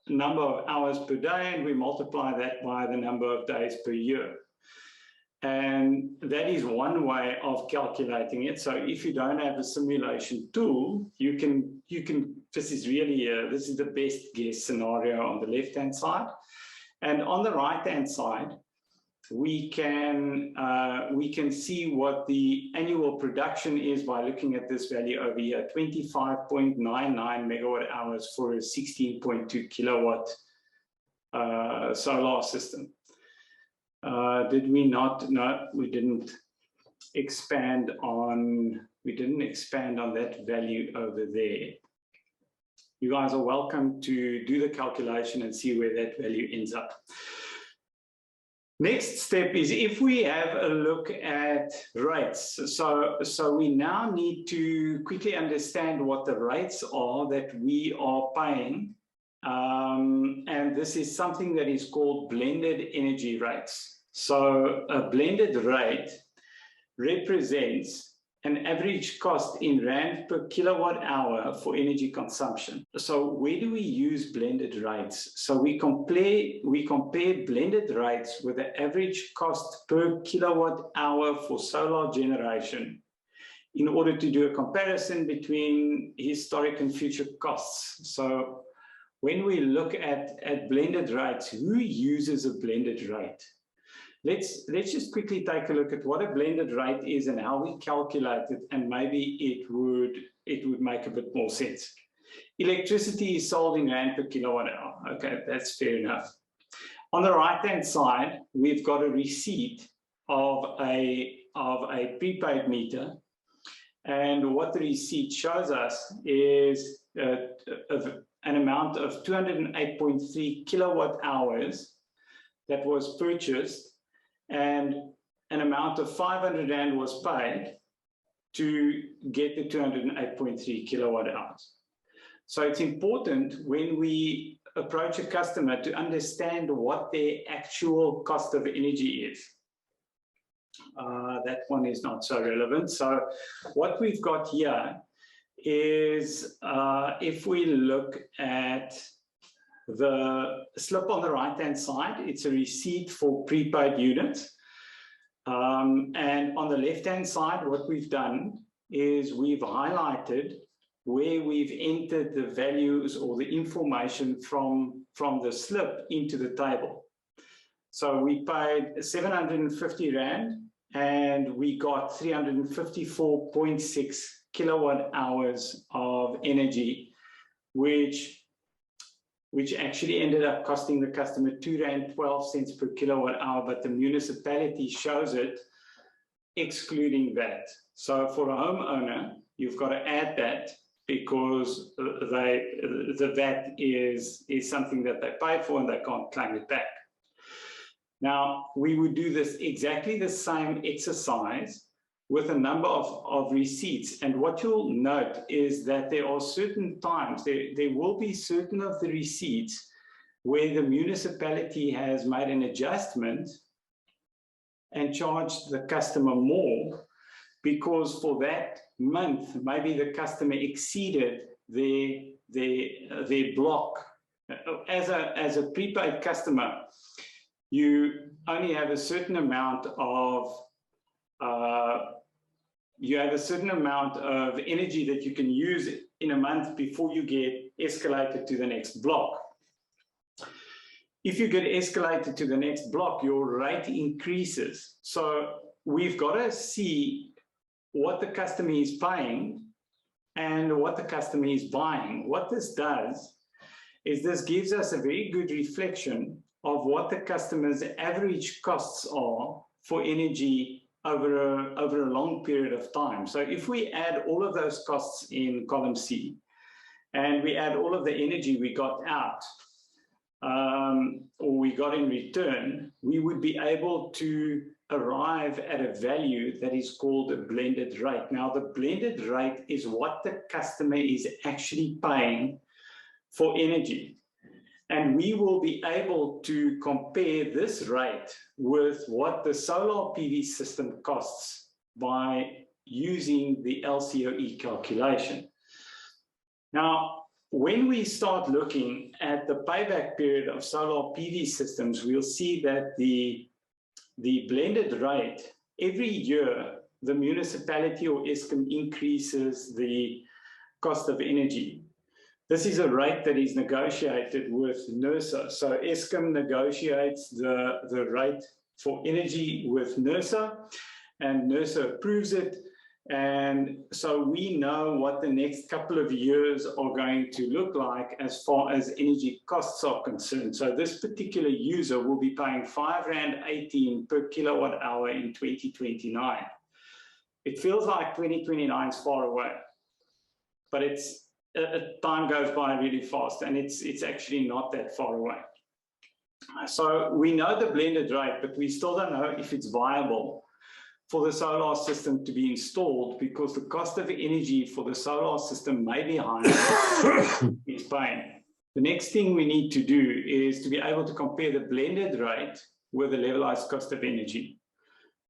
number of hours per day, and we multiply that by the number of days per year. And that is one way of calculating it. So if you don't have a simulation tool, you can this is really this is the best guess scenario on the left-hand side. And on the right-hand side, we can see what the annual production is by looking at this value over here, 25.99 megawatt hours for a 16.2 kilowatt solar system. Did we not? No, we didn't expand on that value over there. You guys are welcome to do the calculation and see where that value ends up. Next step is if we have a look at rates. So we now need to quickly understand what the rates are that we are paying. And this is something that is called blended energy rates. So a blended rate represents an average cost in rand per kilowatt hour for energy consumption. So where do we use blended rates? So we compare blended rates with the average cost per kilowatt hour for solar generation in order to do a comparison between historic and future costs. So when we look at blended rates, who uses a blended rate? Let's just quickly take a look at what a blended rate is and how we calculate it, and maybe it would make a bit more sense. Electricity is sold in rand per kilowatt hour. Okay, that's fair enough. On the right-hand side, we've got a receipt of a prepaid meter, and what the receipt shows us is an amount of 208.3 kilowatt hours that was purchased, and an amount of 500 rand was paid to get the 208.3 kilowatt hours. So it's important when we approach a customer to understand what their actual cost of energy is. That one is not so relevant. So what we've got here is if we look at the slip on the right-hand side, it's a receipt for prepaid units. And on the left-hand side, what we've done is we've highlighted where we've entered the values or the information from the slip into the table. So we paid 750 Rand and we got 354.6 kilowatt hours of energy, which actually ended up costing the customer 2 Rand 12 cents per kilowatt hour, but the municipality shows it excluding VAT. So for a homeowner, you've got to add that because the VAT is something that they pay for and they can't claim it back. Now, we would do this exactly the same exercise with a number of receipts. And what you'll note is that there are certain times, there will be certain of the receipts where the municipality has made an adjustment and charged the customer more because for that month, maybe the customer exceeded their block. As a prepaid customer, you only have a certain amount of energy that you can use in a month before you get escalated to the next block. If you get escalated to the next block, your rate increases. So we've got to see what the customer is paying and what the customer is buying. What this does is this gives us a very good reflection of what the customer's average costs are for energy over a long period of time. So if we add all of those costs in column C, and we add all of the energy we got out, or we got in return, we would be able to arrive at a value that is called a blended rate. Now, the blended rate is what the customer is actually paying for energy. And we will be able to compare this rate with what the solar PV system costs by using the LCOE calculation. Now, when we start looking at the payback period of solar PV systems, we'll see that the blended rate, every year, the municipality or Eskom increases the cost of energy. This is a rate that is negotiated with NERSA. So Eskom negotiates the rate for energy with NERSA, and NERSA approves it. And so we know what the next couple of years are going to look like as far as energy costs are concerned. So this particular user will be paying R5.18 per kilowatt hour in 2029. It feels like 2029 is far away, but time goes by really fast, and it's actually not that far away. So we know the blended rate, but we still don't know if it's viable for the solar system to be installed, because the cost of energy for the solar system may be higher than it's paying. The next thing we need to do is to be able to compare the blended rate with the levelized cost of energy.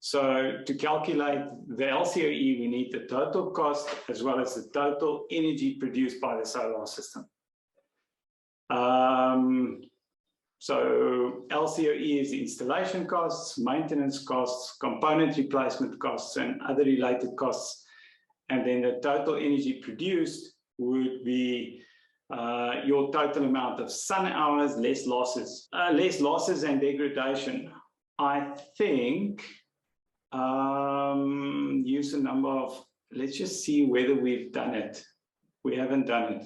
So to calculate the LCOE, we need the total cost as well as the total energy produced by the solar system. So LCOE is installation costs, maintenance costs, component replacement costs, and other related costs. And then the total energy produced would be your total amount of sun hours, less losses and degradation. I think use a number of, let's just see whether we've done it. We haven't done it.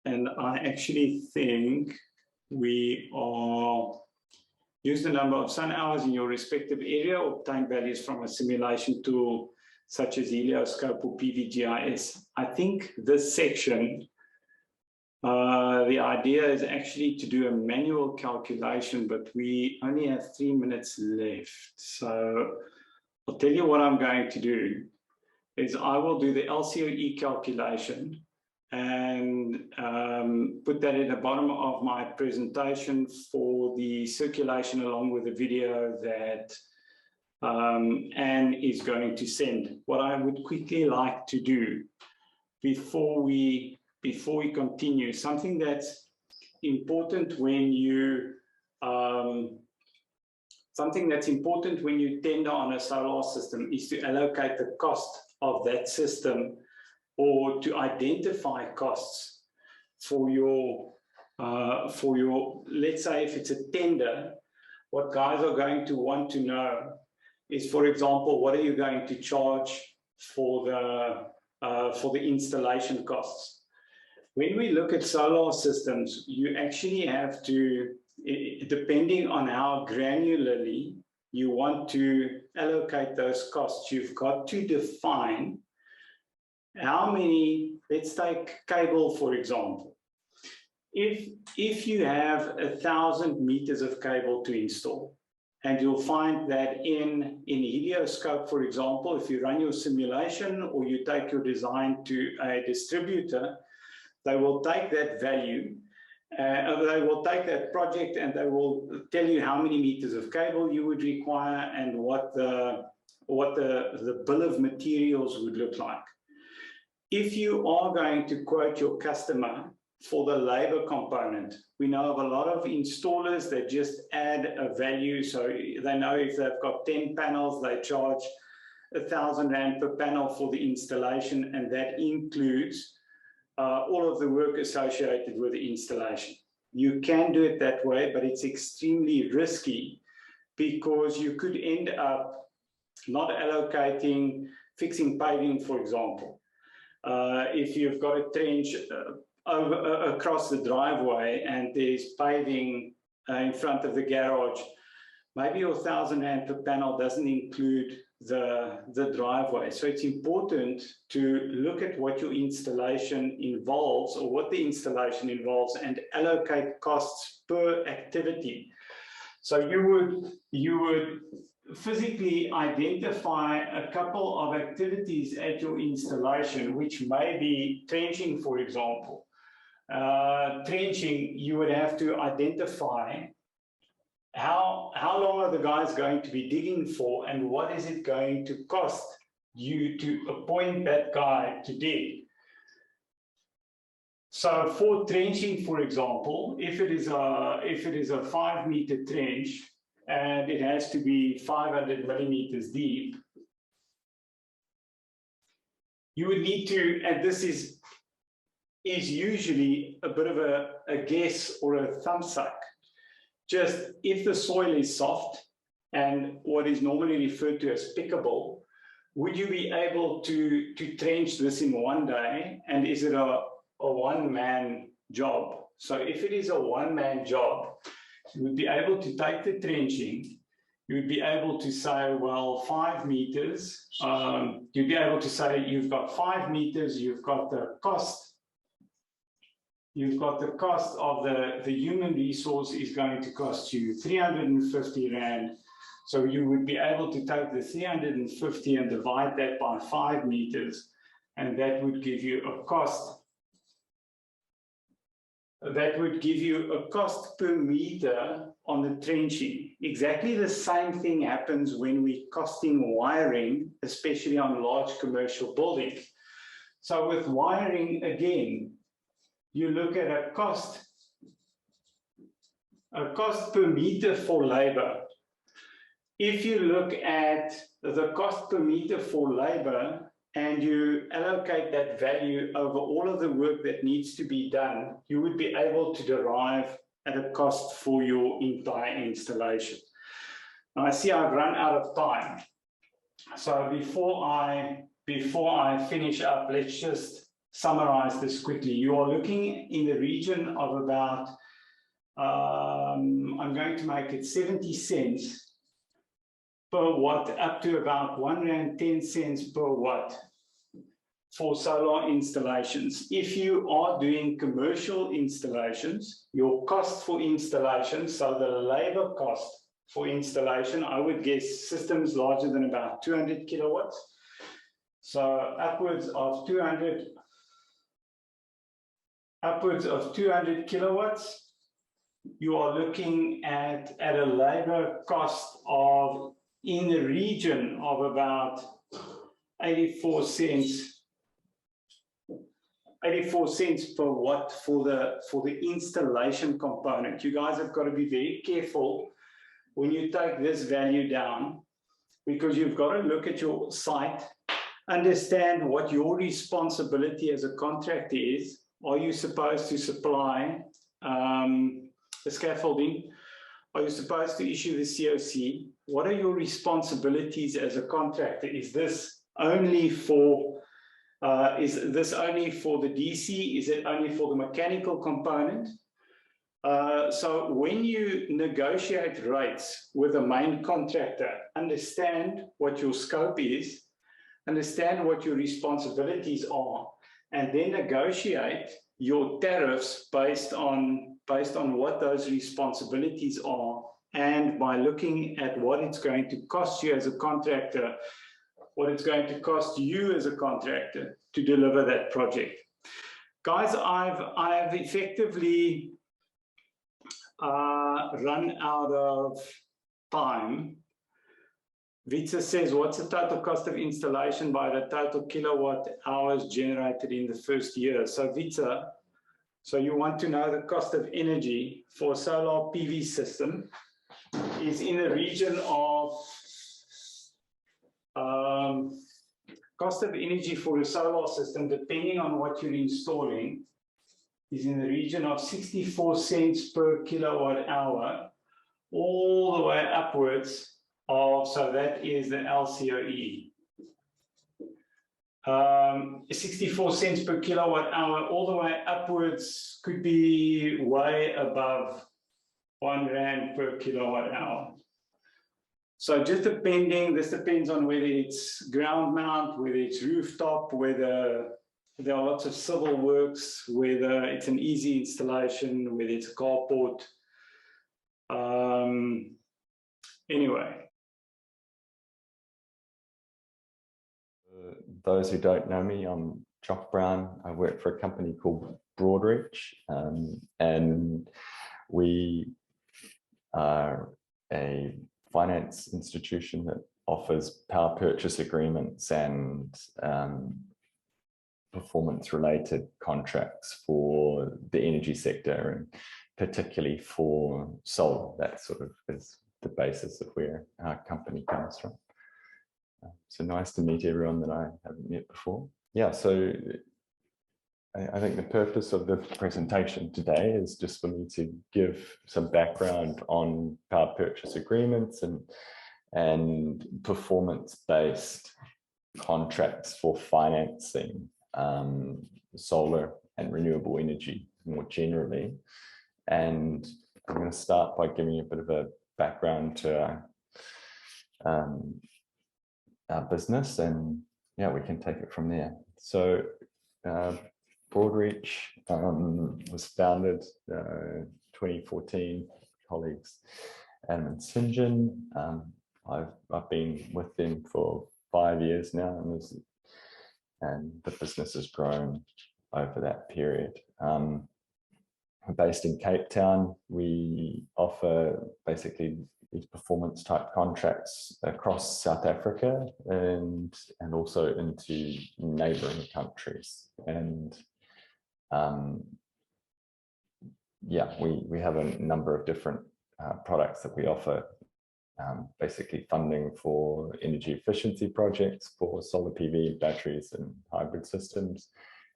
And I actually think we are use the number of sun hours in your respective area, obtain values from a simulation tool such as Helioscope or PVGIS. I think this section, the idea is actually to do a manual calculation, but we only have 3 minutes left. So I'll tell you what I'm going to do is I will do the LCOE calculation and put that at the bottom of my presentation for the circulation along with the video that Anne is going to send. What I would quickly like to do before we continue, something that's important when you tender on a solar system is to allocate the cost of that system, or to identify costs for your, let's say if it's a tender, what guys are going to want to know is, for example, what are you going to charge for the installation costs? When we look at solar systems, you actually have to, depending on how granularly you want to allocate those costs, you've got to define how many, let's take cable, for example. If you have 1,000 meters of cable to install, and you'll find that in Helioscope, for example, if you run your simulation or you take your design to a distributor, they will take that value, they will take that project, and they will tell you how many meters of cable you would require and what the bill of materials would look like. If you are going to quote your customer for the labor component, we know of a lot of installers that just add a value. So they know if they've got 10 panels, they charge R1,000 per panel for the installation, and that includes all of the work associated with the installation. You can do it that way, but it's extremely risky because you could end up not allocating fixing paving, for example. If you've got a trench across the driveway and there's paving in front of the garage, maybe your 1,000 rand per panel doesn't include the driveway. So it's important to look at what your installation involves, or what the installation involves, and allocate costs per activity. So you would physically identify a couple of activities at your installation, which may be trenching, for example. Trenching, you would have to identify how long are the guys going to be digging for, and what is it going to cost you to appoint that guy to dig. So for trenching, for example, if it is a 5-meter trench and it has to be 500 millimeters deep, you would need to, and this is usually a bit of a guess or a thumbsuck. Just if the soil is soft and what is normally referred to as pickable, would you be able to trench this in one day? And is it a one-man job? So if it is a one-man job, you would be able to take the trenching. You would be able to say, well, 5 meters. You'd be able to say you've got 5 meters. You've got the cost. You've got the cost of the human resource is going to cost you 350 rand. So you would be able to take the 350 and divide that by 5 meters, and that would give you a cost. That would give you a cost per meter on the trenching. Exactly the same thing happens when we're costing wiring, especially on large commercial buildings. So with wiring, again, you look at a cost per meter for labor. If you look at the cost per meter for labor and you allocate that value over all of the work that needs to be done, you would be able to derive at a cost for your entire installation. Now, I see I've run out of time. So before I finish up, let's just summarize this quickly. You are looking in the region of about, I'm going to make it 70 cents per watt, up to about R1.10 per watt for solar installations. If you are doing commercial installations, your cost for installation, so the labor cost for installation, I would guess systems larger than about 200 kilowatts. So upwards of 200 kilowatts, you are looking at a labor cost of in the region of about 84 cents per watt for the installation component. You guys have got to be very careful when you take this value down, because you've got to look at your site, understand what your responsibility as a contractor is. Are you supposed to supply the scaffolding? Are you supposed to issue the COC? What are your responsibilities as a contractor? Is this only for the DC? Is it only for the mechanical component? So when you negotiate rates with a main contractor, understand what your scope is, understand what your responsibilities are, and then negotiate your tariffs based on what those responsibilities are, and by looking at what it's going to cost you as a contractor, what it's going to cost you as a contractor to deliver that project. Guys, I've effectively run out of time. Vitsa says, what's the total cost of installation by the total kilowatt hours generated in the first year? So Vitsa, so you want to know the cost of energy for a solar PV system is in the region of, cost of energy for a solar system, depending on what you're installing, is in the region of 64 cents per kilowatt hour, all the way upwards of, so that is the LCOE. 64 cents per kilowatt hour, all the way upwards, could be way above R1 per kilowatt hour. So just depending, this depends on whether it's ground mount, whether it's rooftop, whether there are lots of civil works, whether it's an easy installation, whether it's a carport. Anyway. Those who don't know me, I'm Jock Brown. I work for a company called Broadreach, and we are a finance institution that offers power purchase agreements and performance-related contracts for the energy sector, and particularly for solar. That sort of is the basis of where our company comes from. So nice to meet everyone that I haven't met before. Yeah, so I think the purpose of the presentation today is just for me to give some background on power purchase agreements and performance-based contracts for financing solar and renewable energy more generally. And I'm going to start by giving you a bit of a background to our business, and yeah, we can take it from there. So Broadreach was founded 2014, colleagues Adam and St John. I've been with them for 5 years now, and the business has grown over that period. We're based in Cape Town. We offer basically these performance type contracts across South Africa and also into neighboring countries. And yeah, we have a number of different products that we offer, basically funding for energy efficiency projects for solar PV, batteries and hybrid systems.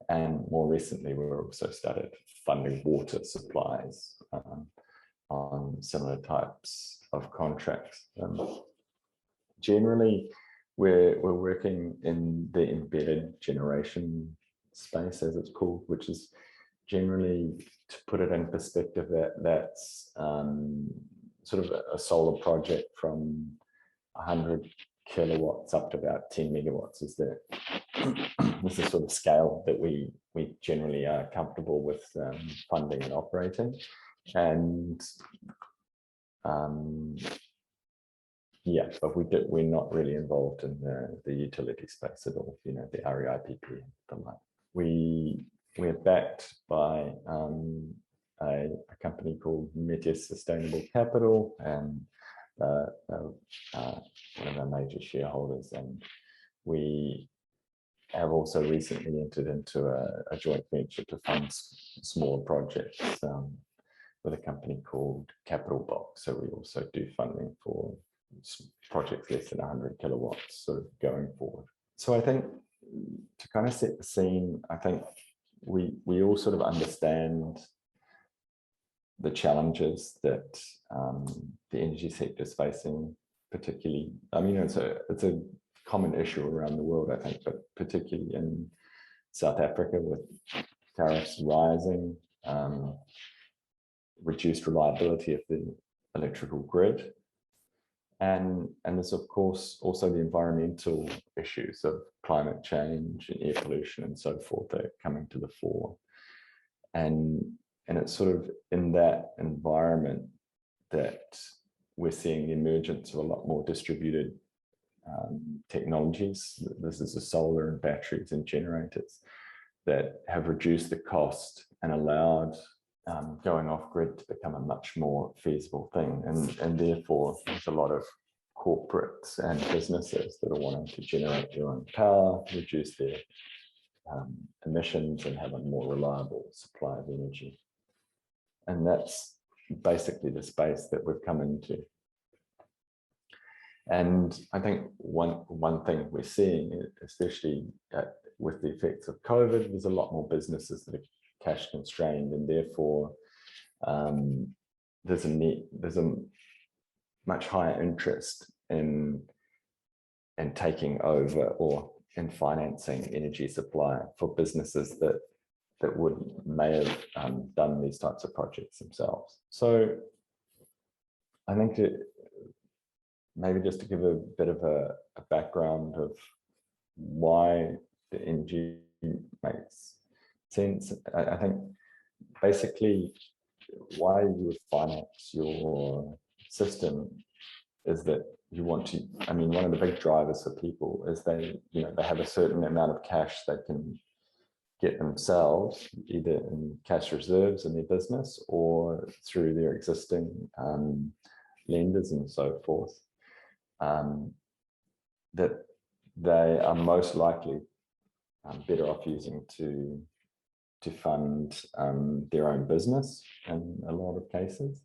And more recently, we've also started funding water supplies on similar types of contracts. Generally, we're working in the embedded generation space, as it's called, which is generally, to put it in perspective, that's sort of a solar project from 100 kilowatts up to about 10 megawatts is the sort of scale that we generally are comfortable with funding and operating. And yeah, but we're not really involved in the utility space at all, you know, the AreP and the like. We're backed by a company called Meteor Sustainable Capital, and one of our major shareholders, and we have also recently entered into a joint venture to fund smaller projects with a company called Capital Box. So we also do funding for projects less than 100 kilowatts sort of going forward. So I think to kind of set the scene, I think we all sort of understand the challenges that the energy sector is facing, particularly, I mean, it's a common issue around the world, I think, but particularly in South Africa with tariffs rising, reduced reliability of the electrical grid, and there's of course also the environmental issues of climate change and air pollution and so forth that are coming to the fore. And it's sort of in that environment that we're seeing the emergence of a lot more distributed technologies. This is the solar and batteries and generators that have reduced the cost and allowed going off grid to become a much more feasible thing. And therefore, there's a lot of corporates and businesses that are wanting to generate their own power, reduce their emissions, and have a more reliable supply of energy. And that's basically the space that we've come into. And I think one thing we're seeing, especially with the effects of COVID, there's a lot more businesses that are cash constrained, and therefore there's a much higher interest in taking over or in financing energy supply for businesses that may have done these types of projects themselves. So I think maybe just to give a bit of a background of why the energy makes sense. I think basically why you would finance your system is that you want to, I mean, one of the big drivers for people is they have a certain amount of cash they can get themselves, either in cash reserves in their business or through their existing lenders and so forth, that they are most likely better off using to fund their own business in a lot of cases.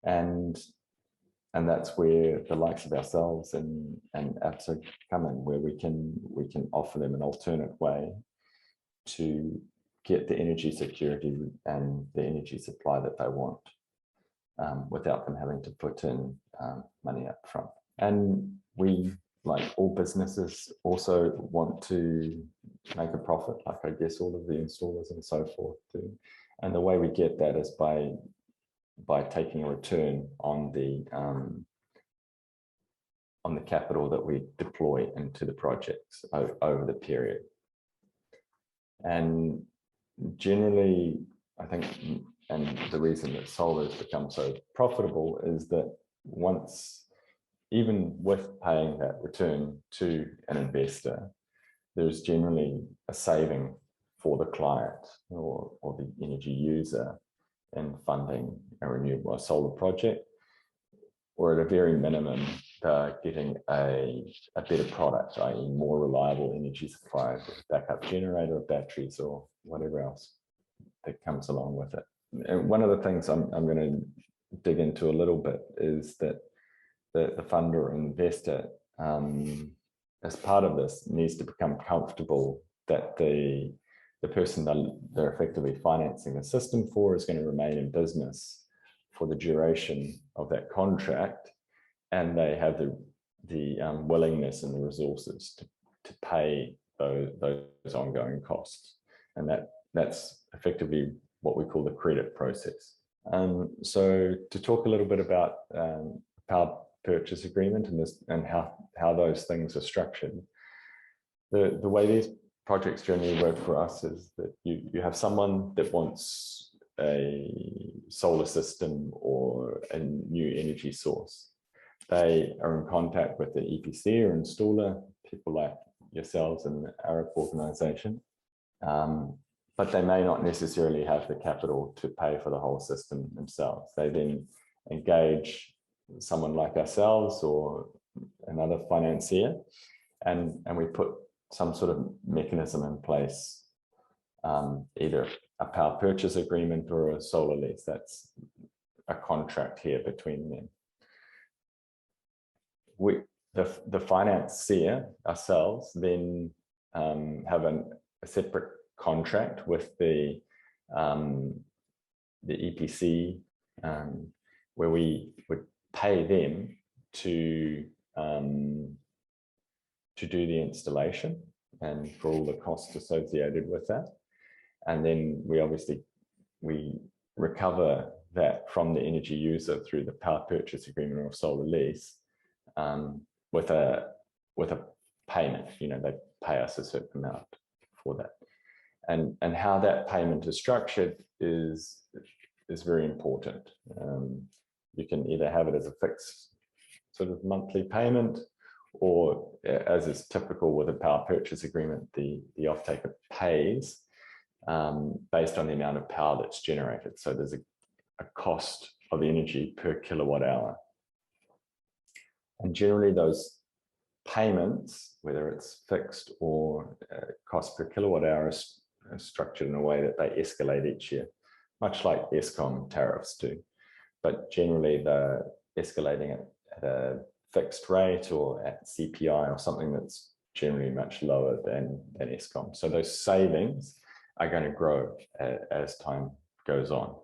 And that's where the likes of ourselves and APSA come in, where we can offer them an alternate way to get the energy security and the energy supply that they want, without them having to put in money up front. And we, like all businesses, also want to make a profit, like I guess all of the installers and so forth do. And the way we get that is by taking a return on the capital that we deploy into the projects over the period. And generally, I think, and the reason that solar has become so profitable is that once, even with paying that return to an investor, there's generally a saving for the client or the energy user in funding a renewable or solar project, or at a very minimum, they're getting a better product, i.e. more reliable energy supply, with backup generator, batteries, or whatever else that comes along with it. And one of the things I'm going to dig into a little bit is that the funder or investor, as part of this, needs to become comfortable that the person they're effectively financing the system for is going to remain in business for the duration of that contract, and they have the willingness and the resources to pay those ongoing costs. And that's effectively what we call the credit process. So to talk a little bit about power purchase agreement and how those things are structured, the way these projects generally work for us is that you have someone that wants a solar system or a new energy source. They are in contact with the EPC or installer, people like yourselves and the AreP organization, but they may not necessarily have the capital to pay for the whole system themselves. They then engage someone like ourselves or another financier, and we put some sort of mechanism in place, either a power purchase agreement or a solar lease. That's a contract here between them. The financier, ourselves, then have a separate contract with the EPC, where we would pay them to do the installation and for all the costs associated with that. And then we recover that from the energy user through the power purchase agreement or solar lease, with a payment. They pay us a certain amount for that. And how that payment is structured is very important. You can either have it as a fixed sort of monthly payment, or as is typical with a power purchase agreement, the off-taker pays based on the amount of power that's generated. So there's a cost of energy per kilowatt hour. And generally those payments, whether it's fixed or cost per kilowatt hour, is structured in a way that they escalate each year, much like ESCOM tariffs do. But generally they're escalating at a fixed rate or at CPI or something that's generally much lower than ESCOM. So those savings are going to grow as time goes on.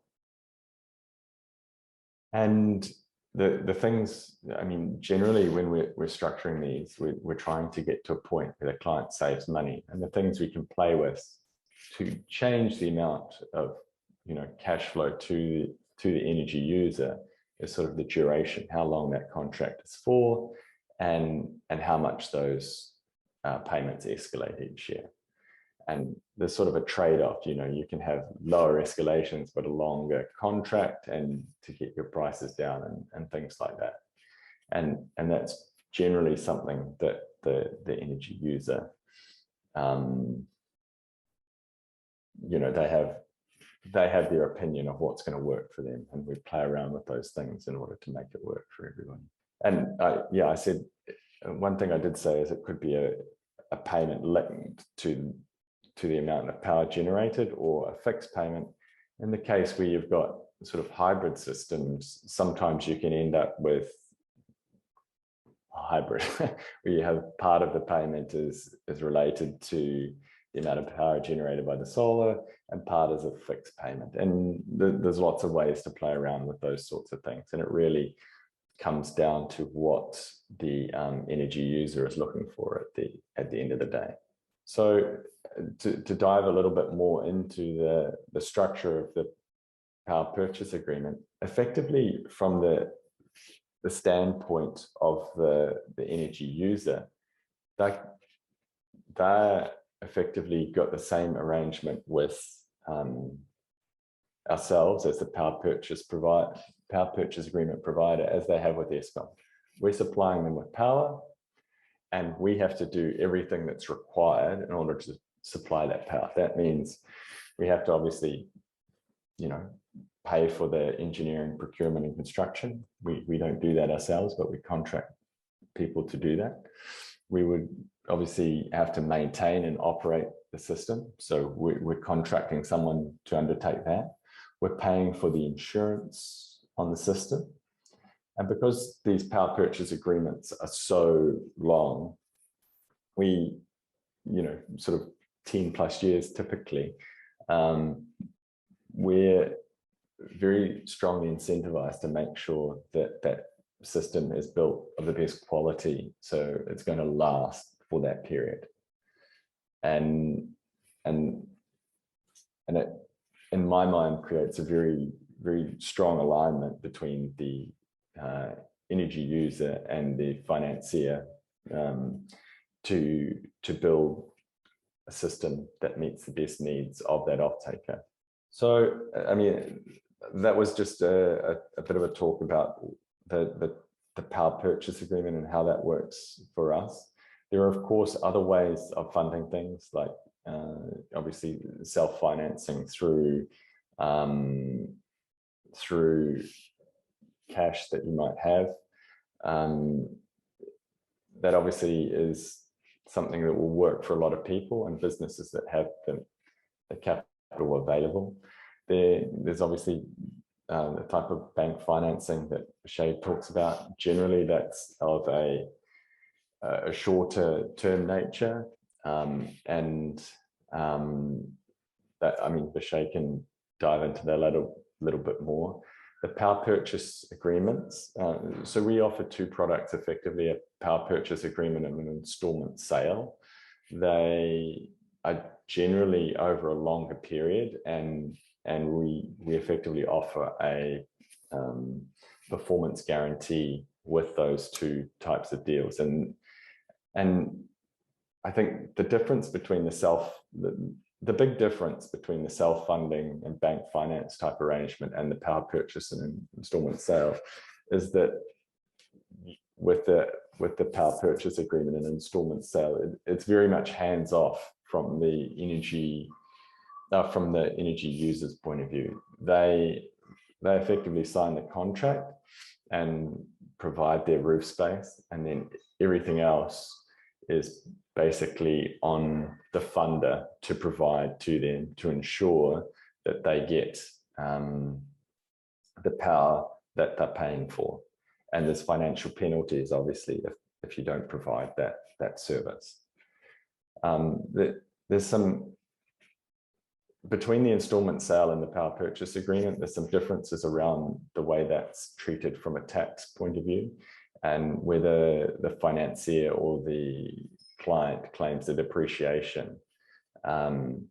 And the things, I mean, generally when we're structuring these, we're trying to get to a point where the client saves money, and the things we can play with to change the amount of cash flow to the energy user is sort of the duration, how long that contract is for, and how much those payments escalate each year. And there's sort of a trade-off, you know, you can have lower escalations, but a longer contract and to get your prices down and things like that. And that's generally something that the energy user, you know, they have their opinion of what's going to work for them, and we play around with those things in order to make it work for everyone. And I said, one thing I did say is it could be a payment linked to the amount of power generated, or a fixed payment. In the case where you've got sort of hybrid systems, sometimes you can end up with a hybrid where you have part of the payment is related to the amount of power generated by the solar, and part is a fixed payment. And there's lots of ways to play around with those sorts of things. And it really comes down to what the energy user is looking for at the end of the day. So to dive a little bit more into the structure of the power purchase agreement, effectively from the standpoint of the energy user, they effectively got the same arrangement with ourselves as the power purchase agreement provider as they have with Eskom. We're supplying them with power, and we have to do everything that's required in order to supply that power. That means we have to obviously, you know, pay for the engineering, procurement, and construction. We don't do that ourselves, but we contract people to do that. We would obviously have to maintain and operate the system. So we're contracting someone to undertake that. We're paying for the insurance on the system. And because these power purchase agreements are so long, we, you know, sort of 10+ years typically, we're very strongly incentivized to make sure that that system is built of the best quality, so it's going to last for that period. And it, in my mind, creates a very, very strong alignment between the energy user and the financier to build a system that meets the best needs of that off-taker. So, I mean, that was just a bit of a talk about the power purchase agreement and how that works for us. There are, of course, other ways of funding things, like obviously self-financing through cash that you might have. That obviously is something that will work for a lot of people and businesses that have the capital available. There's obviously the type of bank financing that Shay talks about. Generally, that's of a shorter term nature, and that, I mean, Vishay can dive into that a little bit more. The power purchase agreements. So we offer two products, effectively a power purchase agreement and an installment sale. They are generally over a longer period, and we effectively offer a performance guarantee with those two types of deals. And I think the difference between the big difference between the self-funding and bank finance type arrangement and the power purchase and installment sale is that with the power purchase agreement and installment sale, it's very much hands-off from the energy user's point of view. They effectively sign the contract and provide their roof space, and then everything else is basically on the funder to provide to them to ensure that they get the power that they're paying for. And there's financial penalties, obviously, if you don't provide that service. There's some, between the installment sale and the power purchase agreement, there's some differences around the way that's treated from a tax point of view, and whether the financier or the client claims the depreciation. And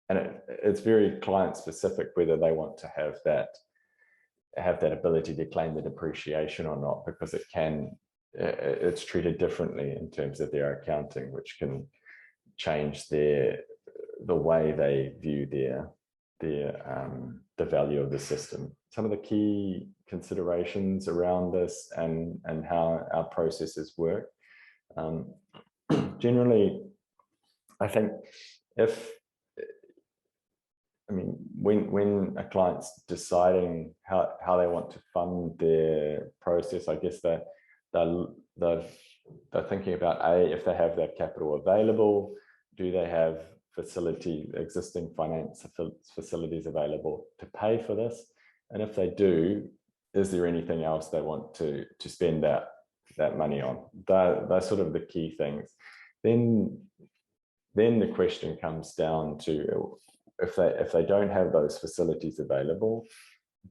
it's very client specific whether they want to have that have that ability to claim the depreciation or not, because it's treated differently in terms of their accounting, which can change the way they view the value of the system. Some of the key considerations around this and how our processes work. Generally, I think when a client's deciding how they want to fund their process, I guess they're thinking about if they have that capital available, do they have existing finance facilities available to pay for this, and if they do, is there anything else they want to spend that money on? They're sort of the key things. Then the question comes down to, if they don't have those facilities available,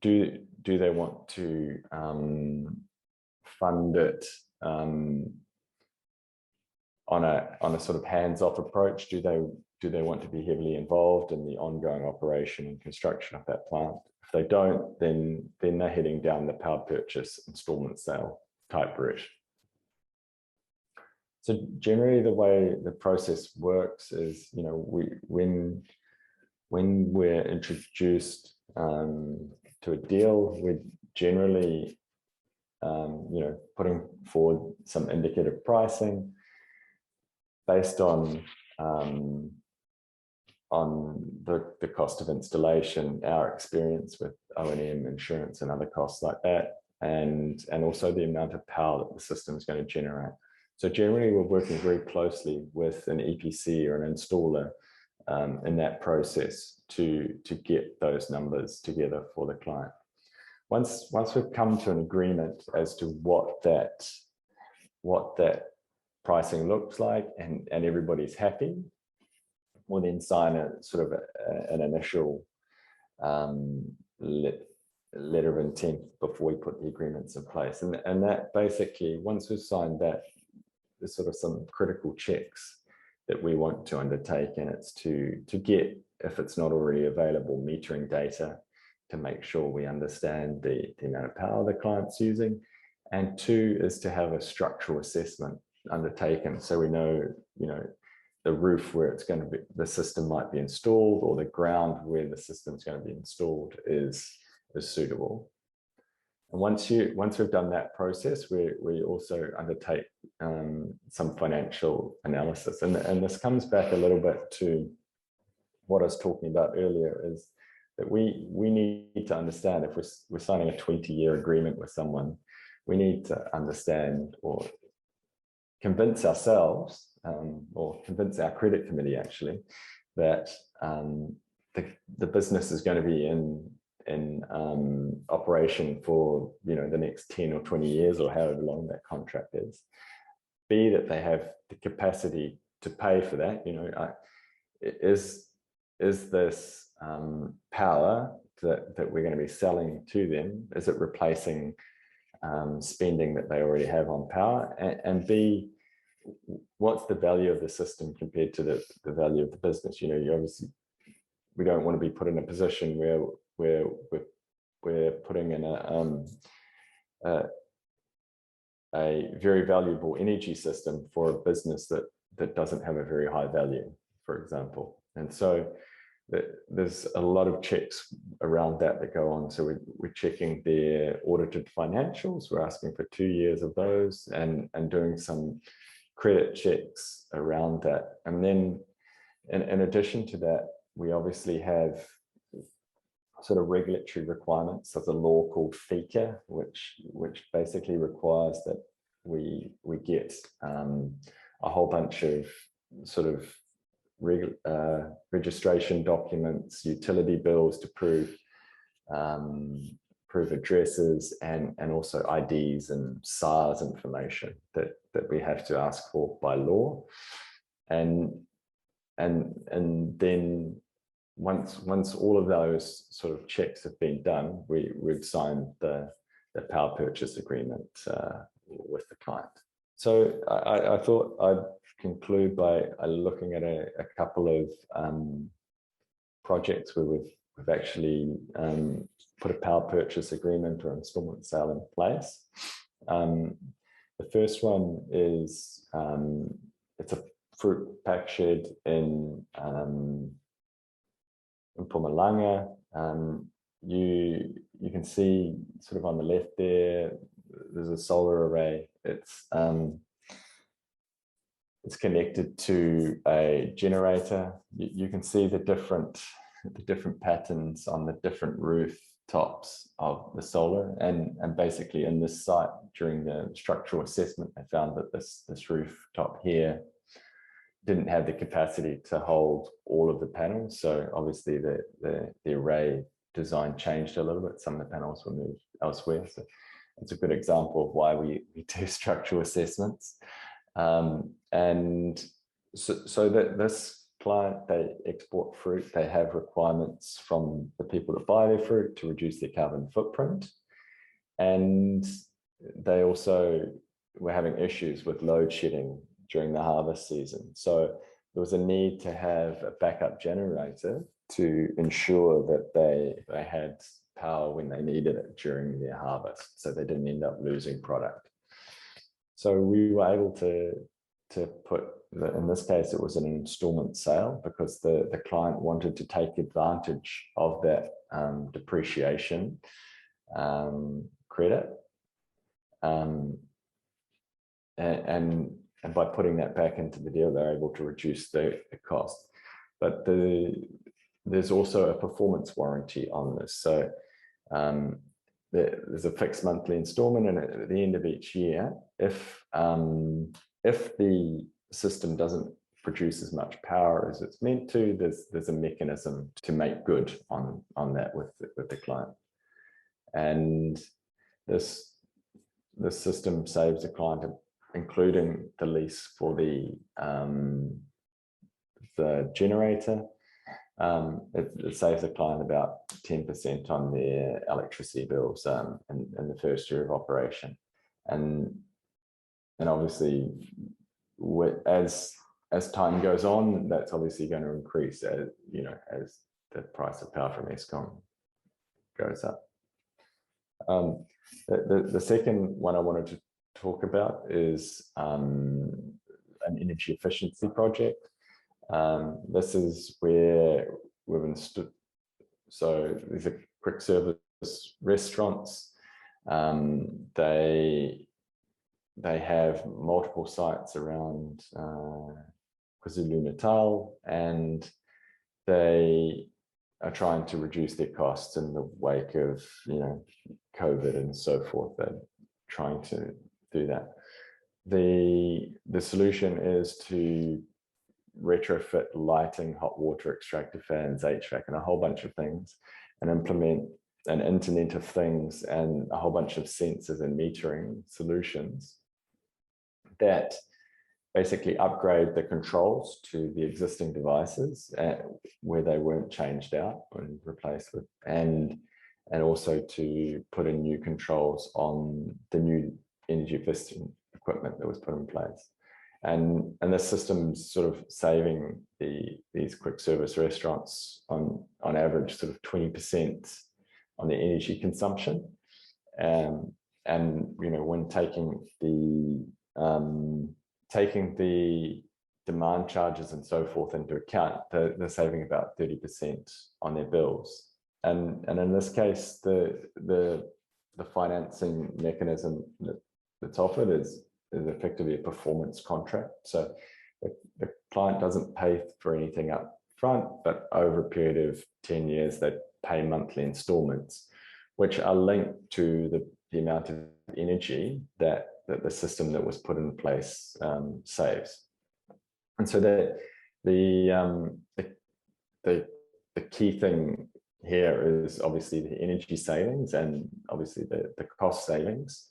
do they want to fund it on a sort of hands-off approach? Do they want to be heavily involved in the ongoing operation and construction of that plant? If they don't, then they're heading down the power purchase installment sale type route. So generally, the way the process works is, when we're introduced to a deal, we're generally putting forward some indicative pricing based on the cost of installation, our experience with O&M, insurance, and other costs like that, and also the amount of power that the system is going to generate. So generally, we're working very closely with an EPC or an installer in that process to get those numbers together for the client. Once we've come to an agreement as to what that pricing looks like, and everybody's happy, we'll then sign an initial letter of intent before we put the agreements in place. And that basically, once we've signed that, there's sort of some critical checks that we want to undertake, and it's to get, if it's not already available, metering data to make sure we understand the amount of power the client's using. And two is to have a structural assessment undertaken, so we know, the roof where it's going to be, the system might be installed, or the ground where the system's going to be installed is suitable. And once we've done that process, we also undertake some financial analysis, and this comes back a little bit to what I was talking about earlier, is that we need to understand, if we're signing a 20-year agreement with someone, we need to understand, or convince ourselves, or convince our credit committee actually, that the business is going to be in operation for the next 10 or 20 years, or however long that contract is. B, that they have the capacity to pay for that. Is this power that we're going to be selling to them, is it replacing spending that they already have on power? And B, what's the value of the system compared to the value of the business? Obviously, we don't want to be put in a position where we're putting in a very valuable energy system for a business that doesn't have a very high value, for example. And so there's a lot of checks around that go on. So we're checking their audited financials. We're asking for 2 years of those, and doing some credit checks around that. And then in addition to that, we obviously have sort of regulatory requirements. There's a law called FECA, which basically requires that we get a whole bunch of sort of registration documents, utility bills to prove addresses, and also IDs and SARS information that we have to ask for by law. And then once all of those sort of checks have been done, we've signed the power purchase agreement with the client. So I thought I'd conclude by looking at a couple of projects where we've actually put a power purchase agreement or installment sale in place. The first one is it's a fruit pack shed in Mpumalanga. You can see sort of on the left there, there's a solar array. It's connected to a generator. You can see the different patterns on the different rooftops of the solar, and basically in this site during the structural assessment, they found that this rooftop here didn't have the capacity to hold all of the panels. So obviously the array design changed a little bit. Some of the panels were moved elsewhere. So it's a good example of why we do structural assessments. And so that this client, they export fruit, they have requirements from the people that buy their fruit to reduce their carbon footprint. And they also were having issues with load shedding during the harvest season. So there was a need to have a backup generator to ensure that they had power when they needed it during their harvest, so they didn't end up losing product. So we were able to put, in this case, it was an installment sale because the client wanted to take advantage of that depreciation credit. And by putting that back into the deal, they're able to reduce the cost. But there's also a performance warranty on this. So there's a fixed monthly installment, and at the end of each year, if the system doesn't produce as much power as it's meant to, there's a mechanism to make good on that with the client. And this system saves the client, including the lease for the generator. It saves the client about 10% on their electricity bills in the first year of operation. And obviously, as time goes on, that's obviously going to increase as the price of power from Eskom goes up. The second one I wanted to talk about is an energy efficiency project. This is where we've installed, so these are quick service restaurants. They have multiple sites around KwaZulu-Natal, and they are trying to reduce their costs in the wake of COVID and so forth. They're trying to do that. The solution is to retrofit lighting, hot water extractor fans, HVAC, and a whole bunch of things, and implement an Internet of Things and a whole bunch of sensors and metering solutions that basically upgrade the controls to the existing devices where they weren't changed out and replaced with, and also to put in new controls on the new energy efficient equipment that was put in place. And this system's sort of saving these quick service restaurants on average sort of 20% on their energy consumption. And when taking the demand charges and so forth into account, they're saving about 30% on their bills. And in this case, the financing mechanism that's offered is effectively a performance contract. So the client doesn't pay for anything up front, but over a period of 10 years, they pay monthly installments, which are linked to the amount of energy that the system that was put in place saves. And so the key thing here is obviously the energy savings and obviously the cost savings.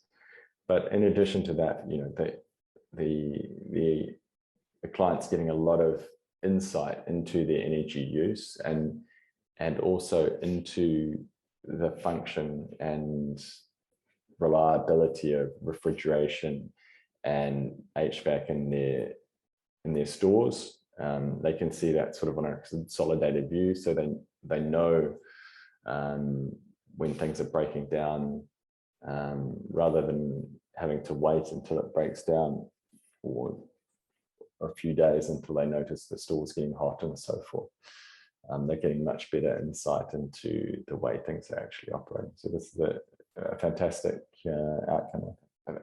But in addition to that, the client's getting a lot of insight into their energy use and also into the function and reliability of refrigeration and HVAC in their stores, they can see that sort of on a consolidated view, so they know when things are breaking down, rather than having to wait until it breaks down for a few days until they notice the store's getting hot and so forth. They're getting much better insight into the way things are actually operating. So this is a fantastic outcome.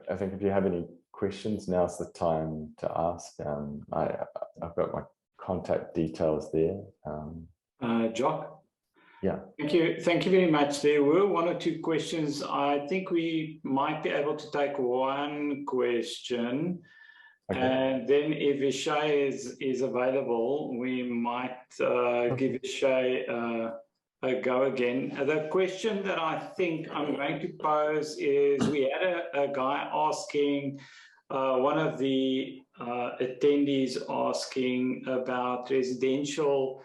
I think if you have any questions, now's the time to ask. I've got my contact details there. Jock? Yeah. Thank you very much. There were one or two questions. I think we might be able to take one question. Okay. And then if Ishay is available, we might give Ishay a go again. The question that I think I'm going to pose is, we had a guy asking, one of the attendees asking about residential,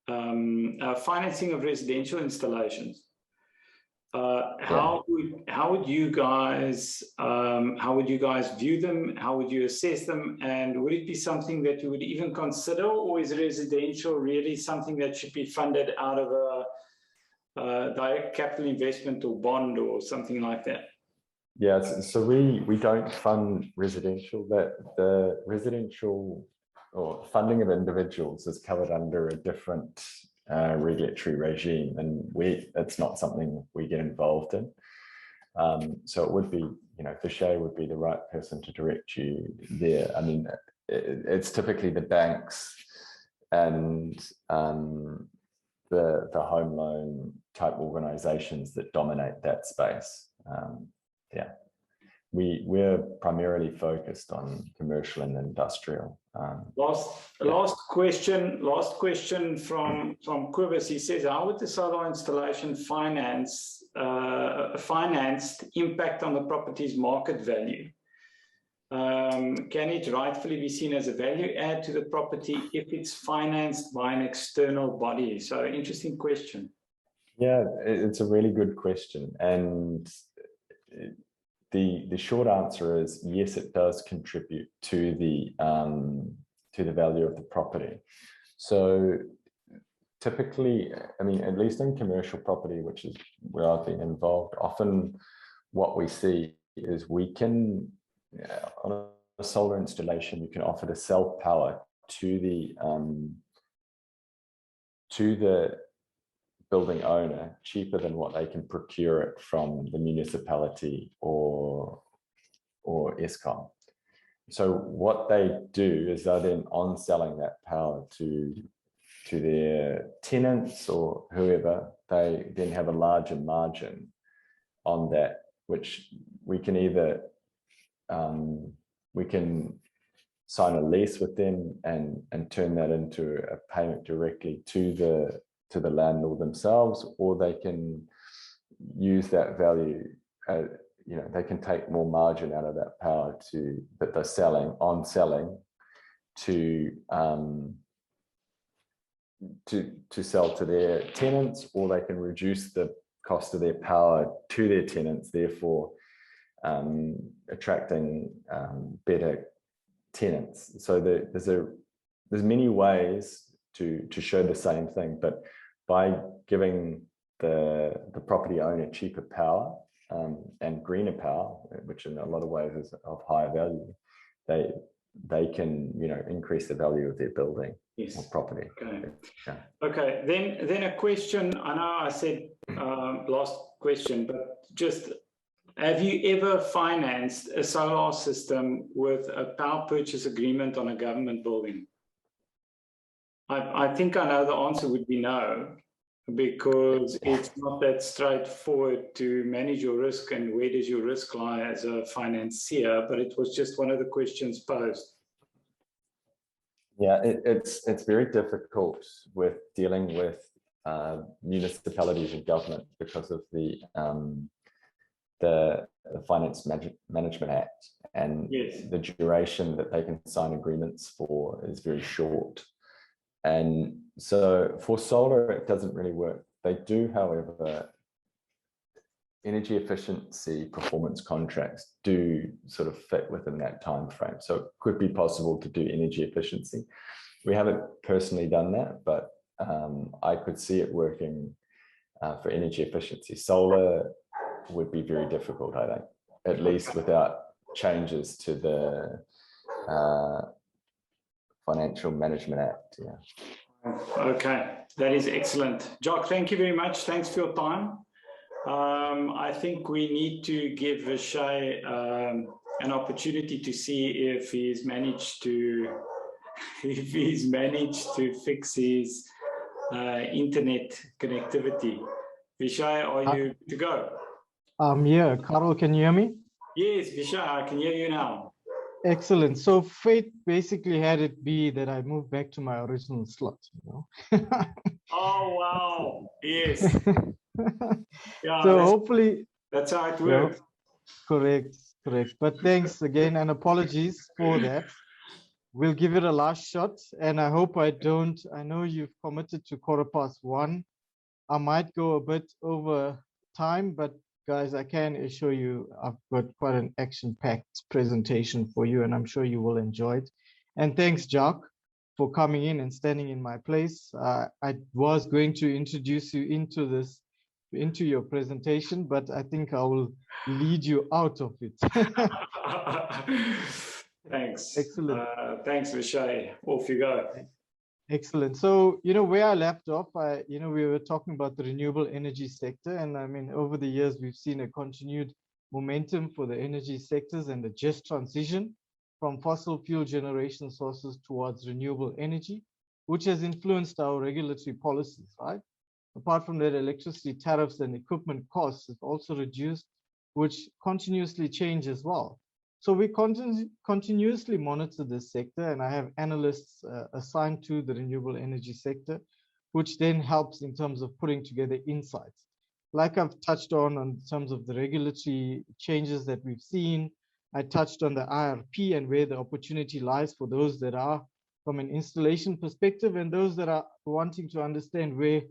financing of residential installations. How would you guys view them? How would you assess them? And would it be something that you would even consider, or is residential really something that should be funded out of a direct capital investment or bond or something like that? Yeah, so we don't fund residential. That the residential or funding of individuals is covered under a different regulatory regime, and it's not something we get involved in. So it would be, Vishay would be the right person to direct you there. I mean, it's typically the banks and the home loan type organizations that dominate that space. Yeah, we're primarily focused on commercial and industrial. Last question from Quibus. He says, how would the solar installation financed impact on the property's market value? Can it rightfully be seen as a value add to the property if it's financed by an external body? So, interesting question. Yeah, it's a really good question, and the short answer is yes, it does contribute to the value of the property. So typically, I mean, at least in commercial property, which is where I've been involved, often what we see is we can, on a solar installation, you can offer to sell power to the building owner cheaper than what they can procure it from the municipality or Eskom. So what they do is they're then on selling that power to their tenants or whoever. They then have a larger margin on that, which we can either we can sign a lease with them and turn that into a payment directly to the landlord themselves, or they can use that value. They can take more margin out of that power that they're selling to sell to their tenants, or they can reduce the cost of their power to their tenants, therefore attracting better tenants. So there's many ways to show the same thing, but by giving the property owner cheaper power and greener power, which in a lot of ways is of higher value, they can increase the value of their building. Yes. Or property. Okay. Yeah. Okay. Then a question. I know I said last question, but just, have you ever financed a solar system with a power purchase agreement on a government building? I think I know the answer would be no, because it's not that straightforward to manage your risk and where does your risk lie as a financier, but it was just one of the questions posed. Yeah, it's very difficult with dealing with municipalities and government because of the Finance Management Act, and yes, the duration that they can sign agreements for is very short. And so for solar, it doesn't really work. They do, however, energy efficiency performance contracts do sort of fit within that time frame. So it could be possible to do energy efficiency. we haven't personally done that, but I could see it working for energy efficiency. Solar would be very difficult, I think, at least without changes to the Financial Management Act. Yeah. Okay, that is excellent. Jock, thank you very much. Thanks for your time. I think we need to give Vishay an opportunity to see if he's managed to fix his internet connectivity. Vishay, are you to go? Yeah, Carol, can you hear me? Yes, Vishay, I can hear you now. Excellent. So fate basically had it be that I moved back to my original slot, you know. Oh, wow. Yes. Yeah, so hopefully that's how it works. Correct. But thanks again and apologies for that. We'll give it a last shot, and I hope I know you've committed to 1:15. I might go a bit over time, but guys, I can assure you I've got quite an action-packed presentation for you, and I'm sure you will enjoy it. And thanks, Jock, for coming in and standing in my place. I was going to introduce you into your presentation, but I think I will lead you out of it. Thanks. Excellent. Thanks, Vishay. Off you go. Excellent. So, where I left off, we were talking about the renewable energy sector. And I mean, over the years, we've seen a continued momentum for the energy sectors and the just transition from fossil fuel generation sources towards renewable energy, which has influenced our regulatory policies, right? Apart from that, electricity tariffs and equipment costs have also reduced, which continuously change as well. So we continuously monitor this sector, and I have analysts assigned to the renewable energy sector, which then helps in terms of putting together insights. Like I've touched on in terms of the regulatory changes that we've seen, I touched on the AreP and where the opportunity lies for those that are from an installation perspective and those that are wanting to understand where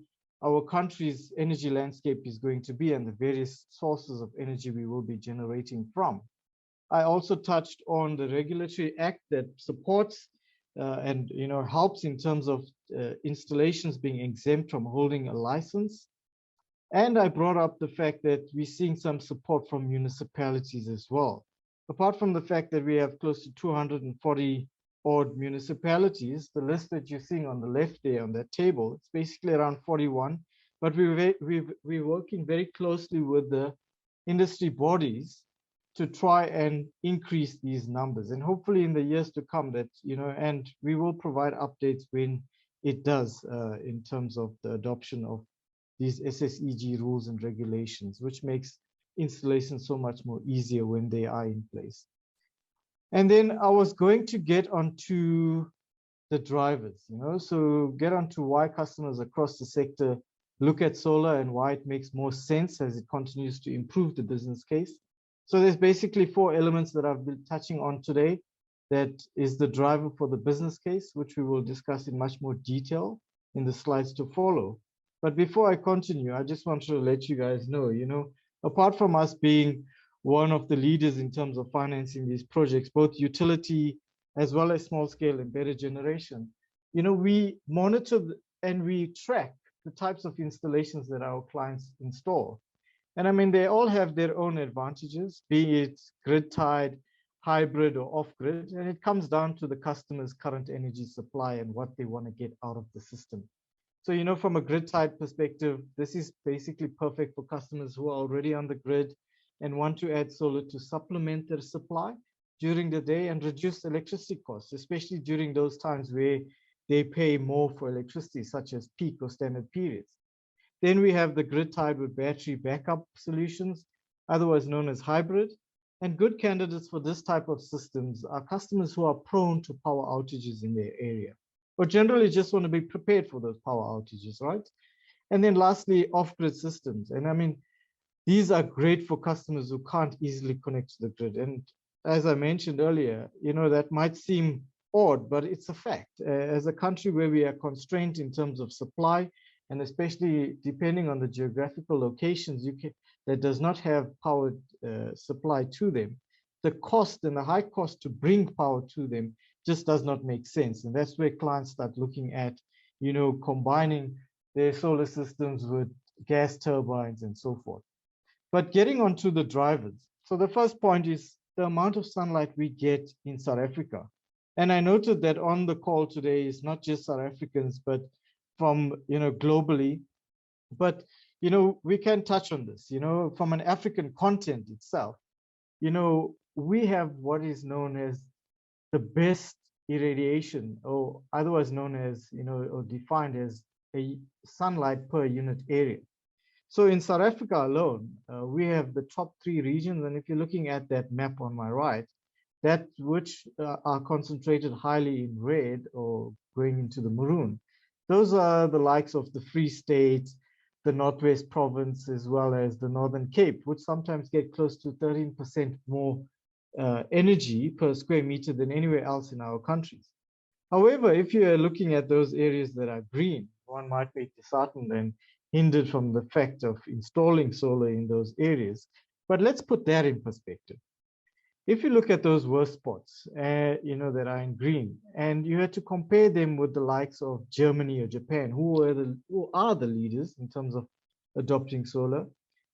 our country's energy landscape is going to be and the various sources of energy we will be generating from. I also touched on the regulatory act that supports and helps in terms of installations being exempt from holding a license. And I brought up the fact that we're seeing some support from municipalities as well. Apart from the fact that we have close to 240 odd municipalities, the list that you're seeing on the left there on that table, it's basically around 41. But we're working very closely with the industry bodies to try and increase these numbers, and hopefully in the years to come that, and we will provide updates when it does in terms of the adoption of these SSEG rules and regulations, which makes installation so much more easier when they are in place. And then I was going to get onto the drivers, so get onto why customers across the sector look at solar and why it makes more sense as it continues to improve the business case. So there's basically 4 elements that I've been touching on today. That is the driver for the business case, which we will discuss in much more detail in the slides to follow. But before I continue, I just wanted to let you guys know, apart from us being one of the leaders in terms of financing these projects, both utility as well as small scale embedded generation, we monitor and we track the types of installations that our clients install. And I mean, they all have their own advantages, be it grid-tied, hybrid, or off-grid, and it comes down to the customer's current energy supply and what they want to get out of the system. So, from a grid-tied perspective, this is basically perfect for customers who are already on the grid and want to add solar to supplement their supply during the day and reduce electricity costs, especially during those times where they pay more for electricity, such as peak or standard periods. Then we have the grid tied with battery backup solutions, otherwise known as hybrid. And good candidates for this type of systems are customers who are prone to power outages in their area, or generally just want to be prepared for those power outages, right? And then lastly, off-grid systems. And I mean, these are great for customers who can't easily connect to the grid. And as I mentioned earlier, that might seem odd, but it's a fact. As a country where we are constrained in terms of supply, and especially depending on the geographical locations that does not have power supply to them, the cost and the high cost to bring power to them just does not make sense. And that's where clients start looking at, you know, combining their solar systems with gas turbines and so forth. But getting onto the drivers. So the first point is the amount of sunlight we get in South Africa. And I noted that on the call today is not just South Africans, but from, you know, globally. But, you know, we can touch on this, you know, from an African content itself. You know, we have what is known as the best irradiation, or otherwise known as, you know, or defined as a sunlight per unit area. So in South Africa alone, we have the top 3 regions. And if you're looking at that map on my right, that which are concentrated highly in red or going into the maroon, those are the likes of the Free State, the Northwest Province, as well as the Northern Cape, which sometimes get close to 13% more energy per square meter than anywhere else in our countries. However, if you are looking at those areas that are green, one might be disheartened and hindered from the fact of installing solar in those areas. But let's put that in perspective. If you look at those worst spots, you know, that are in green, and you had to compare them with the likes of Germany or Japan, who are the leaders in terms of adopting solar,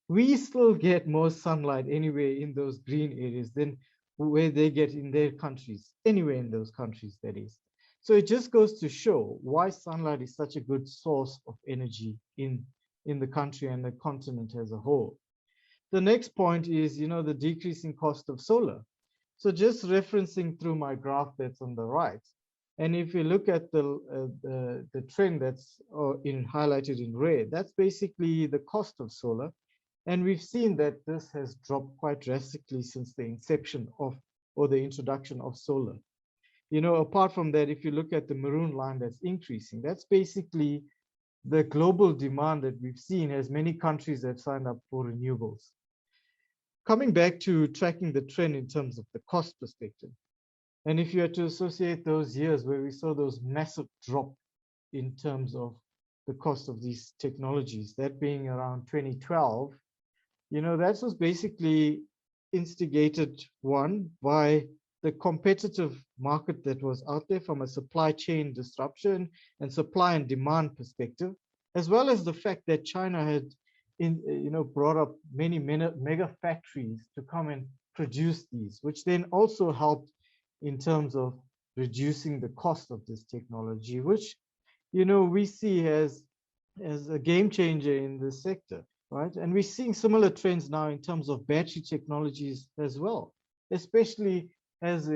we still get more sunlight anywhere in those green areas than where they get in their countries, anywhere in those countries, that is. So it just goes to show why sunlight is such a good source of energy in the country and the continent as a whole. The next point is, you know, the decreasing cost of solar. So just referencing through my graph that's on the right, and if you look at the trend that's highlighted in red, that's basically the cost of solar. And we've seen that this has dropped quite drastically since the inception of, or the introduction of solar. You know, apart from that, if you look at the maroon line that's increasing, that's basically the global demand that we've seen as many countries have signed up for renewables. Coming back to tracking the trend in terms of the cost perspective, and if you had to associate those years where we saw those massive drop in terms of the cost of these technologies, that being around 2012, you know, that was basically instigated, one, by the competitive market that was out there from a supply chain disruption and supply and demand perspective, as well as the fact that China had brought up many mega factories to come and produce these, which then also helped in terms of reducing the cost of this technology, which, you know, we see as a game changer in this sector, right? And we're seeing similar trends now in terms of battery technologies as well, especially as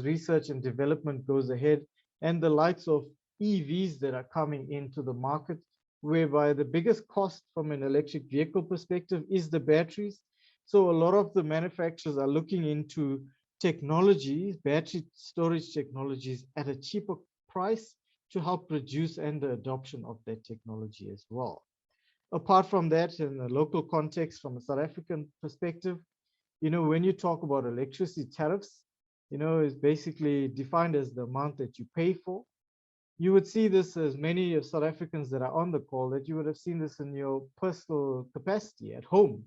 research and development goes ahead, and the likes of EVs that are coming into the market, whereby the biggest cost from an electric vehicle perspective is the batteries. So a lot of the manufacturers are looking into technologies, battery storage technologies at a cheaper price to help reduce and the adoption of that technology as well. Apart from that, in a local context, from a South African perspective, you know, when you talk about electricity tariffs, you know, is basically defined as the amount that you pay for. You would see this, as many of South Africans that are on the call, that you would have seen this in your personal capacity at home,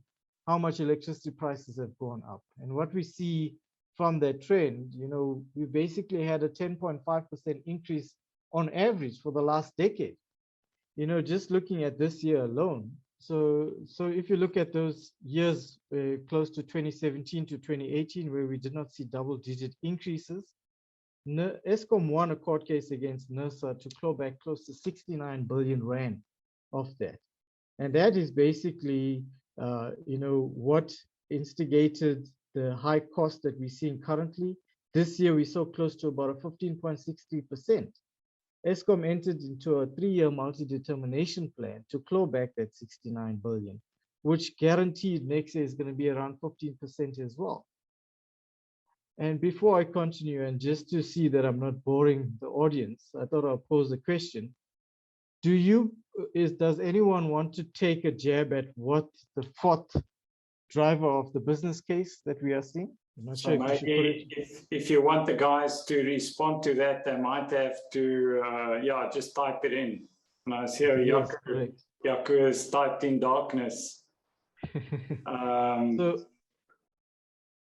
how much electricity prices have gone up. And what we see from that trend, you know, we basically had a 10.5% increase on average for the last decade, you know, just looking at this year alone. So if you look at those years close to 2017 to 2018, where we did not see double-digit increases, Eskom won a court case against NERSA to claw back close to 69 billion rand of that. And that is basically, you know, what instigated the high cost that we're seeing currently. This year, we saw close to about a 15.63%. Eskom entered into a 3-year multi-determination plan to claw back that 69 billion, which guaranteed next year is going to be around 15% as well. And before I continue, and just to see that I'm not boring the audience, I thought I'll pose a question. Does anyone want to take a jab at what the fourth driver of the business case that we are seeing? I'm not sure if you should put it. If you want the guys to respond to that, they might have to, just type it in. And I see Yaku has typed in darkness.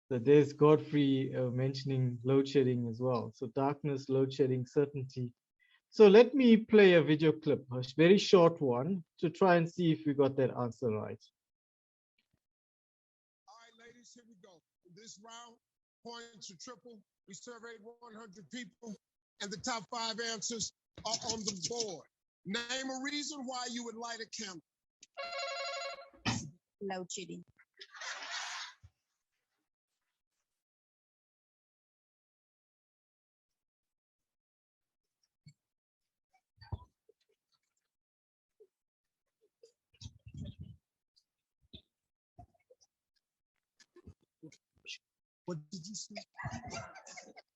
So there's Godfrey mentioning load shedding as well. So darkness, load shedding, certainty. So let me play a video clip, a very short one, to try and see if we got that answer right. All right, ladies, here we go. This round, point to triple. We surveyed 100 people, and the top 5 answers are on the board. Name a reason why you would light a candle. Load shedding. What did you say?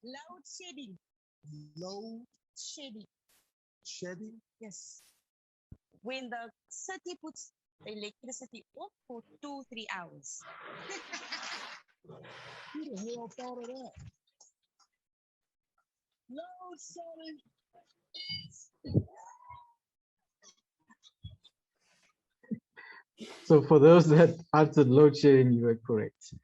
Load shedding. Load Shedding. shedding? Yes. When the city puts electricity off for 2-3 hours. Who the hell thought of that? Load shedding. So for those that answered load shedding, you were correct.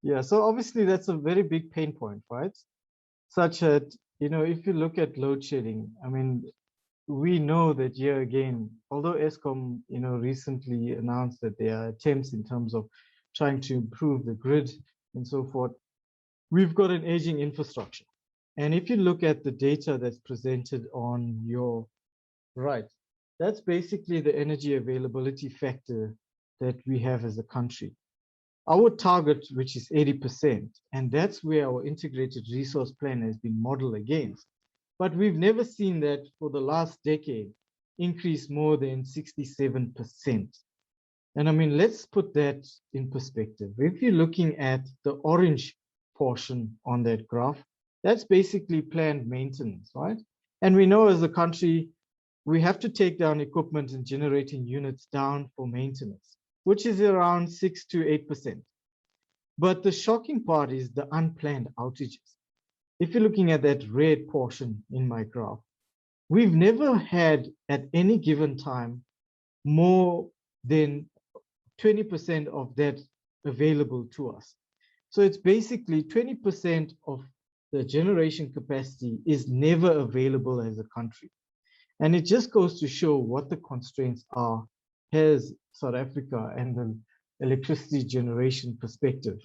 Yeah, so obviously that's a very big pain point, right? Such that, if you look at load shedding, I mean, we know that here again, although ESCOM, recently announced that there are attempts in terms of trying to improve the grid and so forth, we've got an aging infrastructure. And if you look at the data that's presented on your right, that's basically the energy availability factor that we have as a country. Our target, which is 80%, and that's where our integrated resource plan has been modeled against. But we've never seen that for the last decade increase more than 67%. And I mean, let's put that in perspective. If you're looking at the orange portion on that graph, that's basically planned maintenance, right? And we know as a country, we have to take down equipment and generating units down for maintenance, which is around 6 to 8%. But the shocking part is the unplanned outages. If you're looking at that red portion in my graph, we've never had at any given time more than 20% of that available to us. So it's basically 20% of the generation capacity is never available as a country. And it just goes to show what the constraints are as South Africa and the electricity generation perspective.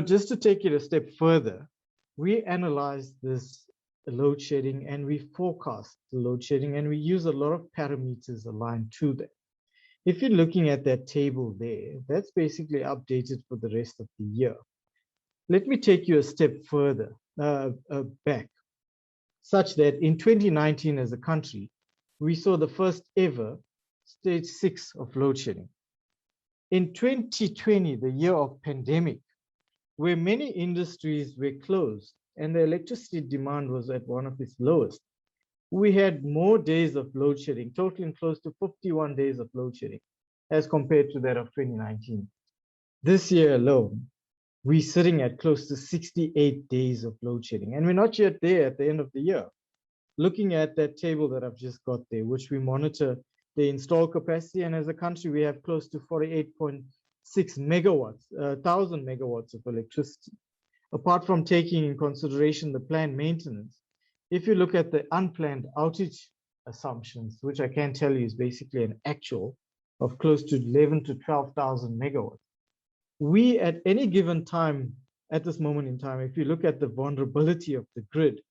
Just to take it a step further, we analyze this load shedding and we forecast the load shedding, and we use a lot of parameters aligned to that. If you're looking at that table there, that's basically updated for the rest of the year. Let me take you a step further back, such that in 2019 as a country, we saw the first ever stage 6 of load shedding. In 2020, the year of pandemic, where many industries were closed and the electricity demand was at one of its lowest, we had more days of load shedding, totaling close to 51 days of load shedding as compared to that of 2019. This year alone, we're sitting at close to 68 days of load shedding, and we're not yet there at the end of the year. Looking at that table that I've just got there, which we monitor the installed capacity, and as a country, we have close to 48.6 megawatts, 1,000 megawatts of electricity. Apart from taking in consideration the planned maintenance, if you look at the unplanned outage assumptions, which I can tell you is basically an actual of close to 11 to 12,000 megawatts, we at any given time, at this moment in time, if you look at the vulnerability of the grid,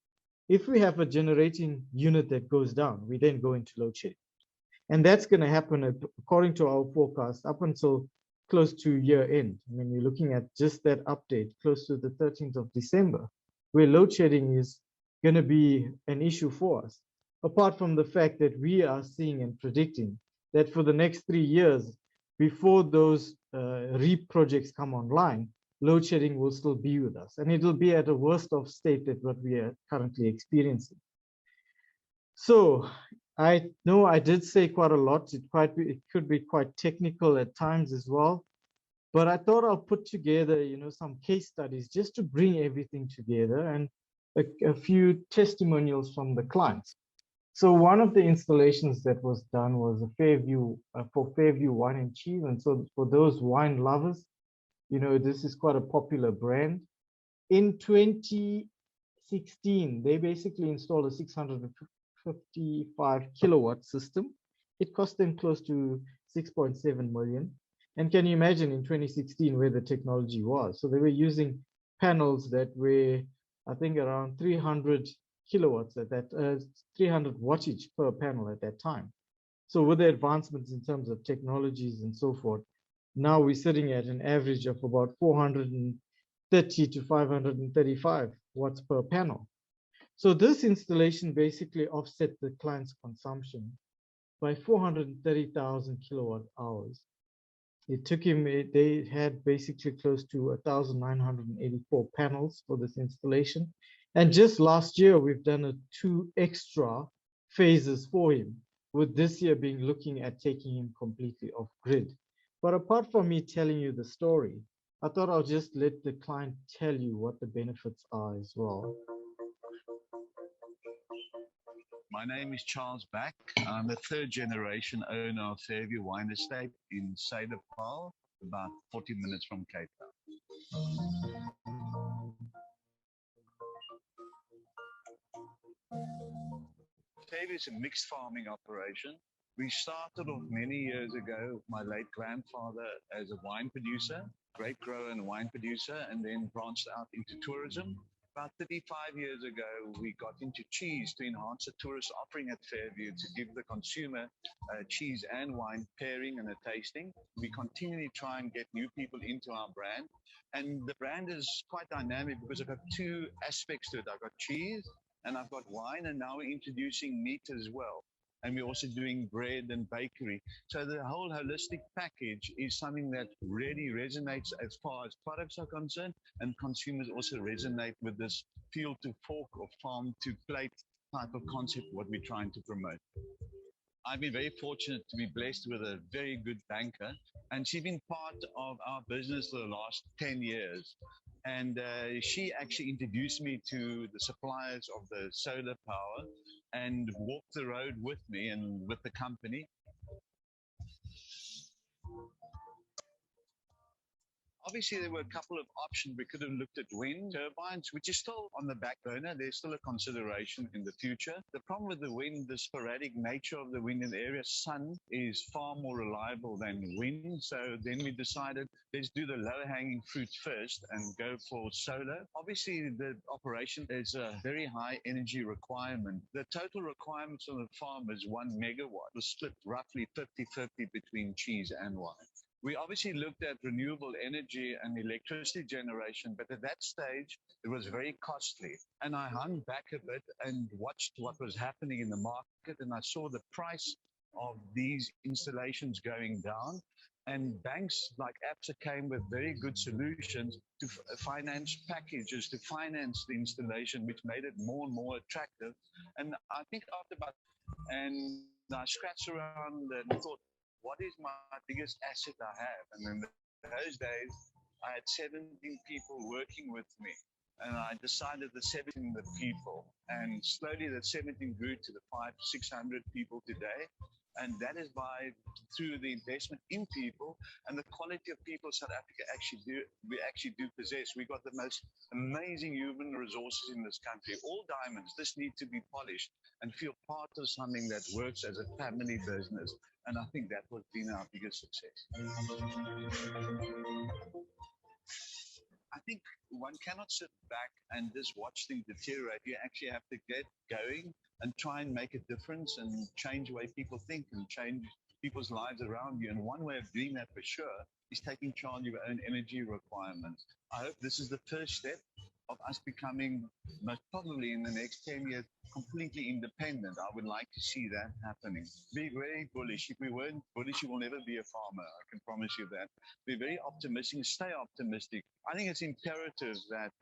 if we have a generating unit that goes down, we then go into load shedding. And that's going to happen according to our forecast up until close to year end. I mean, you're looking at just that update close to the 13th of December, where load shedding is going to be an issue for us. Apart from the fact that we are seeing and predicting that for the next 3 years, before those REAP projects come online, load shedding will still be with us, and it will be at a worst of state than what we are currently experiencing. So I know I did say quite a lot. It could be quite technical at times as well, but I thought I'll put together, some case studies just to bring everything together, and a few testimonials from the clients. So one of the installations that was done was a Fairview for Fairview Wine and Cheese, and so for those wine lovers, You know, this is quite a popular brand. In 2016, they basically installed a 655 kilowatt system. It cost them close to 6.7 million. And can you imagine in 2016 where the technology was? So they were using panels that were, I think, around 300 kilowatts at that, 300 wattage per panel at that time. So with the advancements in terms of technologies and so forth, now we're sitting at an average of about 430 to 535 watts per panel. So this installation basically offset the client's consumption by 430,000 kilowatt hours. It took him, they had basically close to 1,984 panels for this installation. And just last year, we've done 2 extra phases for him, with this year being looking at taking him completely off grid. But apart from me telling you the story, I thought I'll just let the client tell you what the benefits are as well. My name is Charles Back. I'm the 3rd generation owner of Fairview Wine Estate in Suiderpaal, about 40 minutes from Cape Town. Fairview is a mixed farming operation. We started off many years ago with my late grandfather as a wine producer, grape grower and wine producer, and then branched out into tourism. About 35 years ago, we got into cheese to enhance the tourist offering at Fairview to give the consumer cheese and wine pairing and a tasting. We continually try and get new people into our brand. And the brand is quite dynamic because I've got 2 aspects to it. I've got cheese and I've got wine, and now we're introducing meat as well. And we're also doing bread and bakery. So the whole holistic package is something that really resonates as far as products are concerned, and consumers also resonate with this field to fork or farm to plate type of concept, what we're trying to promote. I've been very fortunate to be blessed with a very good banker, and she's been part of our business for the last 10 years. And she actually introduced me to the suppliers of the solar power and walked the road with me and with the company. Obviously, there were a couple of options. We could have looked at wind turbines, which is still on the back burner. There's still a consideration in the future. The problem with the wind, the sporadic nature of the wind in the area, sun is far more reliable than wind. So then we decided, let's do the low-hanging fruit first and go for solar. Obviously, the operation is a very high energy requirement. The total requirements on the farm is 1 megawatt. It was split roughly 50-50 between cheese and wine. We obviously looked at renewable energy and electricity generation, but at that stage, it was very costly. And I hung back a bit and watched what was happening in the market, and I saw the price of these installations going down. And banks like ABSA came with very good solutions to finance packages, to finance the installation, which made it more and more attractive. And I think after about, and I scratched around and thought, what is my biggest asset I have? And in those days, I had 17 people working with me. And I decided the 17 the people. And slowly that 17 grew to the 500-600 people today. And that is through the investment in people and the quality of people South Africa we actually do possess. We got the most amazing human resources in this country, all diamonds. This need to be polished and feel part of something that works as a family business. And I think that has been our biggest success. I think one cannot sit back and just watch things deteriorate. You actually have to get going and try and make a difference and change the way people think and change people's lives around you. And one way of doing that for sure is taking charge of your own energy requirements. I hope this is the first step of us becoming, most probably in the next 10 years, completely independent. I would like to see that happening. Be very bullish. If we weren't bullish, you will never be a farmer. I can promise you that. Be very optimistic and stay optimistic. I think it's imperative that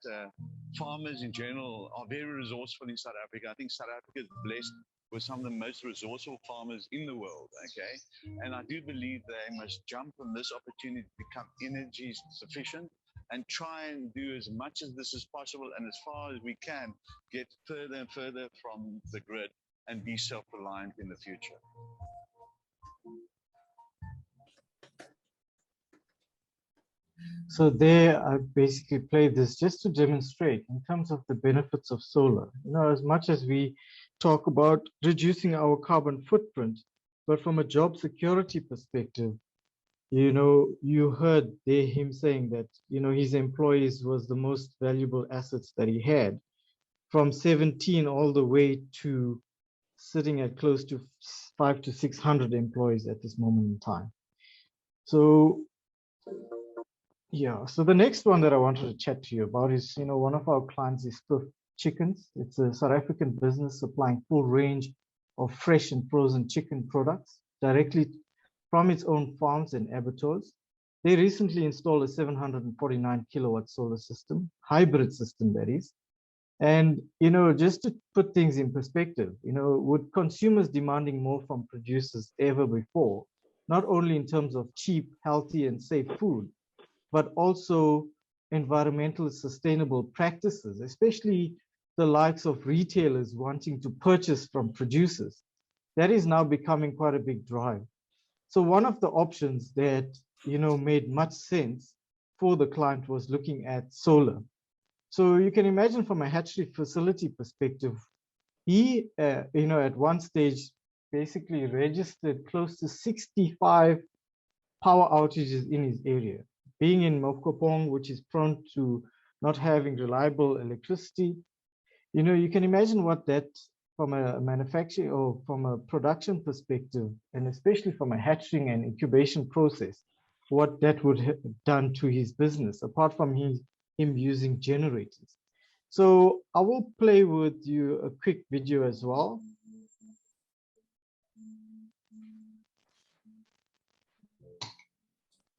farmers in general are very resourceful in South Africa. I think South Africa is blessed with some of the most resourceful farmers in the world, okay? And I do believe they must jump on this opportunity to become energy sufficient and try and do as much as this is possible, and as far as we can, get further and further from the grid and be self-reliant in the future. So there I basically played this just to demonstrate in terms of the benefits of solar. You know, as much as we talk about reducing our carbon footprint, but from a job security perspective, you know, you heard there him saying that, you know, his employees was the most valuable assets that he had, from 17 all the way to sitting at close to 500 to 600 employees at this moment in time. So yeah, so the next one that I wanted to chat to you about is, you know, one of our clients is Swift Chickens. It's a South African business supplying full range of fresh and frozen chicken products directly from its own farms and abattoirs. They recently installed a 749 kilowatt solar system, hybrid system that is. And, you know, just to put things in perspective, you know, with consumers demanding more from producers ever before, not only in terms of cheap, healthy, and safe food, but also environmentally sustainable practices, especially the likes of retailers wanting to purchase from producers. That is now becoming quite a big drive. So one of the options that, you know, made much sense for the client was looking at solar. So you can imagine from a hatchery facility perspective, he, you know, at one stage basically registered close to 65 power outages in his area. Being in Mokopong, which is prone to not having reliable electricity, you know, you can imagine what that, from a manufacturing or from a production perspective, and especially from a hatching and incubation process, what that would have done to his business, apart from him using generators. So I will play with you a quick video as well.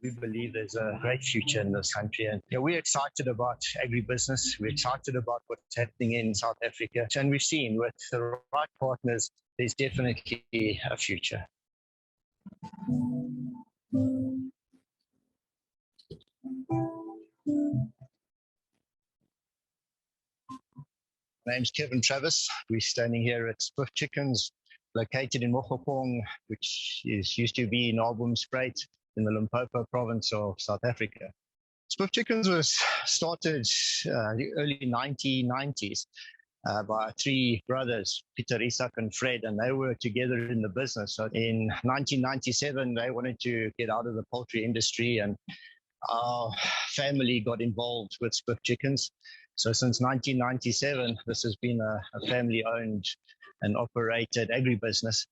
We believe there's a great future in this country, and you know, we're excited about agribusiness. We're excited about what's happening in South Africa, and we've seen with the right partners, there's definitely a future. My name's Kevin Travis. We're standing here at Swift Chickens, located in Mokopong, which used to be in Naarden in the Limpopo province of South Africa. Swift Chickens was started the early 1990s by three brothers, Peter, Isak, and Fred, and they were together in the business. So in 1997, they wanted to get out of the poultry industry, and our family got involved with Swift Chickens. So since 1997, this has been a family-owned and operated agribusiness.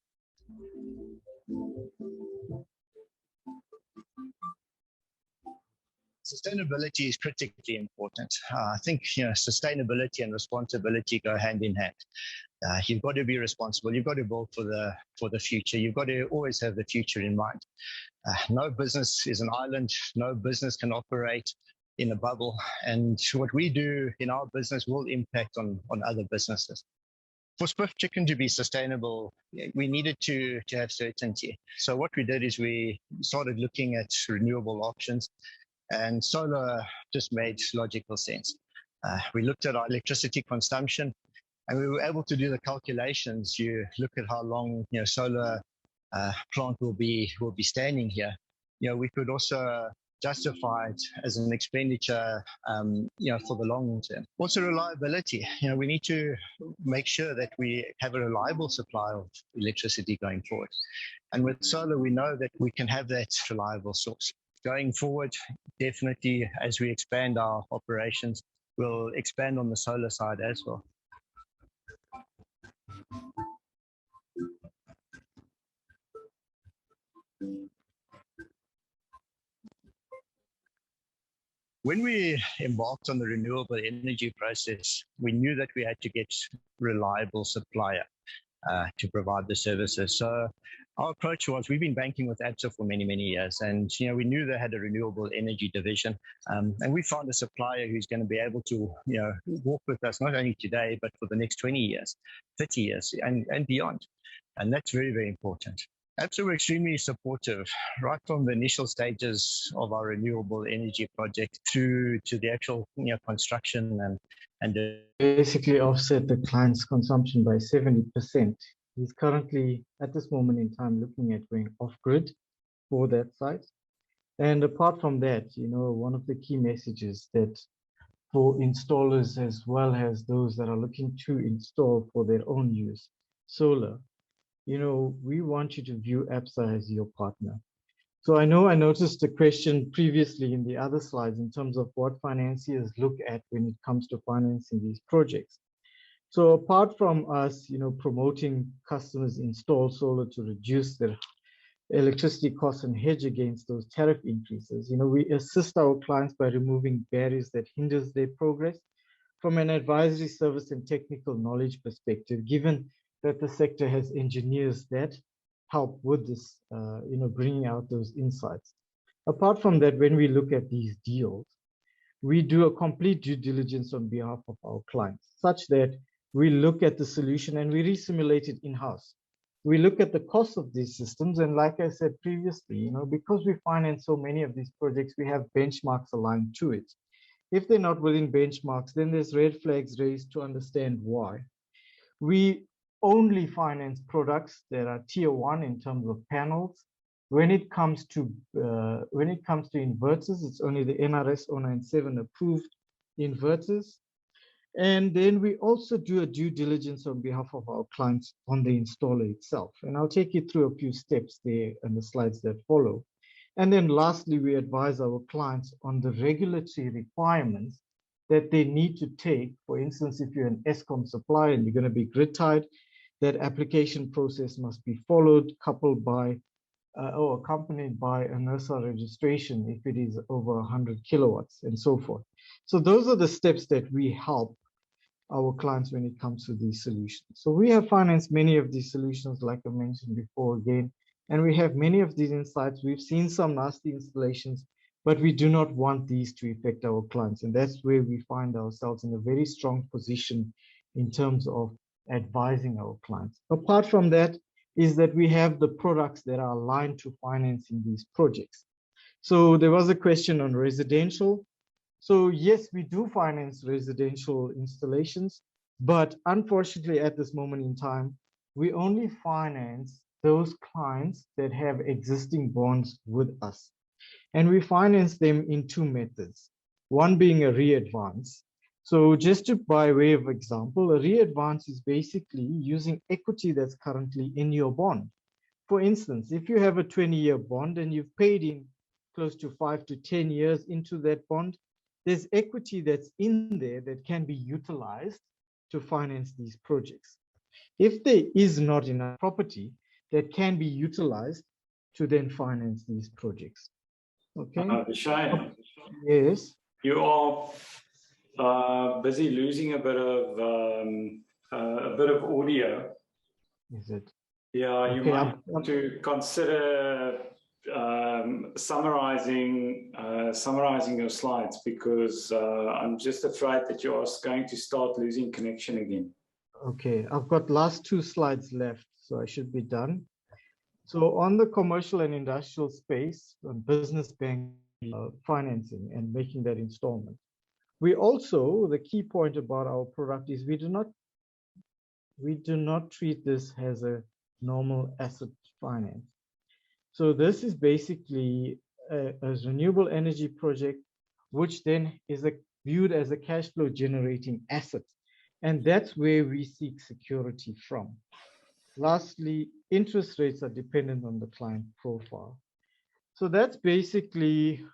Sustainability is critically important. I think, you know, sustainability and responsibility go hand in hand. You've got to be responsible. You've got to build for the future. You've got to always have the future in mind. No business is an island. No business can operate in a bubble. And what we do in our business will impact on other businesses. For Swift Chicken to be sustainable, we needed to have certainty. So what we did is we started looking at renewable options, and solar just made logical sense. We looked at our electricity consumption, and we were able to do the calculations. You look at how long, you know, solar plant will be standing here. You know, we could also justify it as an expenditure, you know, for the long term. Also reliability. You know, we need to make sure that we have a reliable supply of electricity going forward. And with solar, we know that we can have that reliable source. Going forward, definitely, as we expand our operations, we'll expand on the solar side as well. When we embarked on the renewable energy process, we knew that we had to get reliable supplier to provide the services. So our approach was, we've been banking with ABSA for many, many years, and you know, we knew they had a renewable energy division, and we found a supplier who's going to be able to, you know, walk with us not only today but for the next 20 years, 30 years, and beyond. And that's very, very important. ABSA were extremely supportive right from the initial stages of our renewable energy project through to the actual, you know, construction and basically offset the client's consumption by 70%. He's currently, at this moment in time, looking at going off-grid for that site. And apart from that, one of the key messages that for installers as well as those that are looking to install for their own use, solar, we want you to view APSA as your partner. So I know I noticed a question previously in the other slides in terms of what financiers look at when it comes to financing these projects. So apart from us, promoting customers install solar to reduce their electricity costs and hedge against those tariff increases, we assist our clients by removing barriers that hinders their progress from an advisory service and technical knowledge perspective, given that the sector has engineers that help with this, bringing out those insights. Apart from that, when we look at these deals, we do a complete due diligence on behalf of our clients, such that we look at the solution and we re-simulate it in-house. We look at the cost of these systems, and like I said previously, because we finance so many of these projects, we have benchmarks aligned to it. If they're not within benchmarks, then there's red flags raised to understand why. We only finance products that are tier 1 in terms of panels. When it comes to inverters, it's only the NRS 097 approved inverters. And then we also do a due diligence on behalf of our clients on the installer itself. And I'll take you through a few steps there in the slides that follow. And then lastly, we advise our clients on the regulatory requirements that they need to take. For instance, if you're an ESCOM supplier and you're going to be grid tied, that application process must be followed, coupled by or accompanied by a NERSA registration if it is over 100 kilowatts and so forth. So those are the steps that we help our clients when it comes to these solutions. So we have financed many of these solutions, like I mentioned before again, and we have many of these insights. We've seen some nasty installations, but we do not want these to affect our clients. And that's where we find ourselves in a very strong position in terms of advising our clients. Apart from that, is that we have the products that are aligned to financing these projects. So there was a question on residential. So yes, we do finance residential installations, but unfortunately at this moment in time, we only finance those clients that have existing bonds with us. And we finance them in two methods, one being a re-advance. So just to by way of example, a re-advance is basically using equity that's currently in your bond. For instance, if you have a 20-year bond and you've paid in close to 5 to 10 years into that bond, there's equity that's in there that can be utilized to finance these projects. If there is not enough property that can be utilized to then finance these projects. Okay. Shane, yes. You are busy losing a bit of audio. Is it? Yeah, you okay, might want to consider summarizing your slides, because I'm just afraid that you are going to start losing connection again. Okay, I've got last 2 slides left, so I should be done. So on the commercial and industrial space, on business bank financing and making that installment. We also, the key point about our product is we do not treat this as a normal asset finance. So this is basically a renewable energy project, which then is viewed as a cash flow generating asset. And that's where we seek security from. Lastly, interest rates are dependent on the client profile. So that's basically,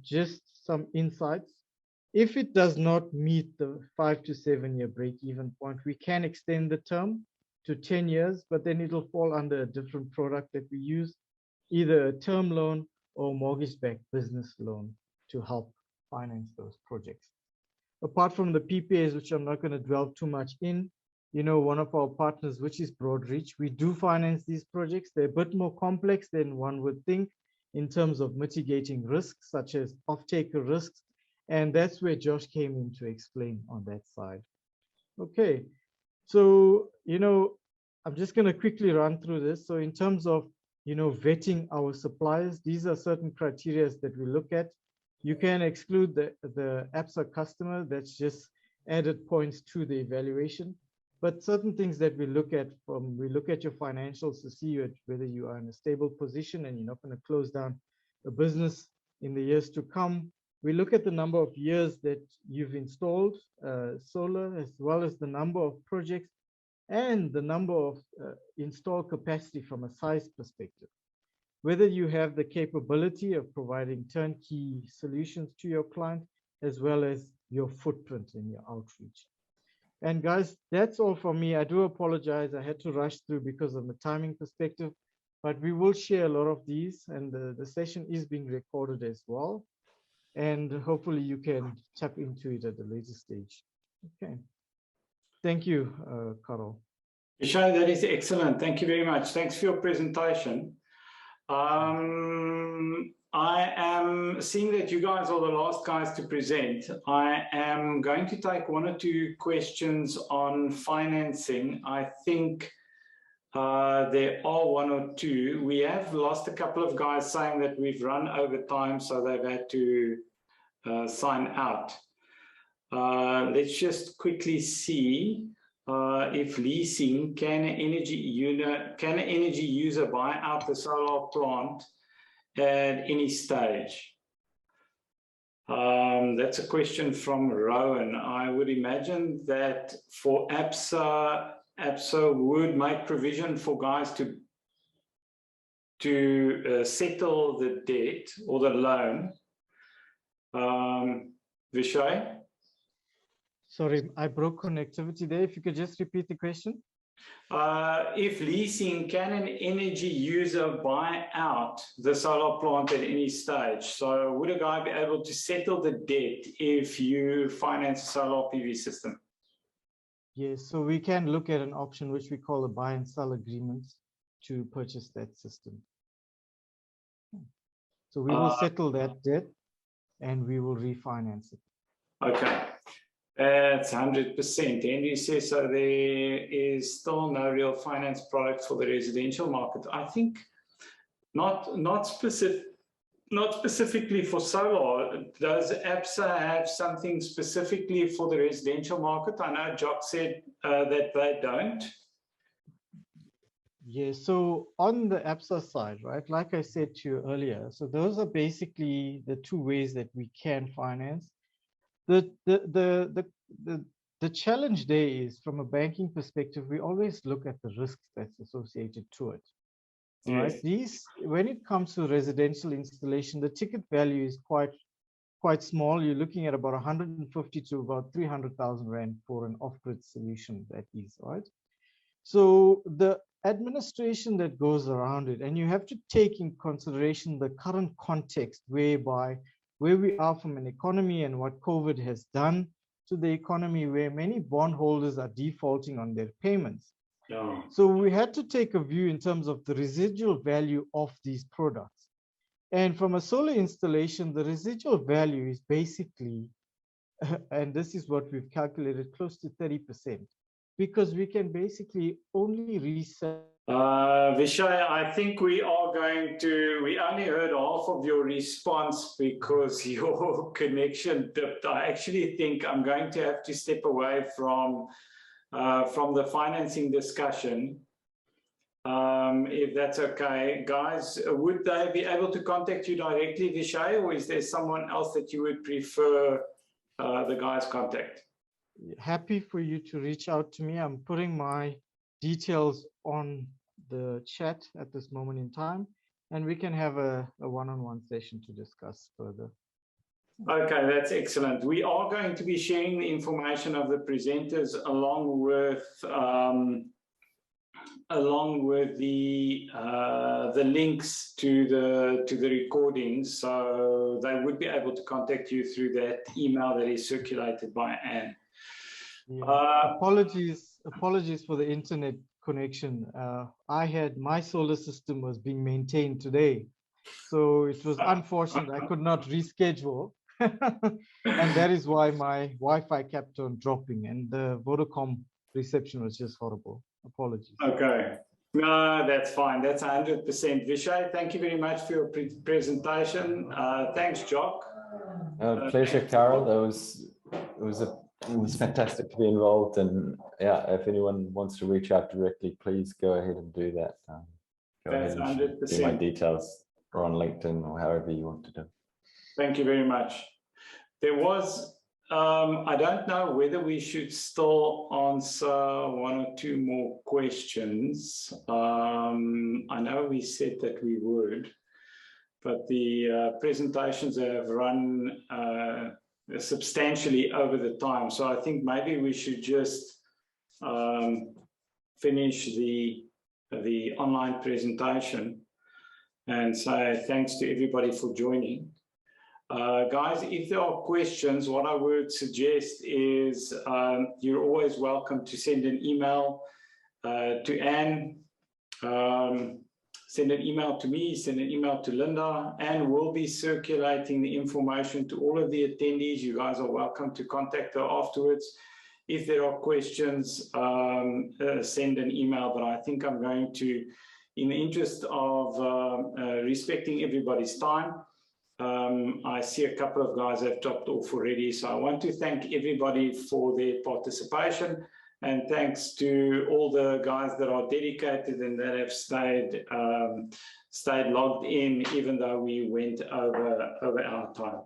just some insights. If it does not meet the 5 to 7 year break-even point, we can extend the term to 10 years, but then it'll fall under a different product that we use, either a term loan or mortgage-backed business loan to help finance those projects. Apart from the PPAs, which I'm not going to dwell too much in, one of our partners, which is Broadreach, we do finance these projects. They're a bit more complex than one would think in terms of mitigating risks, such as off-taker risks. And that's where Josh came in to explain on that side. Okay, so, I'm just going to quickly run through this. So in terms of, vetting our suppliers, these are certain criteria that we look at. You can exclude the APSA customer. That's just added points to the evaluation. But certain things that we look at we look at your financials to see whether you are in a stable position and you're not going to close down a business in the years to come. We look at the number of years that you've installed solar, as well as the number of projects and the number of installed capacity from a size perspective. Whether you have the capability of providing turnkey solutions to your client, as well as your footprint and your outreach. And guys, that's all from me. I do apologize. I had to rush through because of the timing perspective, but we will share a lot of these, and the session is being recorded as well. And hopefully you can tap into it at a later stage. Okay. Thank you, Carol. Vishay, that is excellent. Thank you very much. Thanks for your presentation. I am seeing that you guys are the last guys to present. I am going to take 1 or 2 questions on financing. I think there are 1 or 2. We have lost a couple of guys saying that we've run over time, so they've had to sign out. Let's just quickly see if leasing, can an energy user buy out the solar plant at any stage? That's a question from Rowan. I would imagine that for APSA would make provision for guys to settle the debt or the loan. Vishay? Sorry, I broke connectivity there. If you could just repeat the question. If leasing, can an energy user buy out the solar plant at any stage? So would a guy be able to settle the debt if you finance a solar PV system? Yes, so we can look at an option which we call a buy and sell agreement to purchase that system. So we will settle that debt and we will refinance it. Okay. That's 100%. Henry says, so there is still no real finance product for the residential market. I think not specifically for solar. Does APSA have something specifically for the residential market? I know Jock said that they don't. Yes, so on the APSA side, right, like I said to you earlier, so those are basically the 2 ways that we can finance. The challenge there is, from a banking perspective, we always look at the risks that's associated to it. Right? Yes. When it comes to residential installation, the ticket value is quite small. You're looking at about 150 to about 300,000 Rand for an off-grid solution, that is, right? So the administration that goes around it, and you have to take in consideration the current context whereby where we are from an economy and what COVID has done to the economy, where many bondholders are defaulting on their payments. Yeah. So we had to take a view in terms of the residual value of these products. And from a solar installation, the residual value is basically, and this is what we've calculated, close to 30%, because we can basically only resell. Vishay, I think we only heard half of your response because your connection dipped. I actually think I'm going to have to step away from the financing discussion, if that's okay. Guys, would they be able to contact you directly, Vishay, or is there someone else that you would prefer the guys contact? Happy for you to reach out to me. I'm putting my details on the chat at this moment in time, and we can have a one-on-one session to discuss further. Okay, that's excellent. We are going to be sharing the information of the presenters along with the links to the recordings, so they would be able to contact you through that email that is circulated by Anne. Yeah. Apologies for the internet connection. My solar system was being maintained today, so it was unfortunate I could not reschedule, and that is why my Wi-Fi kept on dropping, and the Vodacom reception was just horrible. Apologies. Okay. No, that's fine. That's 100%. Vishay, thank you very much for your presentation. Thanks, Jock. Pleasure, Carol. It was fantastic to be involved, and yeah, if anyone wants to reach out directly, please go ahead and do that. Go That's ahead and 100%. do my details. or on LinkedIn or however you want to do. Thank you very much. There was, I don't know whether we should still answer one or two more questions. I know we said that we would, but the presentations have run substantially over the time. So I think maybe we should just finish the online presentation and say thanks to everybody for joining. Guys, if there are questions, what I would suggest is you're always welcome to send an email to Anne, send an email to me, send an email to Linda, and we'll be circulating the information to all of the attendees. You guys are welcome to contact her afterwards. If there are questions, send an email, but I think I'm going to, in the interest of respecting everybody's time, I see a couple of guys have dropped off already, so I want to thank everybody for their participation, and thanks to all the guys that are dedicated and that have stayed logged in, even though we went over our time.